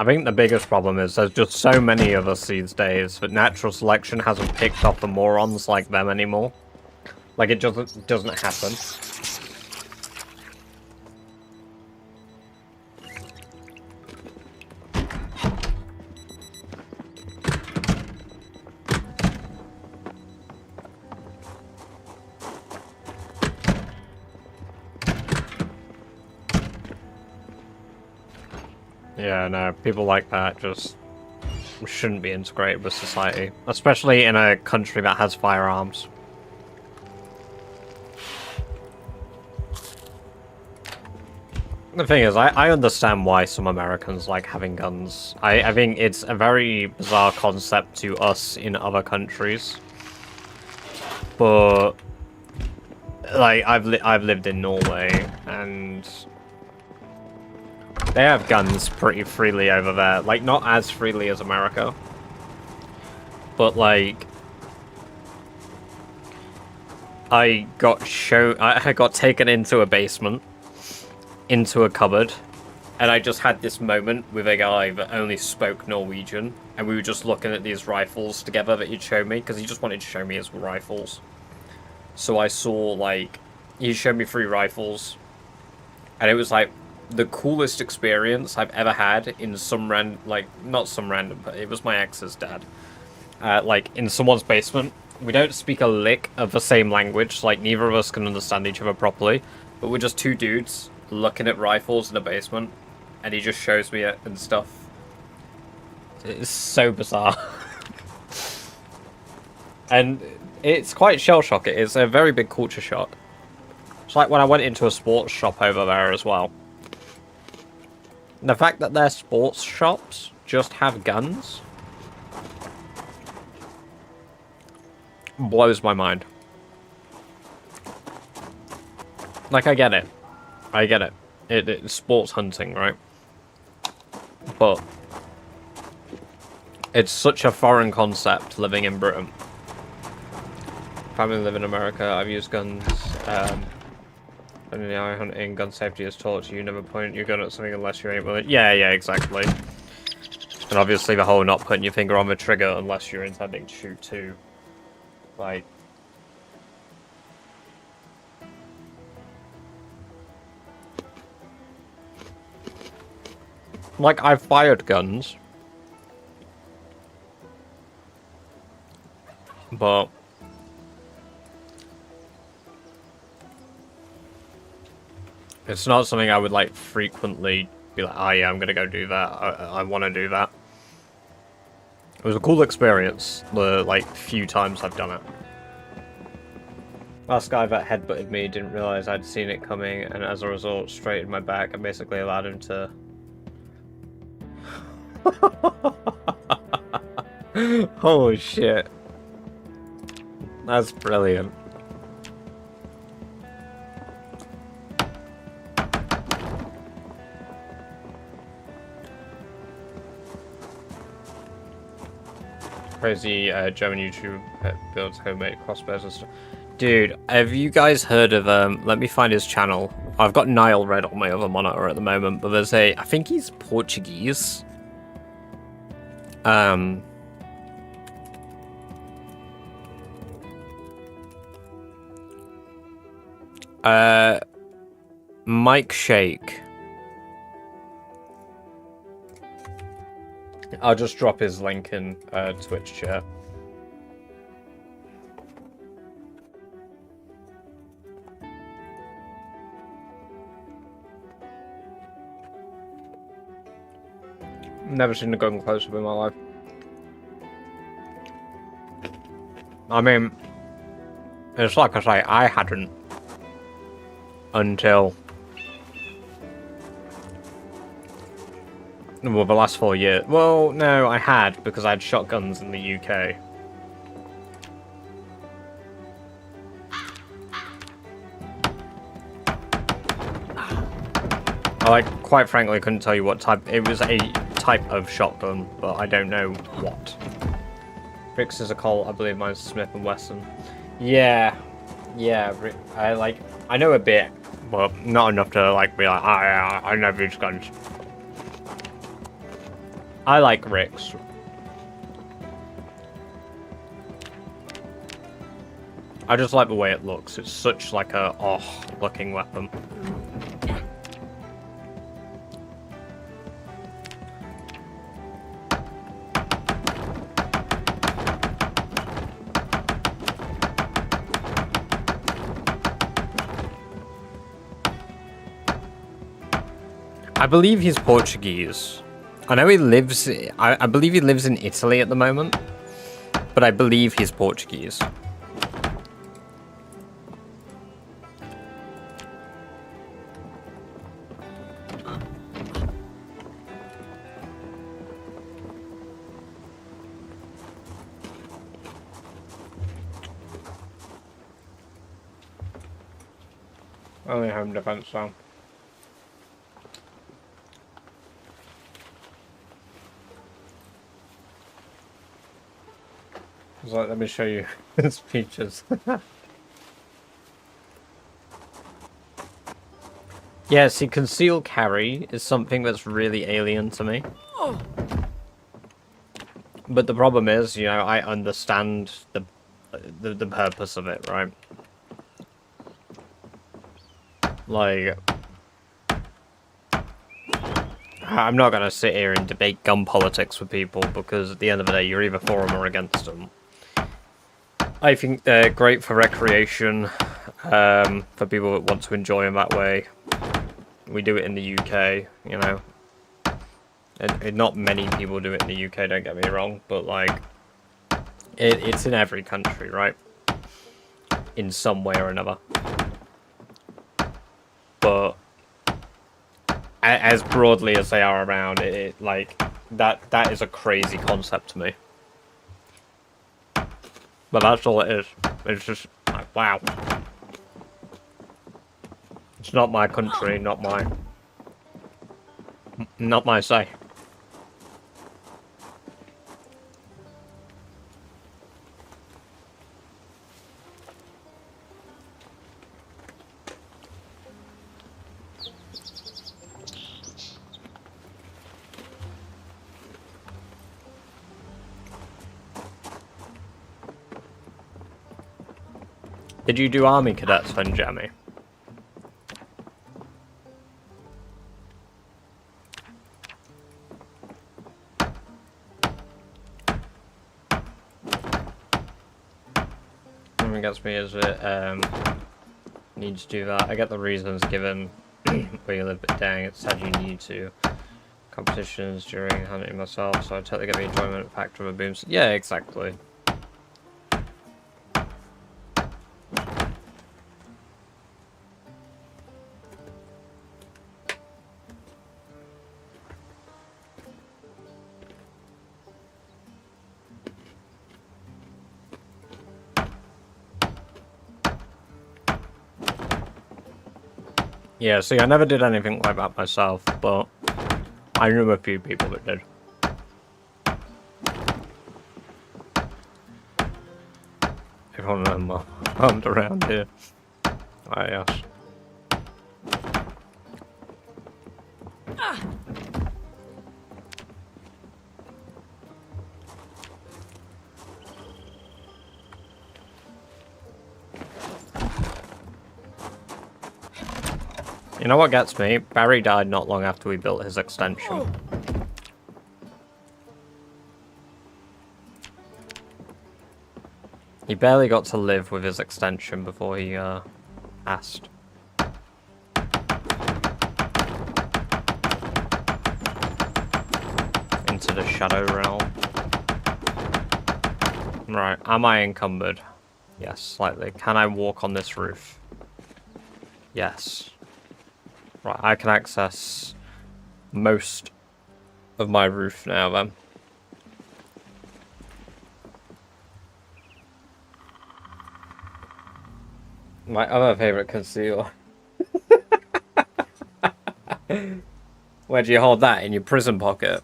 I think the biggest problem is there's just so many of us these days that natural selection hasn't picked off the morons like them anymore. Like, it just doesn't happen. Yeah, no, people like that just shouldn't be integrated with society, especially in a country that has firearms. The thing is, I understand why some Americans like having guns. I think it's a very bizarre concept to us in other countries. But, like, I've lived in Norway, and they have guns pretty freely over there. Like, not as freely as America. But, like, I got taken into a basement, into a cupboard, and I just had this moment with a guy that only spoke Norwegian, and we were just looking at these rifles together that he'd show me, because he just wanted to show me his rifles. So I saw, like, he showed me 3 rifles, and it was, like, the coolest experience I've ever had in some not some random, but it was my ex's dad. Like, in someone's basement. We don't speak a lick of the same language, like, neither of us can understand each other properly, but we're just 2 dudes looking at rifles in the basement, and he just shows me it and stuff. It's so bizarre. And it's quite shell shock. It's a very big culture shock. It's like when I went into a sports shop over there as well. The fact that their sports shops just have guns blows my mind. Like, I get it. I get it. It's sports hunting, right? But it's such a foreign concept living in Britain. Family live in America. I've used guns. And the eye hunting, gun safety is taught you never point your gun at something unless you ain't willing. Yeah, exactly. And obviously the whole not putting your finger on the trigger unless you're intending to shoot too. Like, I've fired guns, but it's not something I would, like, frequently be like, oh yeah, I'm gonna go do that. I want to do that. It was a cool experience, the, like, few times I've done it. Last guy that headbutted me didn't realize I'd seen it coming, and as a result, straightened my back and basically allowed him to... Holy shit. That's brilliant. Crazy German YouTube builds homemade crossbows and stuff. Dude, have you guys heard of let me find his channel. I've got Nile Red on my other monitor at the moment, but there's I think he's Portuguese. Mike Shake. I'll just drop his link in Twitch chat. Never seen a gun close-up in my life. I mean, it's like I say, I hadn't until well, the last 4 years. Well, no, I had because I had shotguns in the UK. I quite frankly couldn't tell you what type. It was a type of shotgun, but I don't know what. Rick's is a Colt, I believe mine's Smith & Wesson. Yeah, I know a bit, but not enough to be like, I know these guns. I like Rick's. I just like the way it looks. It's such like a looking weapon. I believe he's Portuguese. I know he lives... I believe he lives in Italy at the moment. But I believe he's Portuguese. Only home defense though. Like, let me show you his features. Yeah, see, concealed carry is something that's really alien to me. But the problem is, you know, I understand the purpose of it, right? Like, I'm not gonna sit here and debate gun politics with people because at the end of the day, you're either for them or against them. I think they're great for recreation, for people that want to enjoy them that way. We do it in the UK, you know. And not many people do it in the UK, don't get me wrong, but like, it's in every country, right? In some way or another. But as broadly as they are around, like, that is a crazy concept to me. But that's all it is. It's just like, wow. It's not my country, not my say. Did you do army cadets then, Jamie? Something gets me is it need to do that. I get the reasons given where you live, but dang, it said you need to. Competitions during hunting myself, so I totally get the enjoyment factor of a boom. Yeah, exactly. Yeah, see, I never did anything like that myself, but I knew a few people that did. You want to know more armed around here? Ah, yes. You know what gets me? Barry died not long after we built his extension. He barely got to live with his extension before he passed. Into the Shadow Realm. Right, am I encumbered? Yes, slightly. Can I walk on this roof? Yes. Right, I can access most of my roof now then. My other favourite concealer. Where do you hold that? In your prison pocket?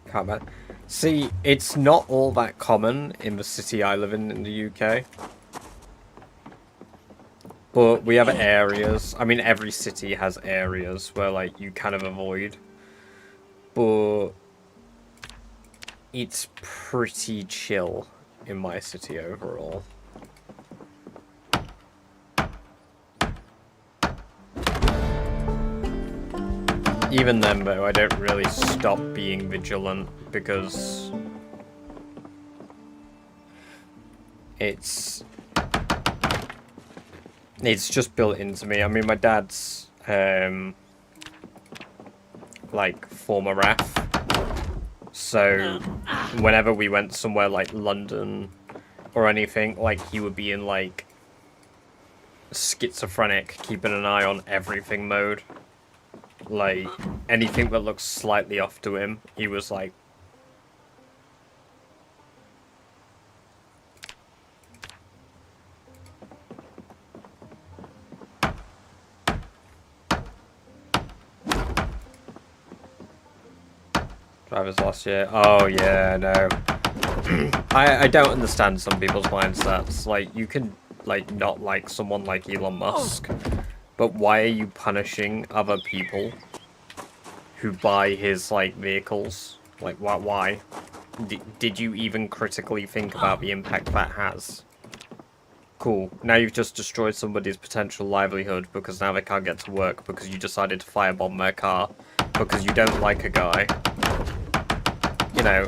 Can't man. See, it's not all that common in the city I live in the UK. But we have areas. I mean, every city has areas where, like, you kind of avoid. But it's pretty chill in my city overall. Even then, though, I don't really stop being vigilant because it's just built into me. I mean, my dad's like former ref, so whenever we went somewhere like London or anything, like he would be in like schizophrenic, keeping an eye on everything mode. Like, anything that looks slightly off to him, he was like... Drivers last year. Oh, yeah, no. I don't understand some people's mindsets. Like, you can, like, not like someone like Elon Musk. But why are you punishing other people who buy his, like, vehicles? Like, why? Did you even critically think about the impact that has? Cool. Now you've just destroyed somebody's potential livelihood because now they can't get to work because you decided to firebomb their car because you don't like a guy. You know,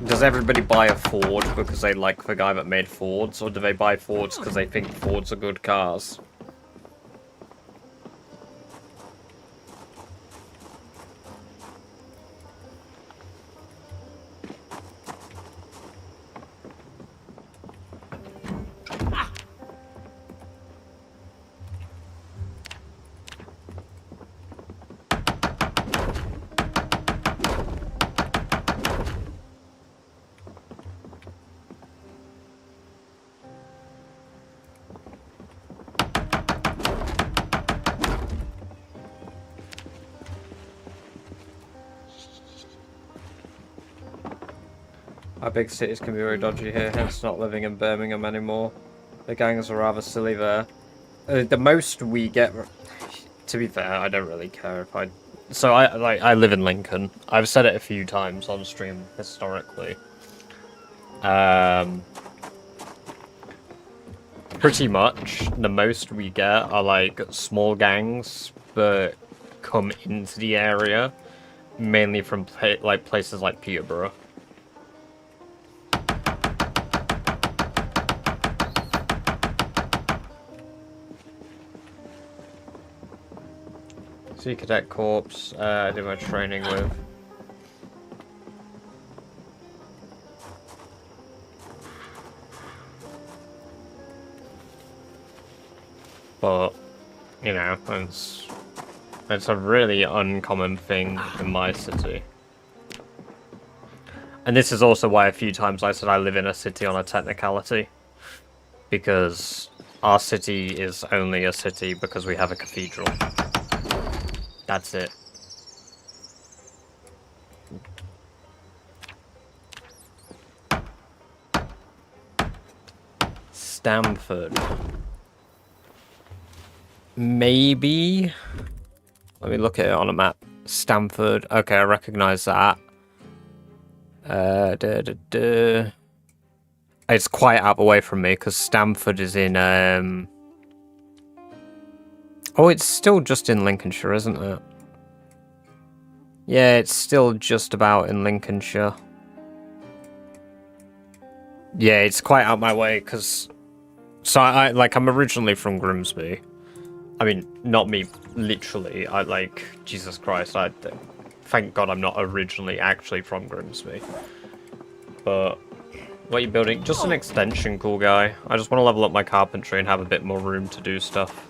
does everybody buy a Ford because they like the guy that made Fords? Or do they buy Fords because they think Fords are good cars? Our big cities can be very dodgy here, hence not living in Birmingham anymore. The gangs are rather silly there. The most we get... To be fair, I don't really care if I... So I live in Lincoln. I've said it a few times on stream historically. Pretty much, the most we get are like small gangs that come into the area, mainly from places like Peterborough. Sea Cadet Corps, I did my training with. But, you know, it's a really uncommon thing in my city. And this is also why a few times I said I live in a city on a technicality. Because our city is only a city because we have a cathedral. That's it. Stamford. Maybe. Let me look at it on a map. Stamford. Okay, I recognize that. It's quite out of the way from me because Stamford is in. Oh, it's still just in Lincolnshire, isn't it? Yeah, it's still just about in Lincolnshire. Yeah, it's quite out my way because. So I'm originally from Grimsby. I mean, not me, literally. Jesus Christ, thank God I'm not originally actually from Grimsby. But, what are you building? Just an extension, cool guy. I just want to level up my carpentry and have a bit more room to do stuff.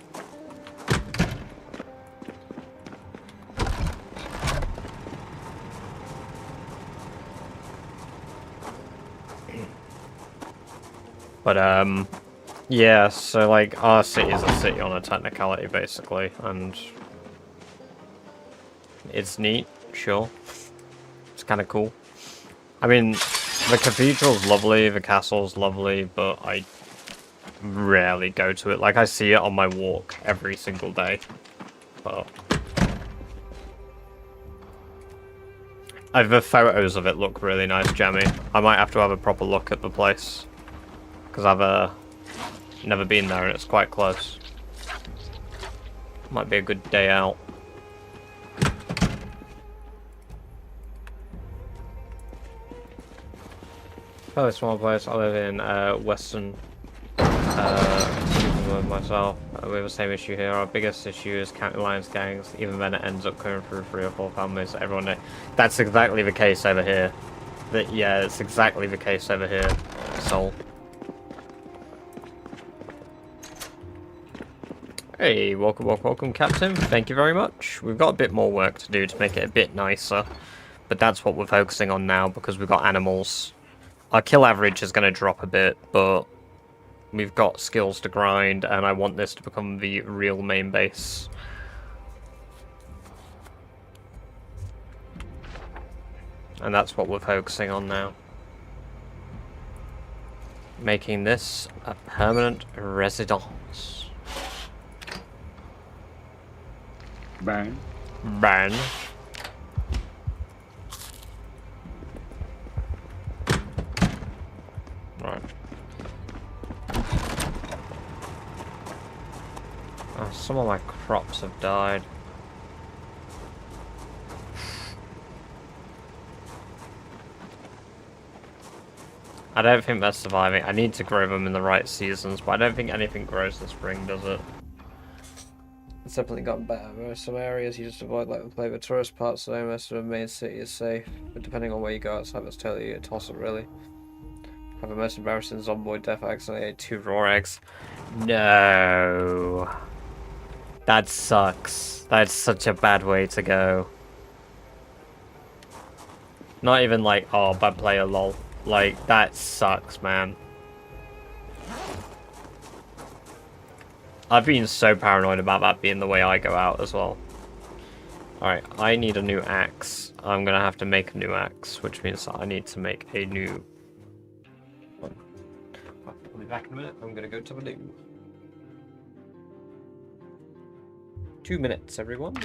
But, yeah, so, like, our city is a city on a technicality, basically, and it's neat, sure. It's kind of cool. I mean, the cathedral's lovely, the castle's lovely, but I rarely go to it. Like, I see it on my walk every single day, but the photos of it look really nice, Jammy. I might have to have a proper look at the place, because I've, never been there and it's quite close. Might be a good day out. Fairly small place. I live in Western with myself. We have the same issue here. Our biggest issue is county lines gangs. Even then it ends up coming through 3 or 4 families. Everyone knows. That's exactly the case over here. Yeah, it's exactly the case over here. Soul. Hey, welcome, Captain. Thank you very much. We've got a bit more work to do to make it a bit nicer, but that's what we're focusing on now because we've got animals. Our kill average is going to drop a bit, but we've got skills to grind, and I want this to become the real main base. And that's what we're focusing on now. Making this a permanent residence. Burn. Burn. Right. Oh, some of my crops have died. I don't think they're surviving. I need to grow them in the right seasons, but I don't think anything grows this spring, does it? It's definitely gotten better. There are some areas you just avoid, like the play, the tourist parts, so most of the main city is safe. But depending on where you go outside, that's totally a toss-up, really. Have the most embarrassing zombie death. I accidentally ate 2 raw eggs. No. That sucks. That's such a bad way to go. Not even like, oh, bad player, lol. Like, that sucks, man. I've been so paranoid about that being the way I go out as well. Alright, I need a new axe. I'm gonna have to make a new axe, which means that I need to make a new one. I'll be back in a minute. I'm gonna go to the loo. 2 minutes, everyone.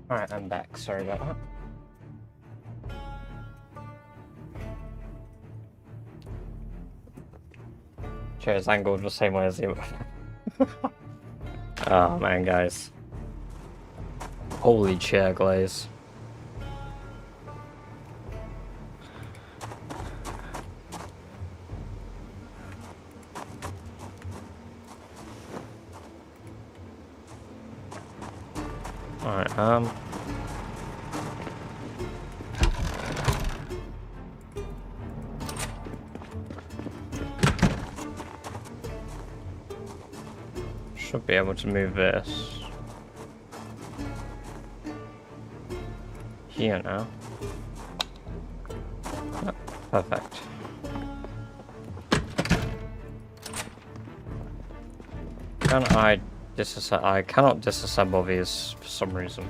Alright, I'm back. Sorry about that. Chair's angled the same way as you. Oh man, guys. Holy chair glaze. Alright, should be able to move this here now. Oh, perfect. Can I disassemble? I cannot disassemble these for some reason.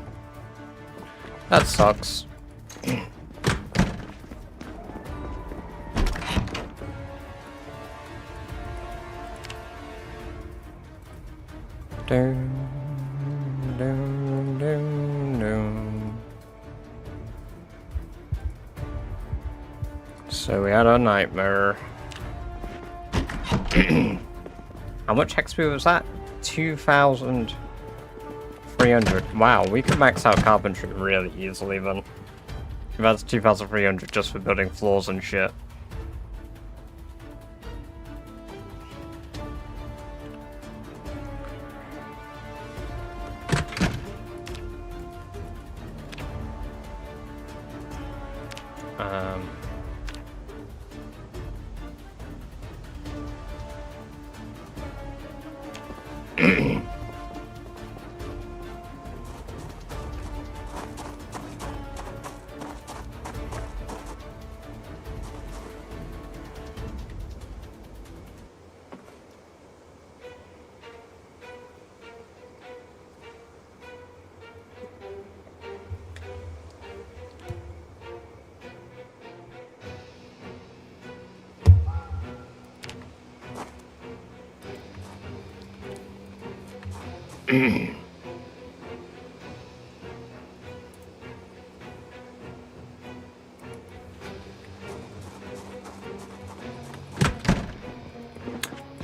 That sucks. Dun, dun, dun, dun. So we had a nightmare. How much XP was that? 2,300. Wow, we could max out carpentry really easily then. That's 2,300 just for building floors and shit.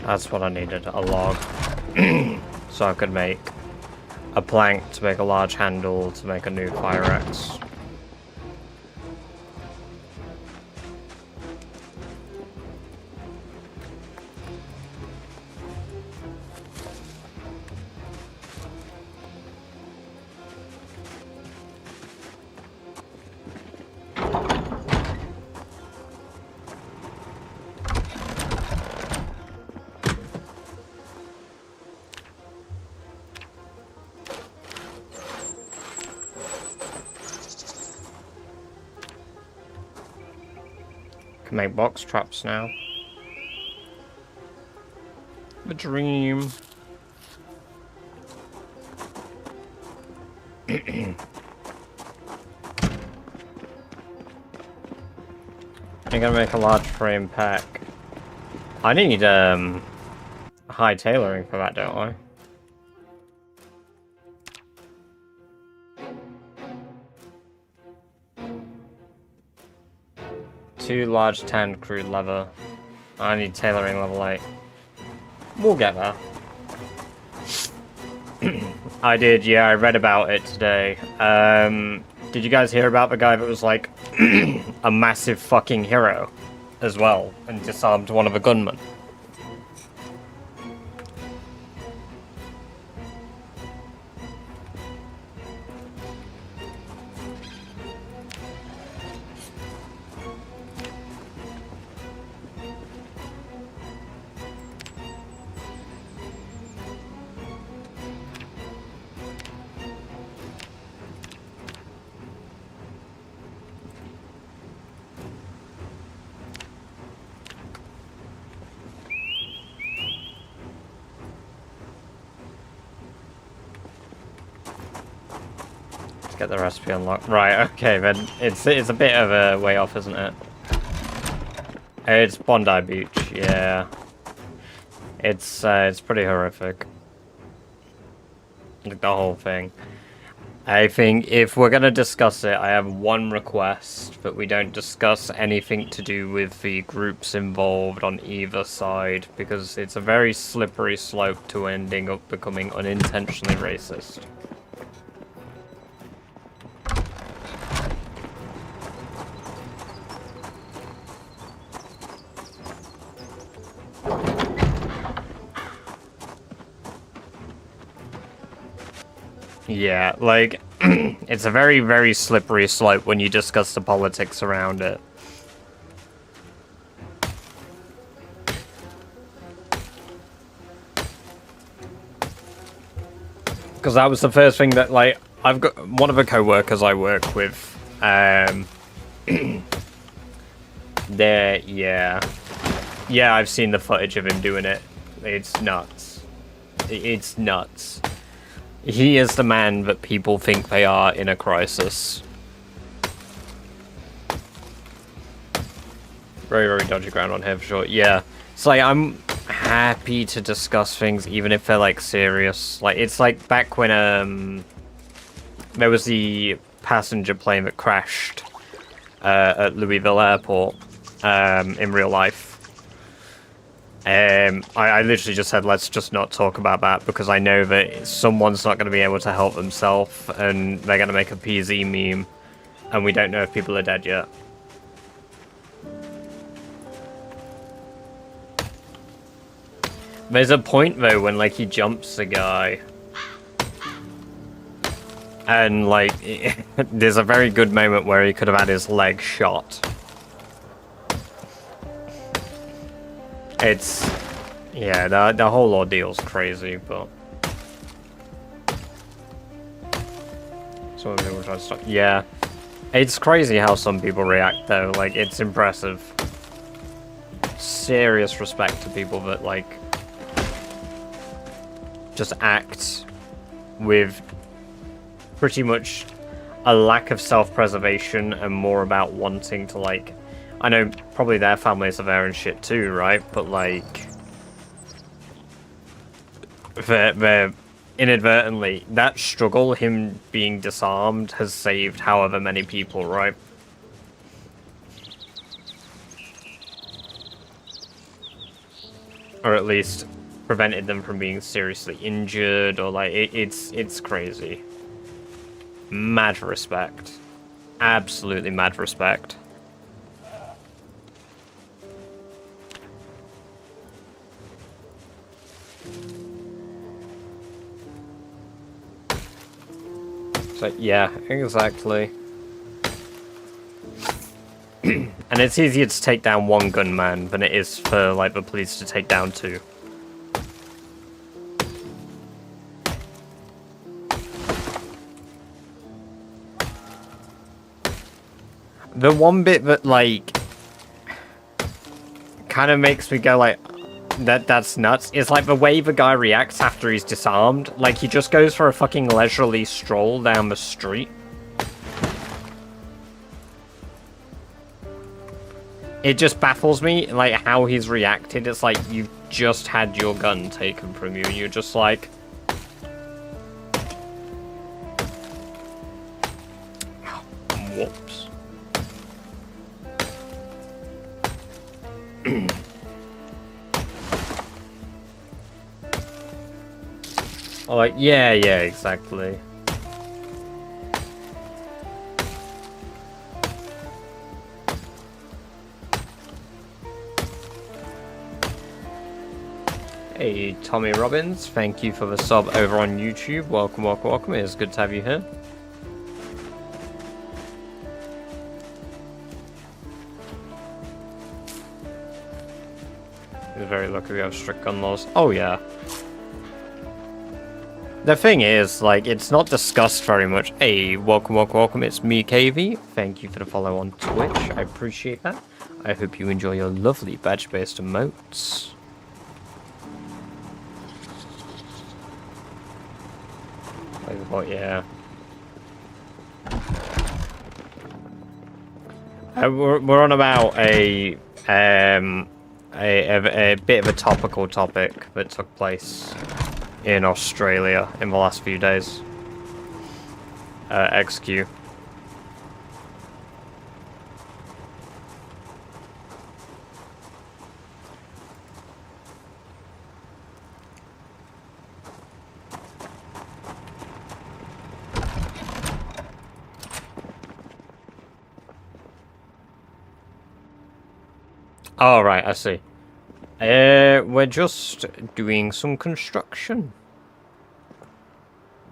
That's what I needed, a log. So I could make a plank to make a large handle to make a new fire axe. Can make box traps now. The dream. I'm gonna make a large frame pack. I need high tailoring for that, don't I? Two large tan crude leather. I need tailoring level 8. We'll get there. I did, yeah, I read about it today. Did you guys hear about the guy that was like a massive fucking hero as well and disarmed one of the gunmen? Get the recipe unlocked. Right, okay, then it's a bit of a way off, isn't it? It's Bondi Beach, yeah. It's pretty horrific. Like the whole thing. I think if we're going to discuss it, I have one request, that we don't discuss anything to do with the groups involved on either side, because it's a very slippery slope to ending up becoming unintentionally racist. Yeah, like, it's a very, very slippery slope when you discuss the politics around it. Because that was the first thing that, like, I've got one of the co-workers I work with, yeah, I've seen the footage of him doing it. It's nuts. It's nuts. He is the man that people think they are in a crisis. Very, very dodgy ground on here for sure. Yeah. It's like, I'm happy to discuss things even if they're, like, serious. Like, it's like back when, there was the passenger plane that crashed, at Louisville Airport, in real life. I literally just said, let's just not talk about that, because I know that someone's not going to be able to help themselves, and they're going to make a PZ meme, and we don't know if people are dead yet. There's a point, though, when, like, he jumps the guy, and, like, there's a very good moment where he could have had his leg shot. It's, yeah, the whole ordeal's crazy, but... Some people try to stop. Yeah. It's crazy how some people react, though. Like, it's impressive. Serious respect to people that, like, just act with pretty much a lack of self-preservation and more about wanting to, like... I know probably their families are there and shit too, right? But, like, they're inadvertently, that struggle, him being disarmed, has saved however many people, right? Or at least prevented them from being seriously injured, or, like, it's crazy. Mad respect. Absolutely mad respect. So, yeah, exactly. And it's easier to take down one gunman than it is for, like, the police to take down two. The one bit that, like, kind of makes me go, like, that's nuts. It's like the way the guy reacts after he's disarmed. Like, he just goes for a fucking leisurely stroll down the street. It just baffles me, like, how he's reacted. It's like, you've just had your gun taken from you, and you're just like... Whoops. Oh, like, yeah, exactly. Hey, Tommy Robbins, thank you for the sub over on YouTube. Welcome, welcome, welcome. It is good to have you here. You're very lucky we have strict gun laws. Oh, yeah. The thing is, like, it's not discussed very much. Hey, welcome, welcome, welcome. It's me, KV. Thank you for the follow on Twitch. I appreciate that. I hope you enjoy your lovely badge-based emotes. What, yeah. We're on about a bit of a topical topic that took place in Australia in the last few days. XQ. Oh, right, I see. We're just doing some construction.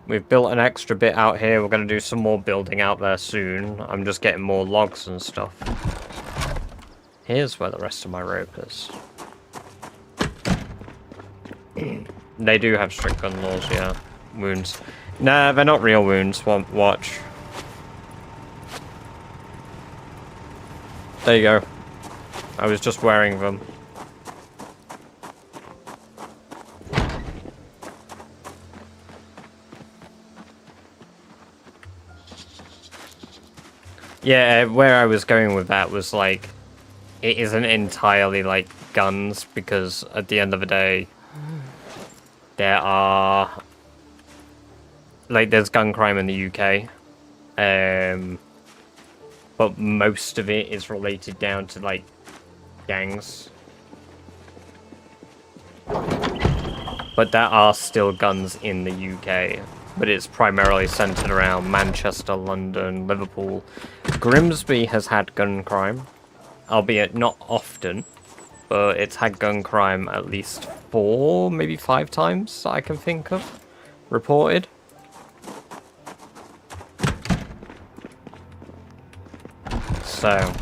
We've built an extra bit out here. We're going to do some more building out there soon. I'm just getting more logs and stuff. Here's where the rest of my rope is. They do have strict gun laws, yeah. Wounds. Nah, they're not real wounds. Watch. There you go. I was just wearing them. Yeah, where I was going with that was like, it isn't entirely like guns, because at the end of the day, there are, like, there's gun crime in the UK, but most of it is related down to like gangs. But there are still guns in the UK, but it's primarily centered around Manchester, London, Liverpool. Grimsby has had gun crime, albeit not often, but it's had gun crime at least 4, maybe 5 times that I can think of, reported. So,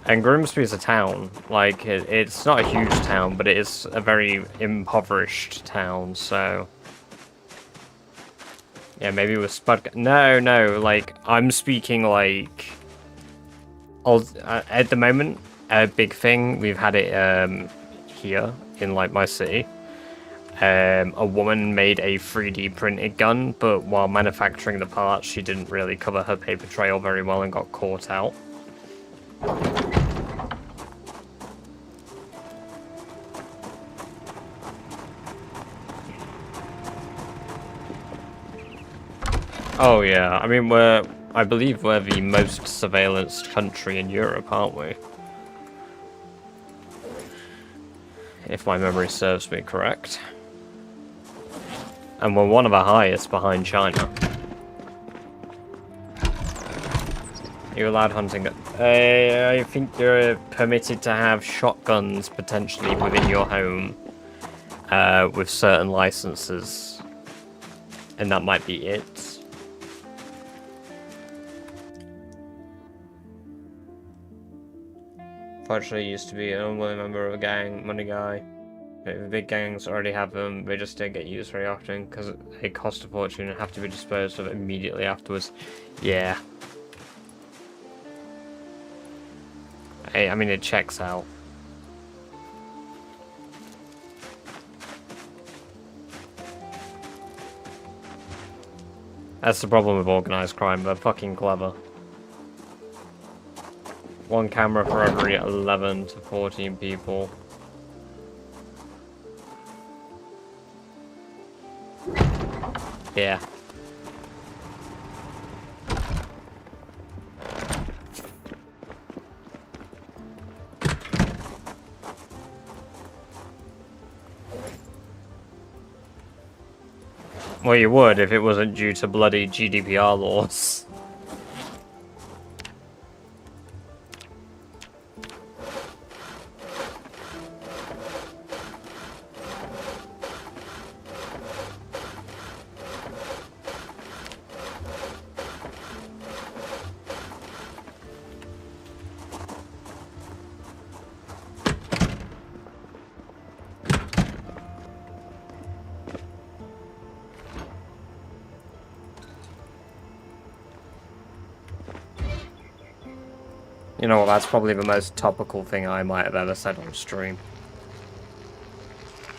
and Grimsby is a town. Like, it's not a huge town, but it is a very impoverished town, so... Yeah, maybe with Spud... No, like, I'm speaking, like... at the moment, a big thing, we've had it, here, in, like, my city. A woman made a 3D printed gun, but while manufacturing the parts, she didn't really cover her paper trail very well and got caught out. Oh yeah, I mean I believe we're the most surveillanced country in Europe, aren't we? If my memory serves me correct. And we're one of the highest behind China. You're allowed hunting. I think you're permitted to have shotguns potentially within your home with certain licenses. And that might be it. Fortunately, used to be an unwilling member of a gang, money guy. The big gangs already have them, they just don't get used very often because they cost a fortune and have to be disposed of immediately afterwards. Yeah. Hey, I mean, it checks out. That's the problem with organized crime, they're fucking clever. 1 camera for every 11 to 14 people. Yeah. Well, you would if it wasn't due to bloody GDPR laws. You know what, that's probably the most topical thing I might have ever said on stream.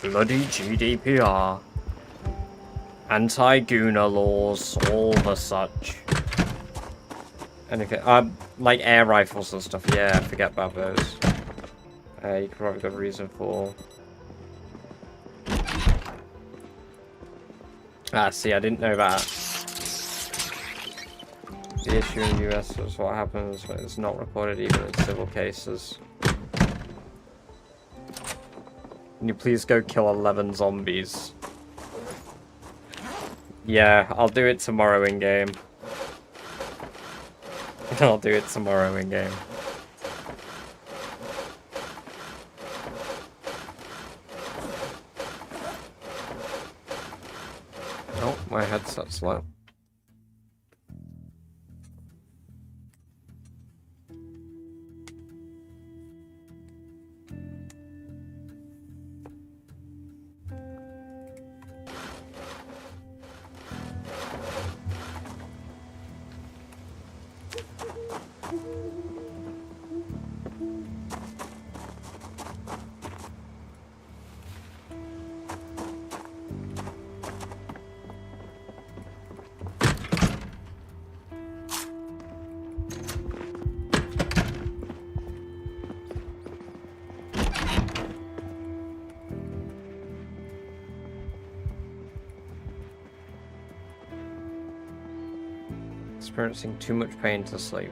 Bloody GDPR. Anti-gooner laws, all the such. Anything, like air rifles and stuff, yeah, forget about those. You could probably got a reason for... Ah, see, I didn't know that. The issue in the US is what happens when it's not reported even in civil cases. Can you please go kill 11 zombies? Yeah, I'll do it tomorrow in game. I'll do it tomorrow in game. Oh, my headset's low. Experiencing too much pain to sleep.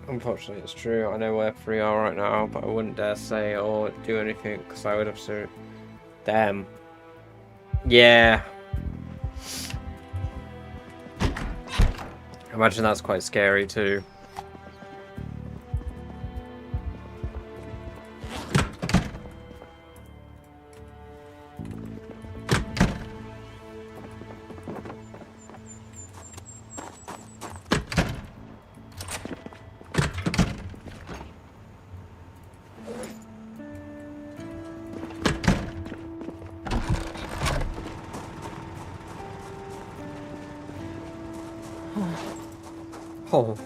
Unfortunately, it's true. I know where 3 are right now, but I wouldn't dare say or do anything because I would have to. Damn. Yeah. I imagine that's quite scary too. Oh.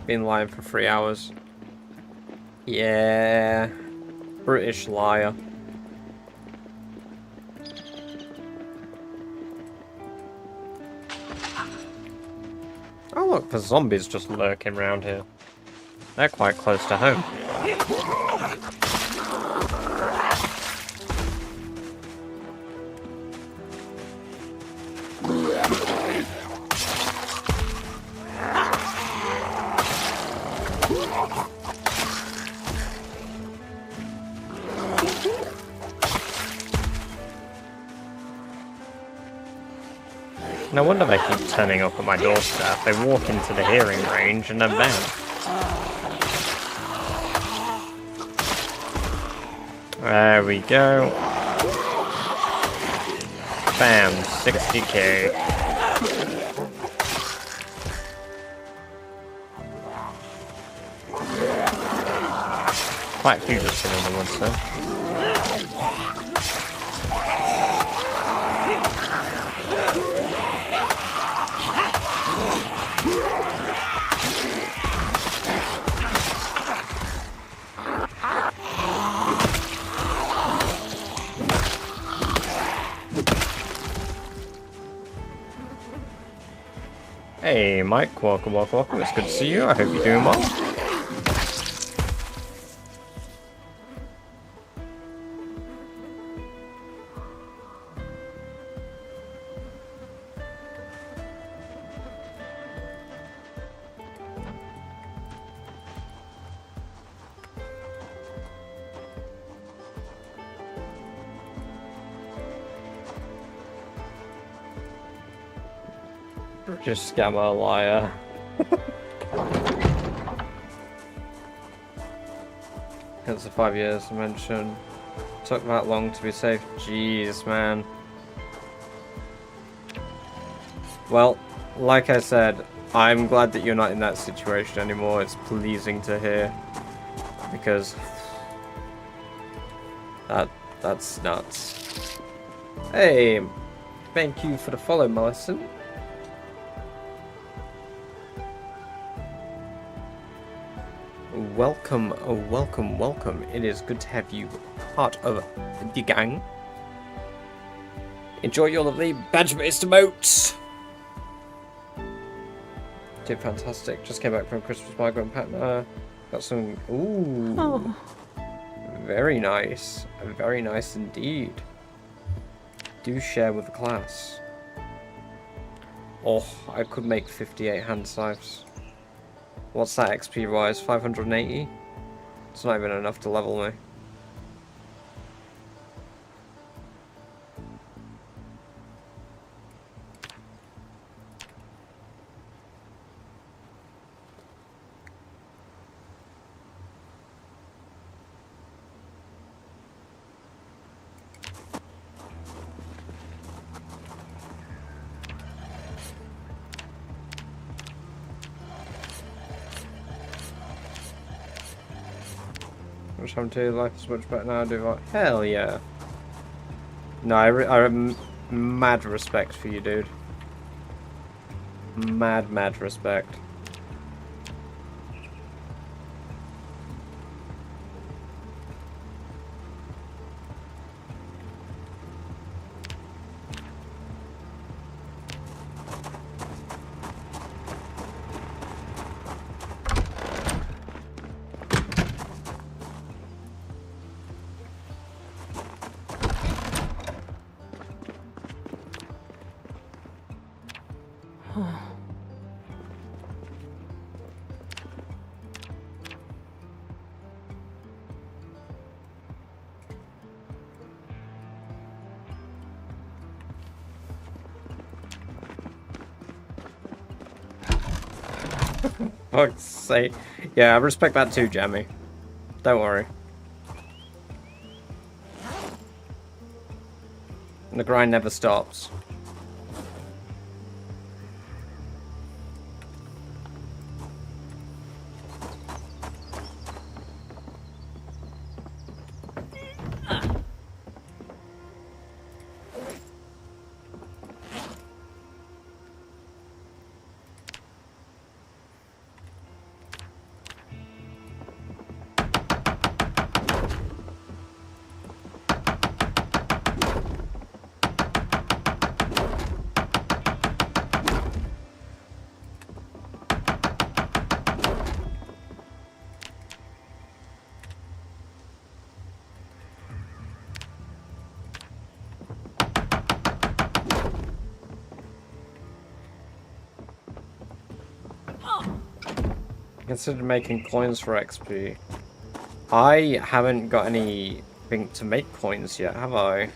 Been lying for 3 hours. Yeah. British liar. Oh look, there's zombies just lurking around here. They're quite close to home. No wonder they keep turning up at my doorstep. They walk into the hearing range and then bam. There we go. Bam, 60k. Quite a few just in the woods though. Hey Mike, welcome. It's good to see you. I hope you're doing well. Just scammer liar. Hence the 5 years I mentioned. Took that long to be safe. Jeez, man. Well, like I said, I'm glad that you're not in that situation anymore. It's pleasing to hear. Because that's nuts. Hey, thank you for the follow, Millicent. welcome, welcome, welcome. It is good to have you part of the gang. Enjoy your lovely badge-based emotes. Did fantastic. Just came back from Christmas migrant partner. Got some. Ooh. Oh. Very nice. Very nice indeed. Do share with the class. Oh, I could make 58 hand scythes. What's that XP rise? 580? It's not even enough to level me. Which I'm too, life is much better now, do I? Hell yeah. No, I have mad respect for you, dude. Mad respect. Fuck's sake. Yeah, I respect that too, Jammy. Don't worry. The grind never stops. Considered making coins for XP. I haven't got anything to make coins yet, have I?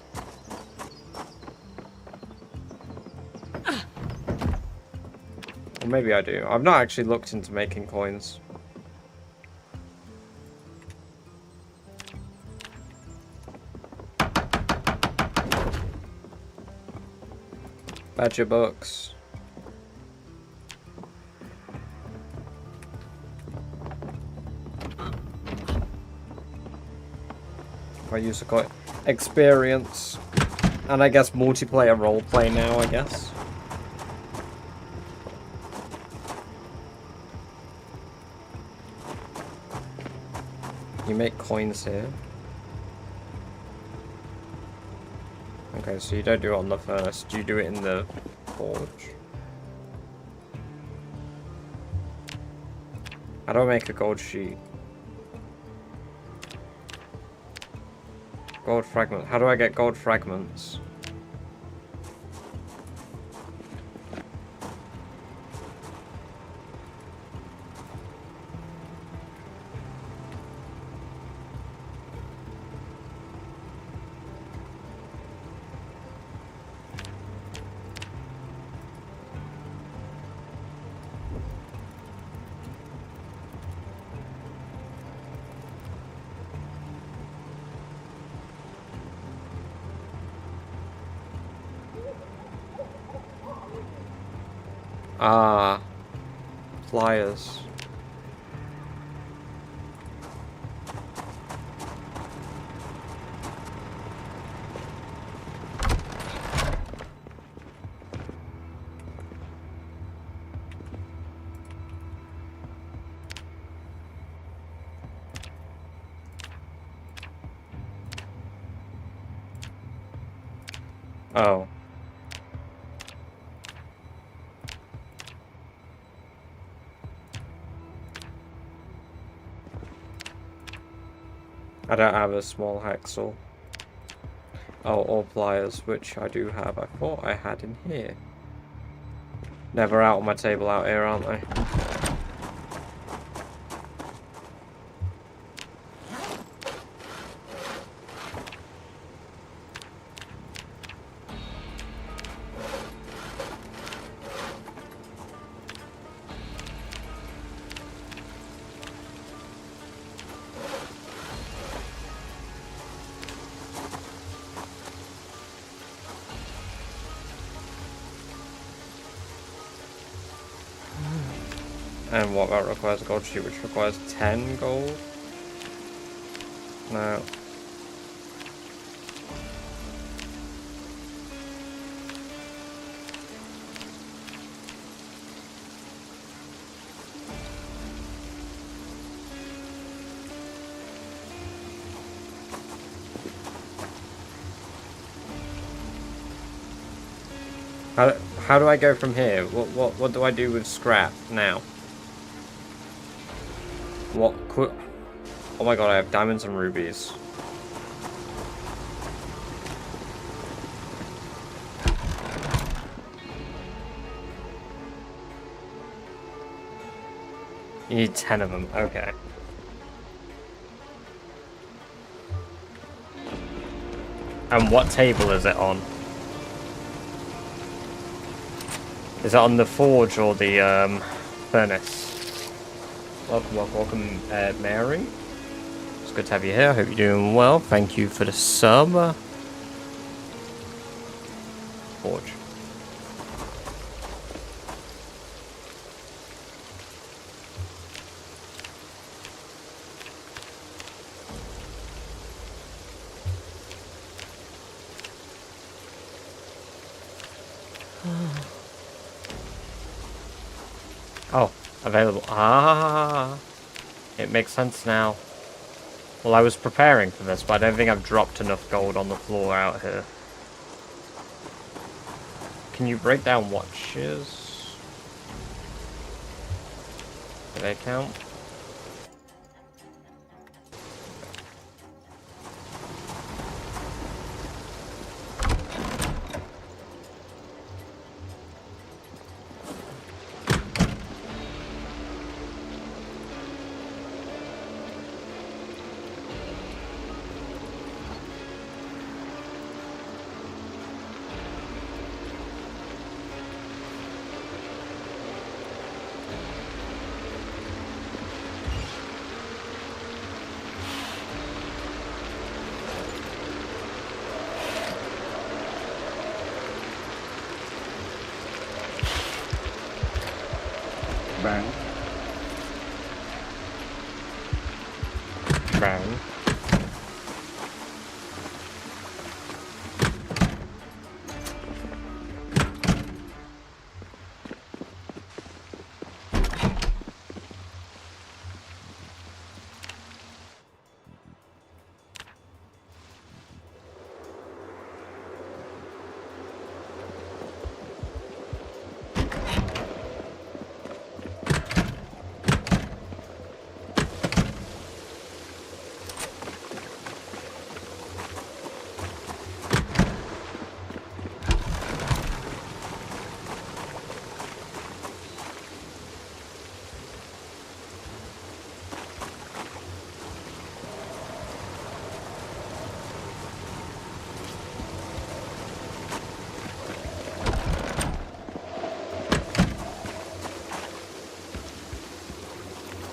Or maybe I do. I've not actually looked into making coins. Badger books. I use to call it experience, and I guess multiplayer roleplay now, I guess. You make coins here. Okay, so you don't do it on the first, you do it in the forge. How do I make a gold sheet? Gold fragment. How do I get gold fragments? Ah, pliers. Oh. I don't have a small hacksaw. Oh, or pliers, which I do have. I thought I had in here. Never out on my table out here, aren't they? And what that requires a gold sheet, which requires 10 gold? No. How do I go from here? What do I do with scrap now? Oh my god, I have diamonds and rubies. You need 10 of them, okay. And what table is it on? Is it on the forge or the furnace? Welcome, Mary. It's good to have you here. I hope you're doing well. Thank you for the sub. Forge. Oh, available. Ah, it makes sense now. Well, I was preparing for this, but I don't think I've dropped enough gold on the floor out here. Can you break down watches? Do they count? Bang. Brown.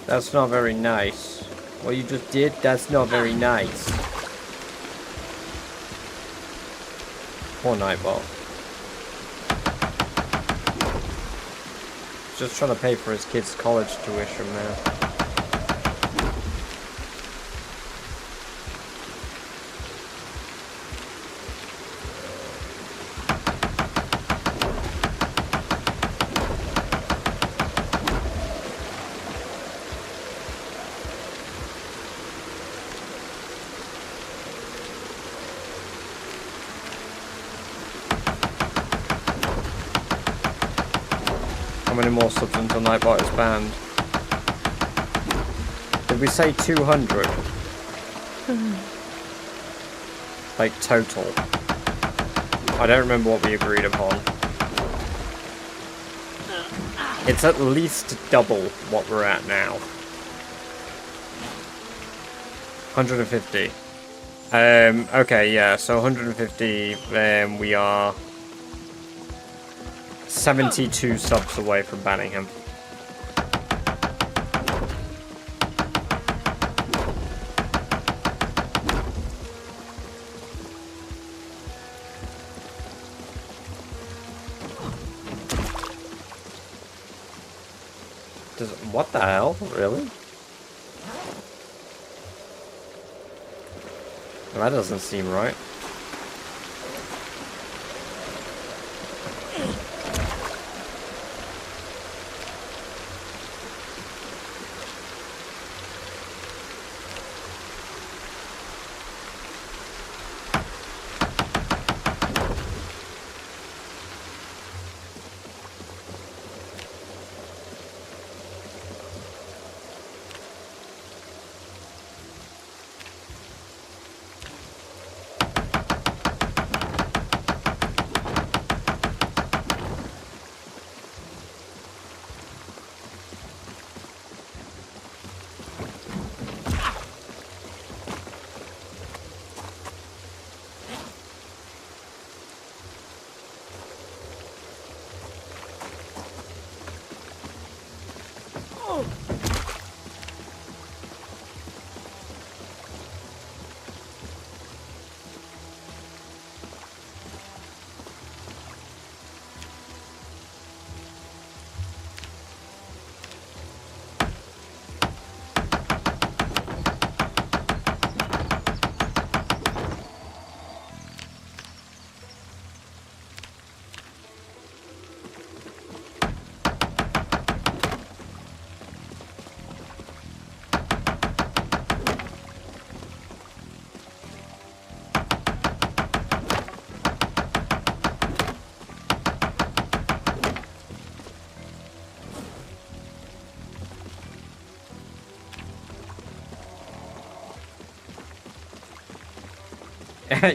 That's not very nice. What you just did, that's not very nice. Poor Nightbot. Just trying to pay for his kid's college tuition, man. many more subs until Nightbot is banned? Did we say 200? Like, total. I don't remember what we agreed upon. It's at least double what we're at now. 150. Okay, yeah, so 150, we are 72 subs away from banning him. What the hell? Really? That doesn't seem right.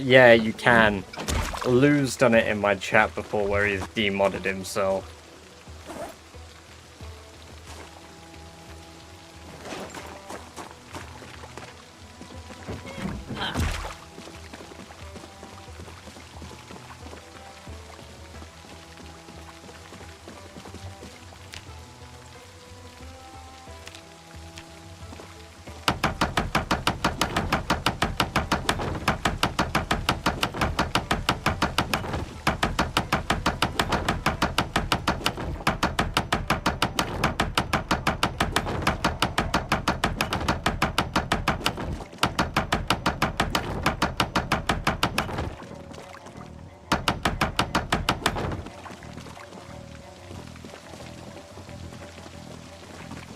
Yeah, you can. Lou's done it in my chat before where he's demodded himself.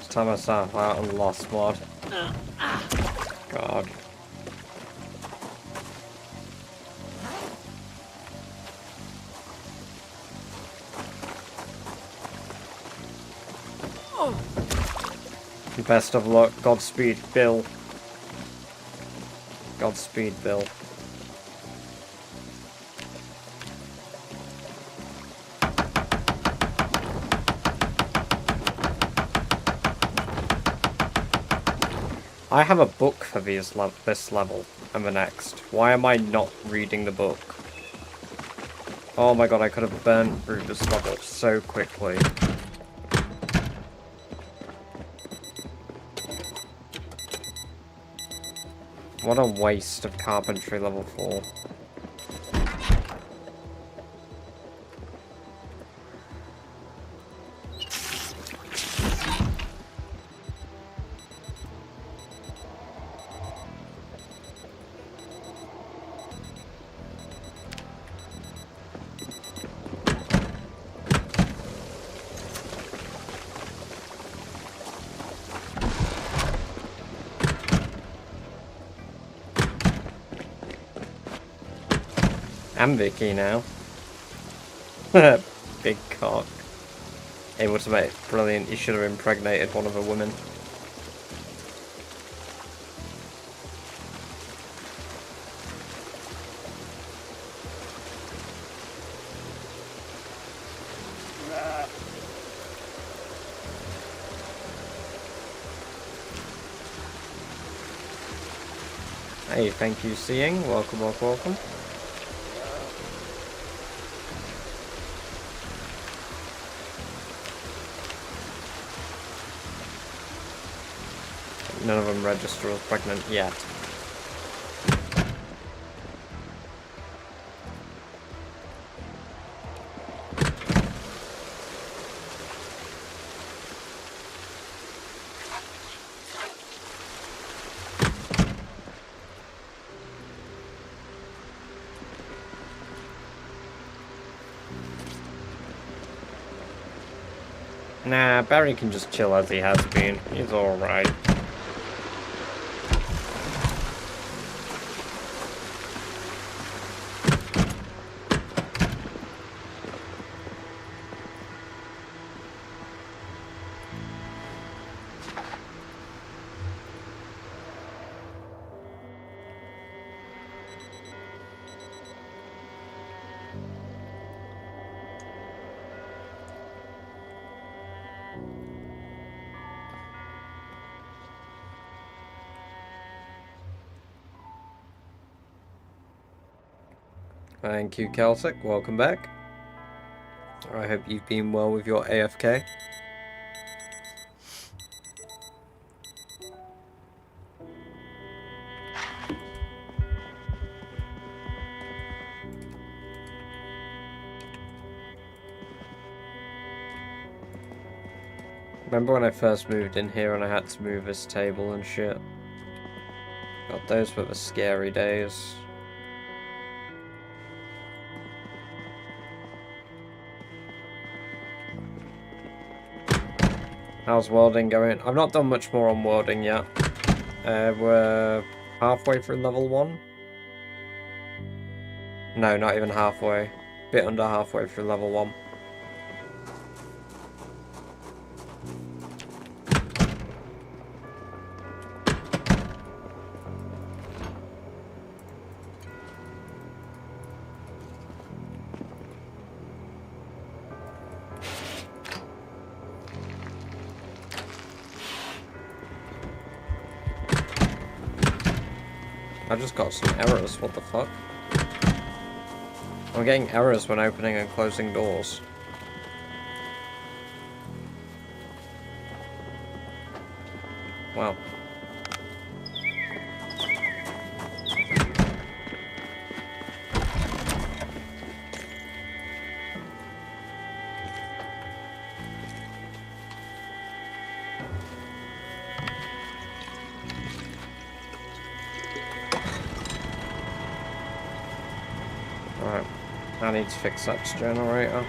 Time myself out and lost mod. God. Best of luck. Godspeed, Bill. Godspeed, Bill. I have a book for this level and the next. Why am I not reading the book? Oh my god, I could have burned through this level so quickly. What a waste of carpentry level 4. I'm Vicky now. Big cock. Able to make brilliant. You should have impregnated one of the women. Hey, thank you, Seeing. Welcome, welcome, welcome. None of them register as pregnant yet. Nah, Barry can just chill as he has been. He's alright. Thank you, Celtic. Welcome back. I hope you've been well with your AFK. Remember when I first moved in here and I had to move this table and shit? God, those were the scary days. How's welding going? I've not done much more on welding yet. We're halfway through level 1. No, not even halfway. Bit under halfway through level 1. I just got some errors, what the fuck? I'm getting errors when opening and closing doors. Wow. Alright, I need to fix that generator.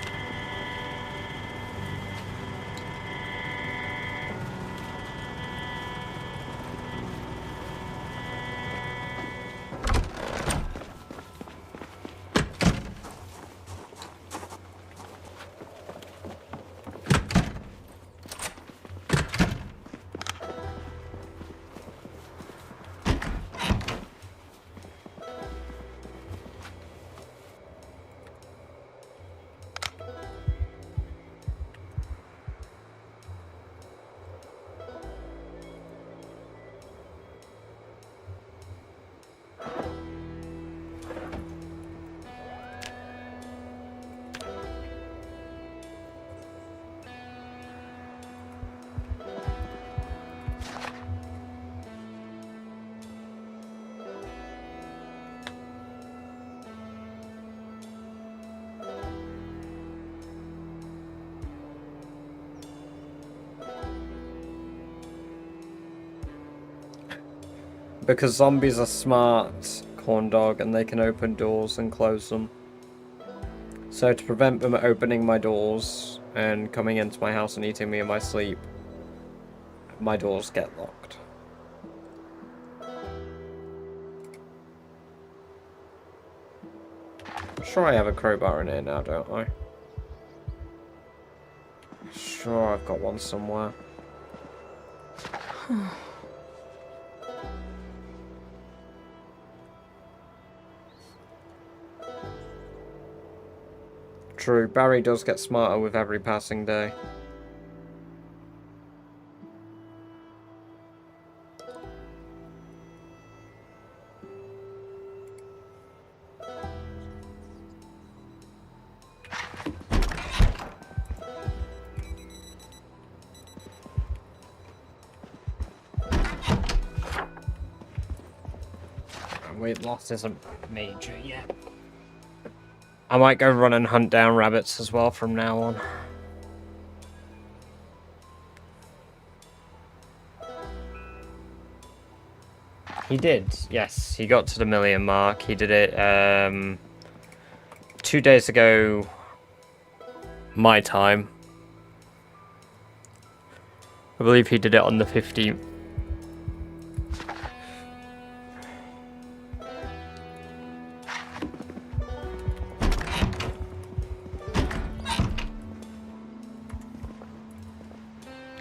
Because zombies are smart, corn dog, and they can open doors and close them. So to prevent them opening my doors and coming into my house and eating me in my sleep, my doors get locked. I'm sure I have a crowbar in here now, don't I? Sure, I've got one somewhere. True, Barry does get smarter with every passing day. Weight loss isn't major yet. I might go run and hunt down rabbits as well from now on. He did, yes. He got to the 1,000,000 mark. He did it 2 days ago, my time. I believe he did it on the 15th.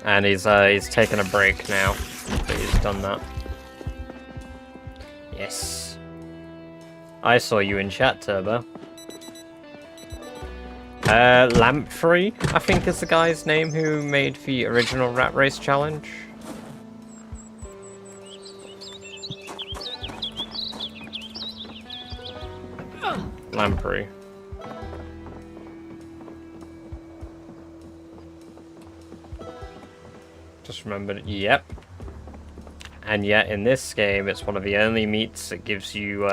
And he's taken a break now, but he's done that. Yes. I saw you in chat, Turbo. Lamprey, I think is the guy's name who made the original Rat Race challenge. Lamprey. Just remembered, yep. And yet in this game, it's one of the only meats that gives you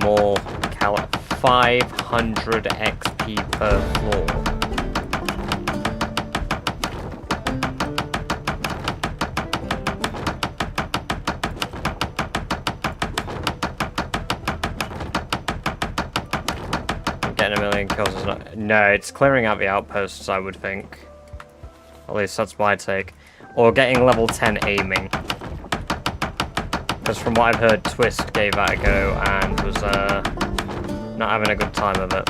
more 500 XP per floor. Getting 1,000,000 kills is not... No, it's clearing out the outposts, I would think. At least that's my take. Or getting level 10 aiming. Because from what I've heard, Twist gave that a go and was not having a good time of it.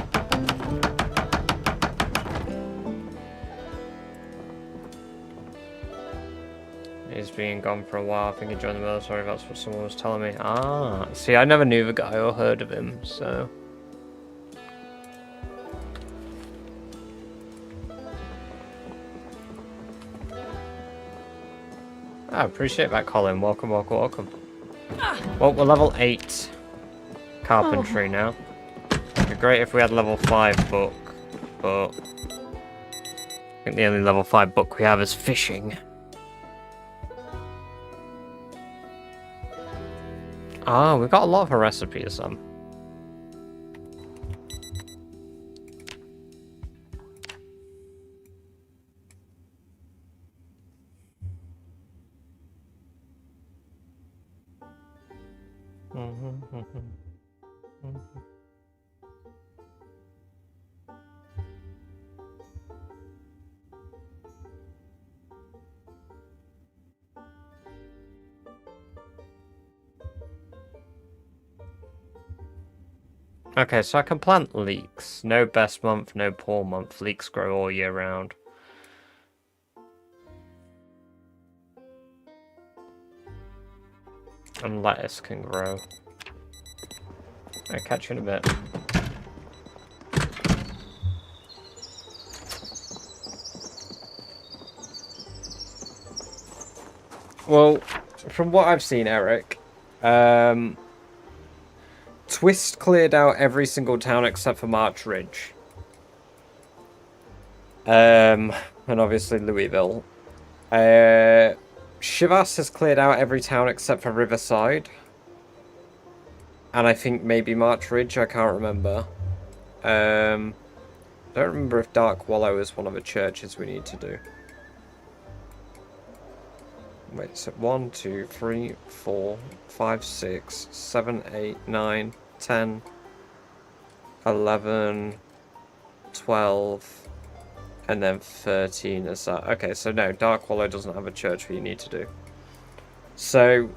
He's been gone for a while. I think he joined the military. That's what someone was telling me. Ah, see, I never knew the guy or heard of him, so... I appreciate that, Colin. Welcome, welcome, welcome. Well, we're level 8 carpentry now. It'd be great if we had level 5 book, but I think the only level 5 book we have is fishing. Ah, we've got a lot of her recipes, Okay, so I can plant leeks. No best month, no poor month. Leeks grow all year round. And lettuce can grow. I'll catch you in a bit. Well, from what I've seen, Eric, Twist cleared out every single town except for March Ridge. And obviously Louisville. Shivas has cleared out every town except for Riverside. And I think maybe March Ridge, I can't remember. Don't remember if Dark Wallow is one of the churches we need to do. Wait, so 1, 2, 3, 4, 5, 6, 7, 8, 9, 10, 11, 12, and then 13 is that. Okay, so no, Dark Wallow doesn't have a church that you need to do. So,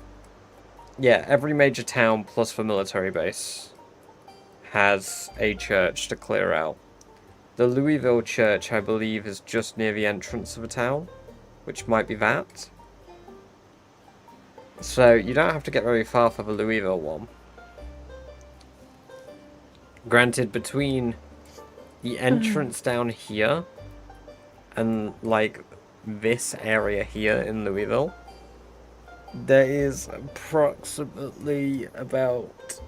yeah, every major town plus the military base has a church to clear out. The Louisville Church, I believe, is just near the entrance of the town, which might be that. So you don't have to get very far for the Louisville one. Granted, between the entrance down here and like this area here in Louisville, there is approximately about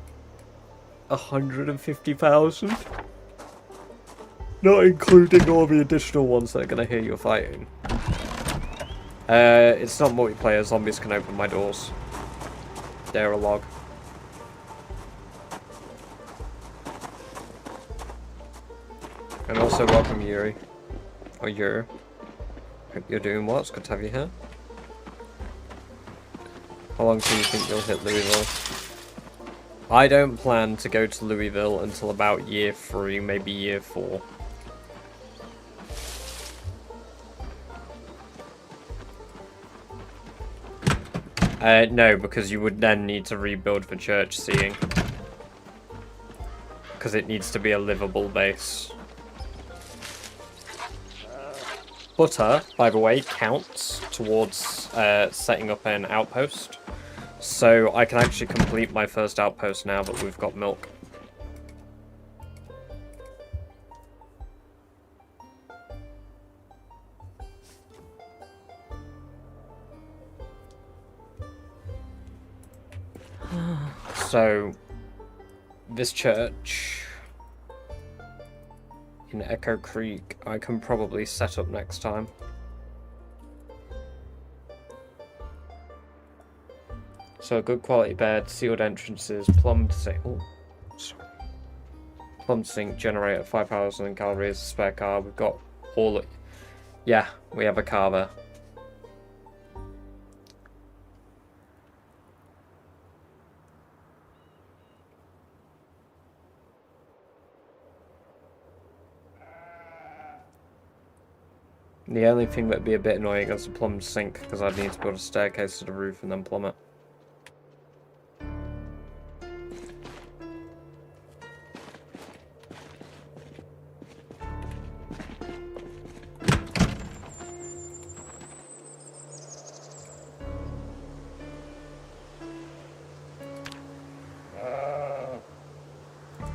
150,000. Not including all the additional ones that are going to hear you fighting. It's not multiplayer, zombies can open my doors. They're a log. And also welcome Yuri. Or Yuri. Hope you're doing well, it's good to have you here. How long do you think you'll hit Louisville? I don't plan to go to Louisville until about year 3, maybe year 4. No, because you would then need to rebuild the church seeing. Because it needs to be a livable base. Butter, by the way, counts towards setting up an outpost. So I can actually complete my first outpost now that we've got milk. So, this church in Echo Creek, I can probably set up next time. So, good quality bed, sealed entrances, plumbed sink. Oh, sorry. Plumbed sink, generator, 5,000 calories, spare car. We've got all it. Yeah, we have a car there. The only thing that'd be a bit annoying is the plumbed sink, because I'd need to build a staircase to the roof and then plumb it.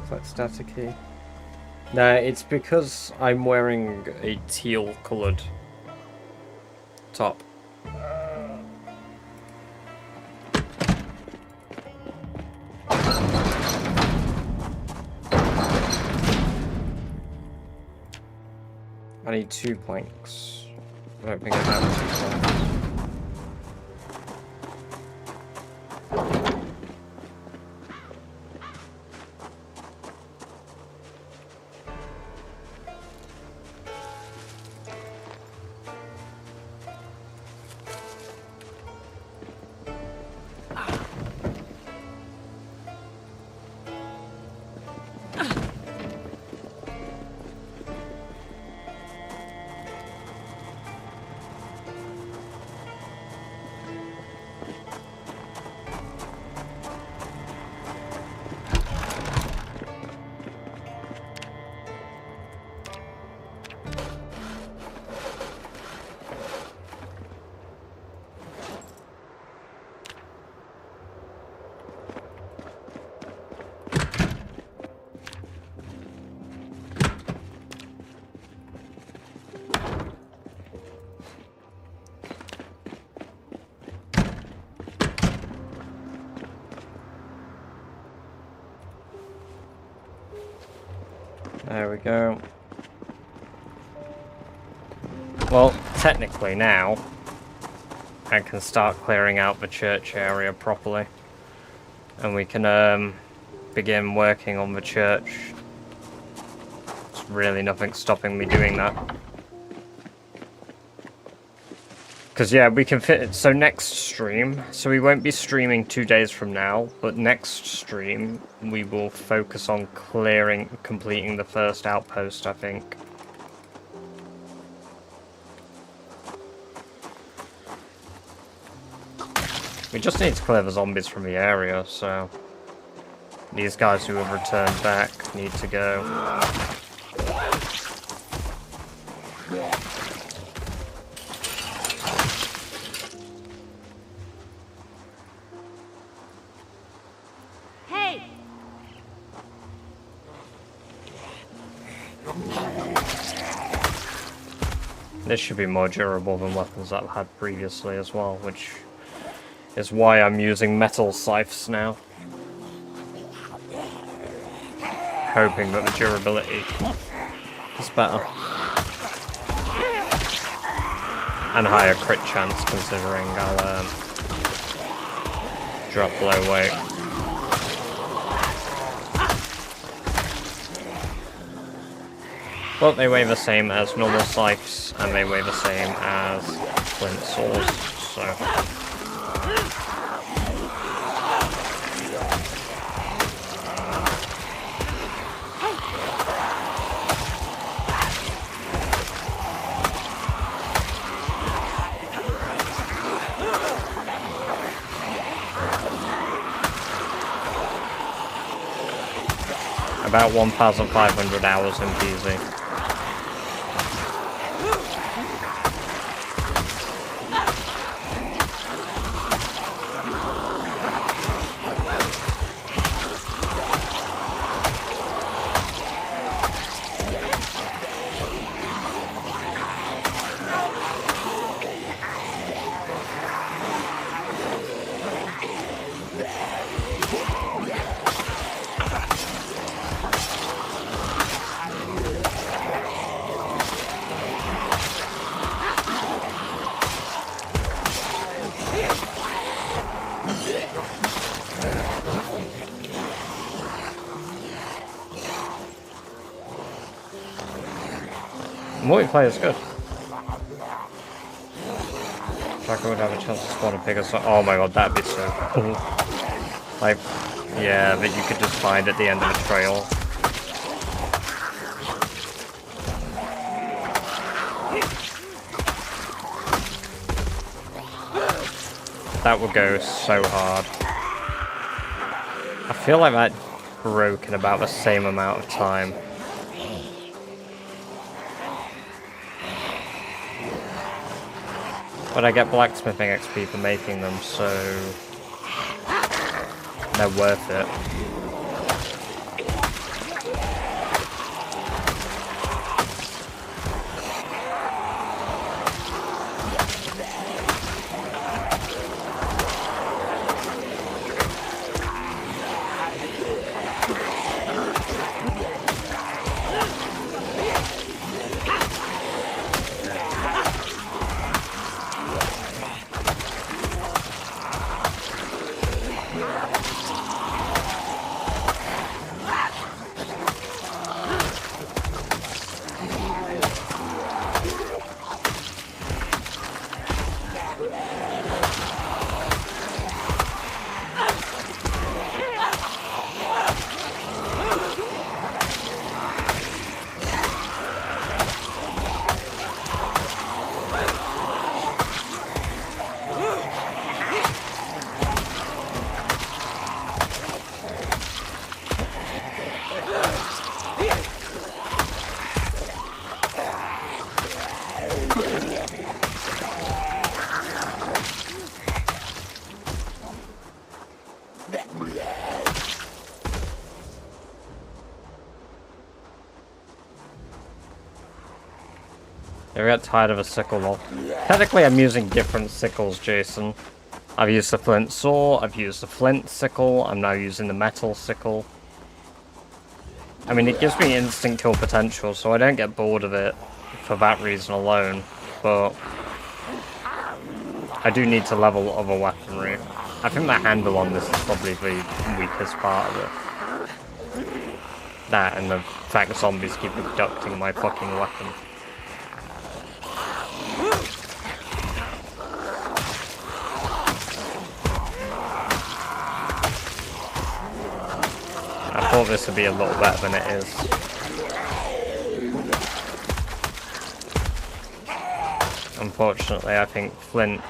Is that staticky? No, it's because I'm wearing a teal coloured top. I need 2 planks. I don't think I have 2 planks. There we go. Well, technically now, I can start clearing out the church area properly. And we can begin working on the church. There's really nothing stopping me doing that. Because yeah, we can fit it. So next stream, so we won't be streaming 2 days from now, but next stream we will focus on completing the first outpost, I think. We just need to clear the zombies from the area, so these guys who have returned back need to go. Hey! This should be more durable than weapons that I've had previously as well, which is why I'm using metal scythes now. Hoping that the durability is better. And higher crit chance, considering I'll drop low weight. But they weigh the same as normal scythes, and they weigh the same as flint saws, so... About 1,500 hours in PZ. Multiplayer is good. Tracker would have a chance to spawn a bigger oh my god, that'd be so cool. Like, yeah, that you could just find at the end of a trail. That would go so hard. I feel like that broke in about the same amount of time. But I get blacksmithing XP for making them, so they're worth it. I got tired of a sickle lol. Technically I'm using different sickles, Jason. I've used the flint saw, I've used the flint sickle, I'm now using the metal sickle. I mean, it gives me instant kill potential, so I don't get bored of it for that reason alone, but I do need to level other weaponry. I think the handle on this is probably the weakest part of it. That and the fact that zombies keep abducting my fucking weapon. I thought this would be a lot better than it is. Unfortunately, I think flint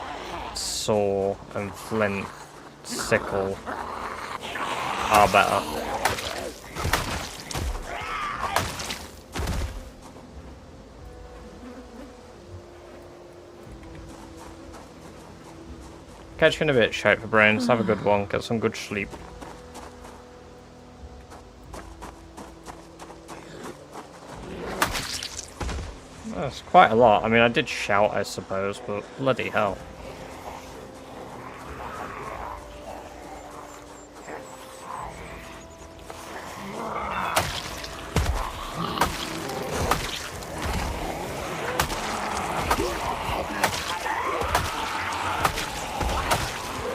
saw and flint sickle are better. Catch you in a bit, Shape for Brains. Have a good one. Get some good sleep. That's quite a lot. I mean, I did shout, I suppose, but bloody hell.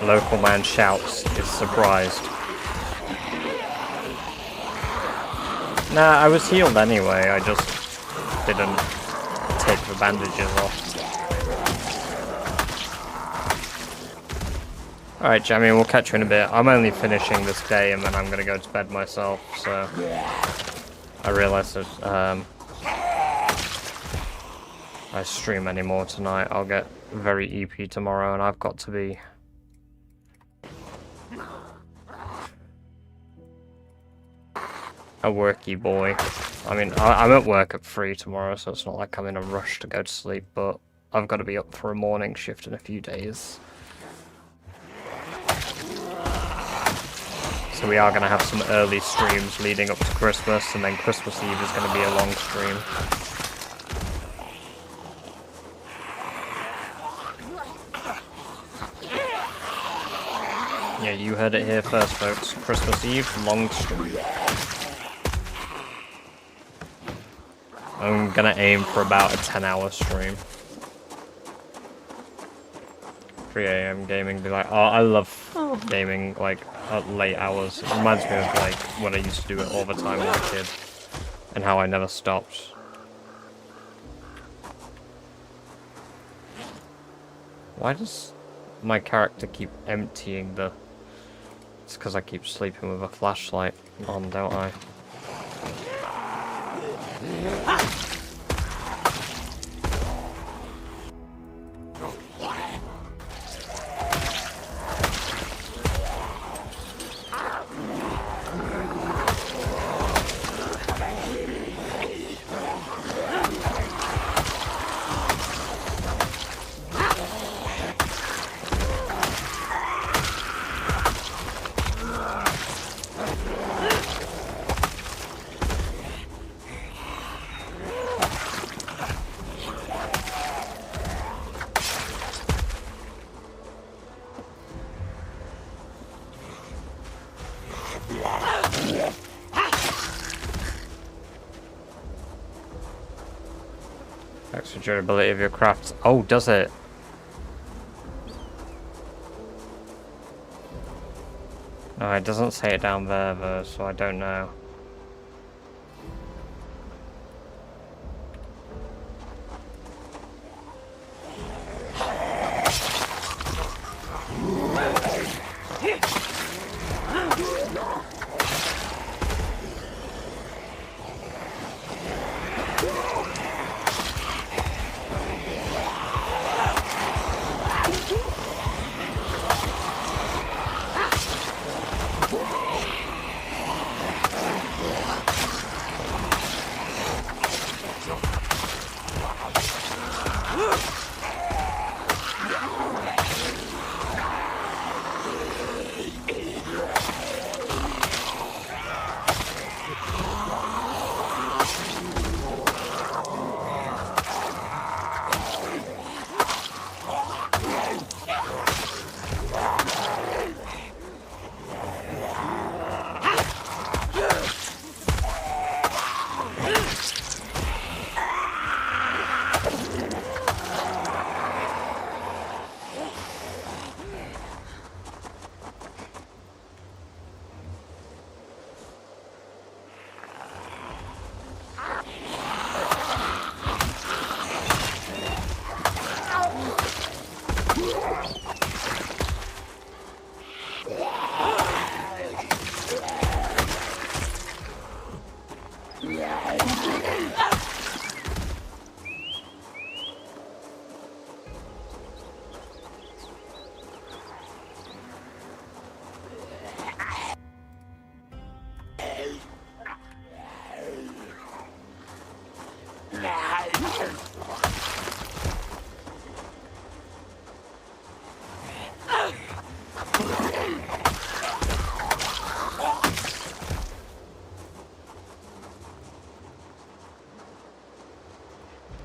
Local man shouts, is surprised. Nah, I was healed anyway, I just didn't take the bandages off. Alright, Jamie, we'll catch you in a bit. I'm only finishing this day and then I'm gonna go to bed myself, so... I realised that, I stream anymore tonight, I'll get very EP tomorrow and I've got to be... a worky boy. I mean, I'm at work at 3 tomorrow, so it's not like I'm in a rush to go to sleep, but I've got to be up for a morning shift in a few days. So we are going to have some early streams leading up to Christmas, and then Christmas Eve is going to be a long stream. Yeah, you heard it here first, folks. Christmas Eve, long stream. I'm gonna aim for about a 10-hour stream. 3 AM gaming, be like, oh, I love gaming, like, at late hours. It reminds me of, like, when I used to do it all the time as a kid. And how I never stopped. Why does my character keep emptying the... It's because I keep sleeping with a flashlight on, don't I? Extra durability of your crafts. Oh, does it? No, it doesn't say it down there though, so I don't know.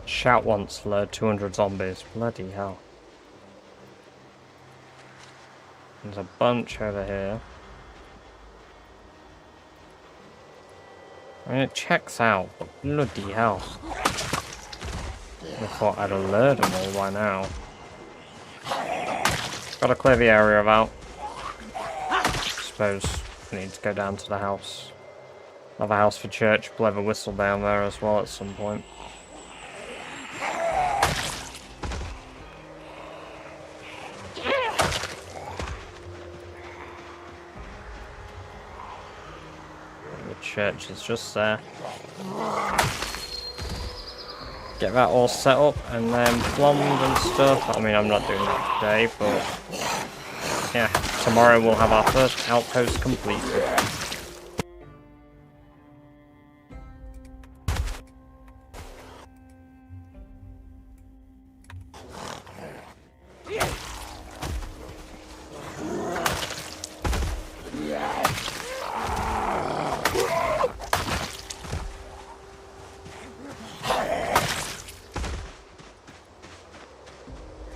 Shout once lured 200 zombies. Bloody hell. There's a bunch over here. I mean, it checks out, but bloody hell. I thought I'd have lured them all by now. Gotta clear the area out. Suppose I need to go down to the house. Another house for church. Blow the whistle down there as well at some point. The church is just there. Get that all set up and then plumbed and stuff. I mean, I'm not doing that today, but yeah, tomorrow we'll have our first outpost completed.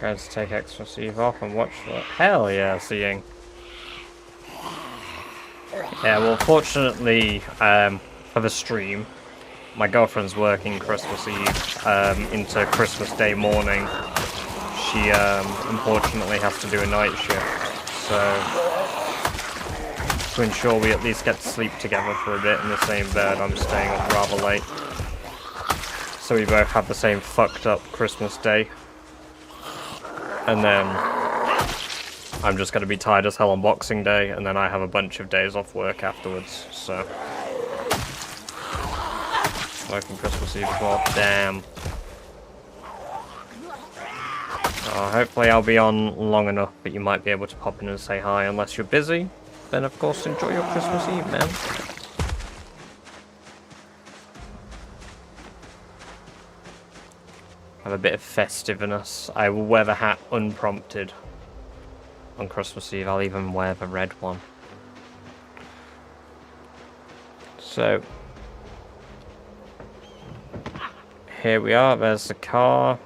Going to take extra sleeve off and watch the... Hell yeah, seeing. Yeah, well, fortunately, for the stream, my girlfriend's working Christmas Eve into Christmas Day morning. She, unfortunately has to do a night shift, so to ensure we at least get to sleep together for a bit in the same bed, I'm staying up rather late. So we both have the same fucked up Christmas Day. And then I'm just going to be tired as hell on Boxing Day, and then I have a bunch of days off work afterwards, so... Working Christmas Eve as well, damn. Hopefully I'll be on long enough, but you might be able to pop in and say hi unless you're busy. Then of course enjoy your Christmas Eve, man. Have a bit of festiveness. I will wear the hat unprompted on Christmas Eve. I'll even wear the red one. So here we are. There's the car.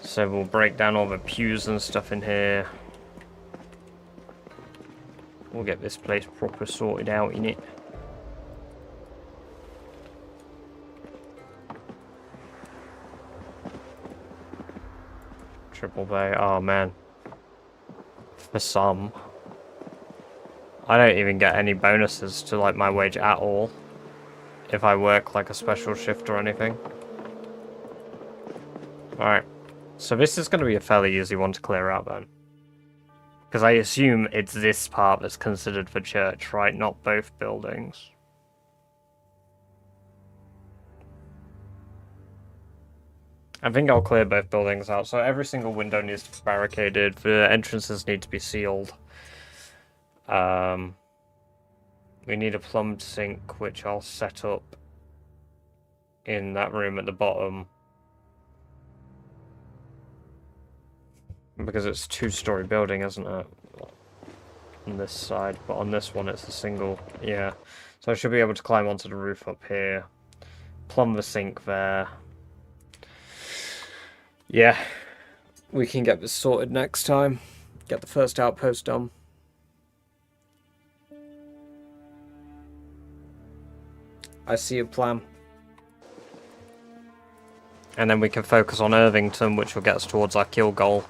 So we'll break down all the pews and stuff in here. We'll get this place proper sorted out in it. Triple bay, oh man. For some. I don't even get any bonuses to like my wage at all. If I work like a special shift or anything. Alright. So this is going to be a fairly easy one to clear out then. Because I assume it's this part that's considered for church, right? Not both buildings. I think I'll clear both buildings out. So every single window needs to be barricaded. The entrances need to be sealed. We need a plumbed sink, which I'll set up in that room at the bottom. Because it's a two-story building, isn't it? On this side, but on this one it's a single, yeah. So I should be able to climb onto the roof up here. Plumb the sink there. Yeah. We can get this sorted next time. Get the first outpost done. I see a plan. And then we can focus on Irvington, which will get us towards our kill goal.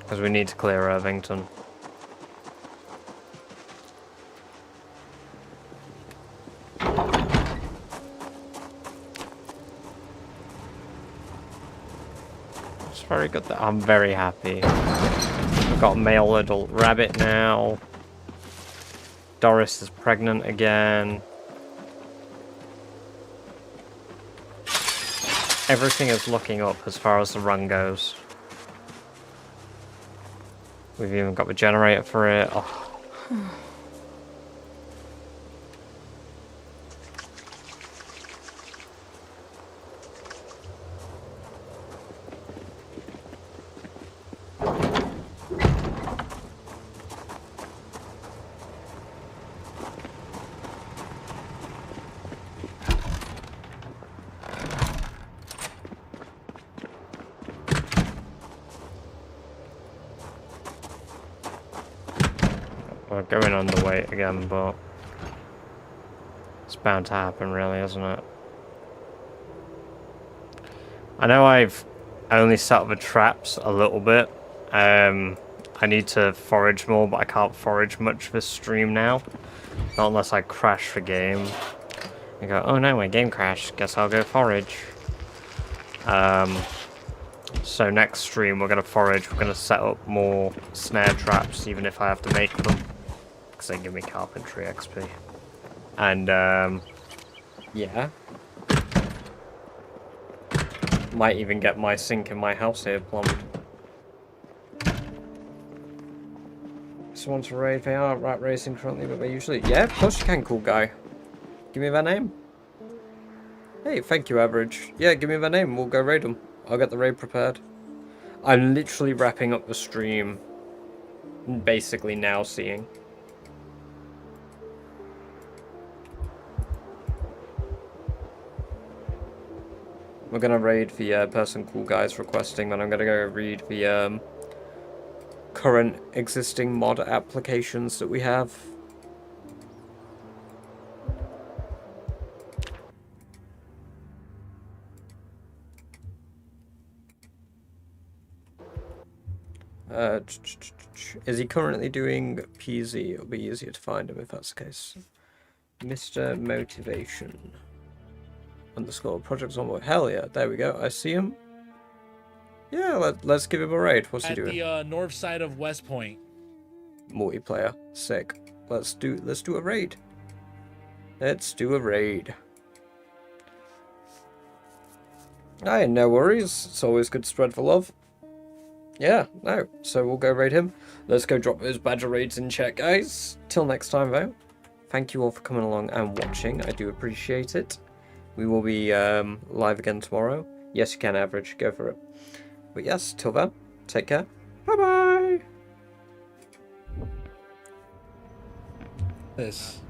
Because we need to clear Irvington. It's very good that I'm very happy. We've got a male adult rabbit now. Doris is pregnant again. Everything is looking up as far as the run goes. We've even got the generator for it. Oh. going underweight again, but it's bound to happen, really, isn't it? I know I've only set up the traps a little bit. I need to forage more, but I can't forage much this stream now. Not unless I crash the game. I go, oh no, my game crashed. Guess I'll go forage. So next stream we're going to forage. We're going to set up more snare traps, even if I have to make them. Because they give me carpentry XP. And, yeah. Might even get my sink in my house here plumbed. Someone to raid, they are rat racing currently, but they usually... Yeah, of course you can, cool guy. Give me their name. Hey, thank you, Average. Yeah, give me their name, we'll go raid them. I'll get the raid prepared. I'm literally wrapping up the stream. Basically now seeing. We're gonna raid the person cool guy's requesting, and I'm gonna go read the current existing mod applications that we have. Is he currently doing PZ? It'll be easier to find him if that's the case. Mr. Motivation. _ projects on board. Hell yeah, there we go. I see him. Yeah, let's give him a raid. What's he doing? At the north side of West Point. Multiplayer. Sick. Let's do a raid. Let's do a raid. Aye, no worries. It's always good to spread the love. Yeah, no. So we'll go raid him. Let's go drop those badger raids in chat, guys. Till next time, though. Thank you all for coming along and watching. I do appreciate it. We will be live again tomorrow. Yes, you can, Average. Go for it. But yes, till then, take care. Bye-bye. This.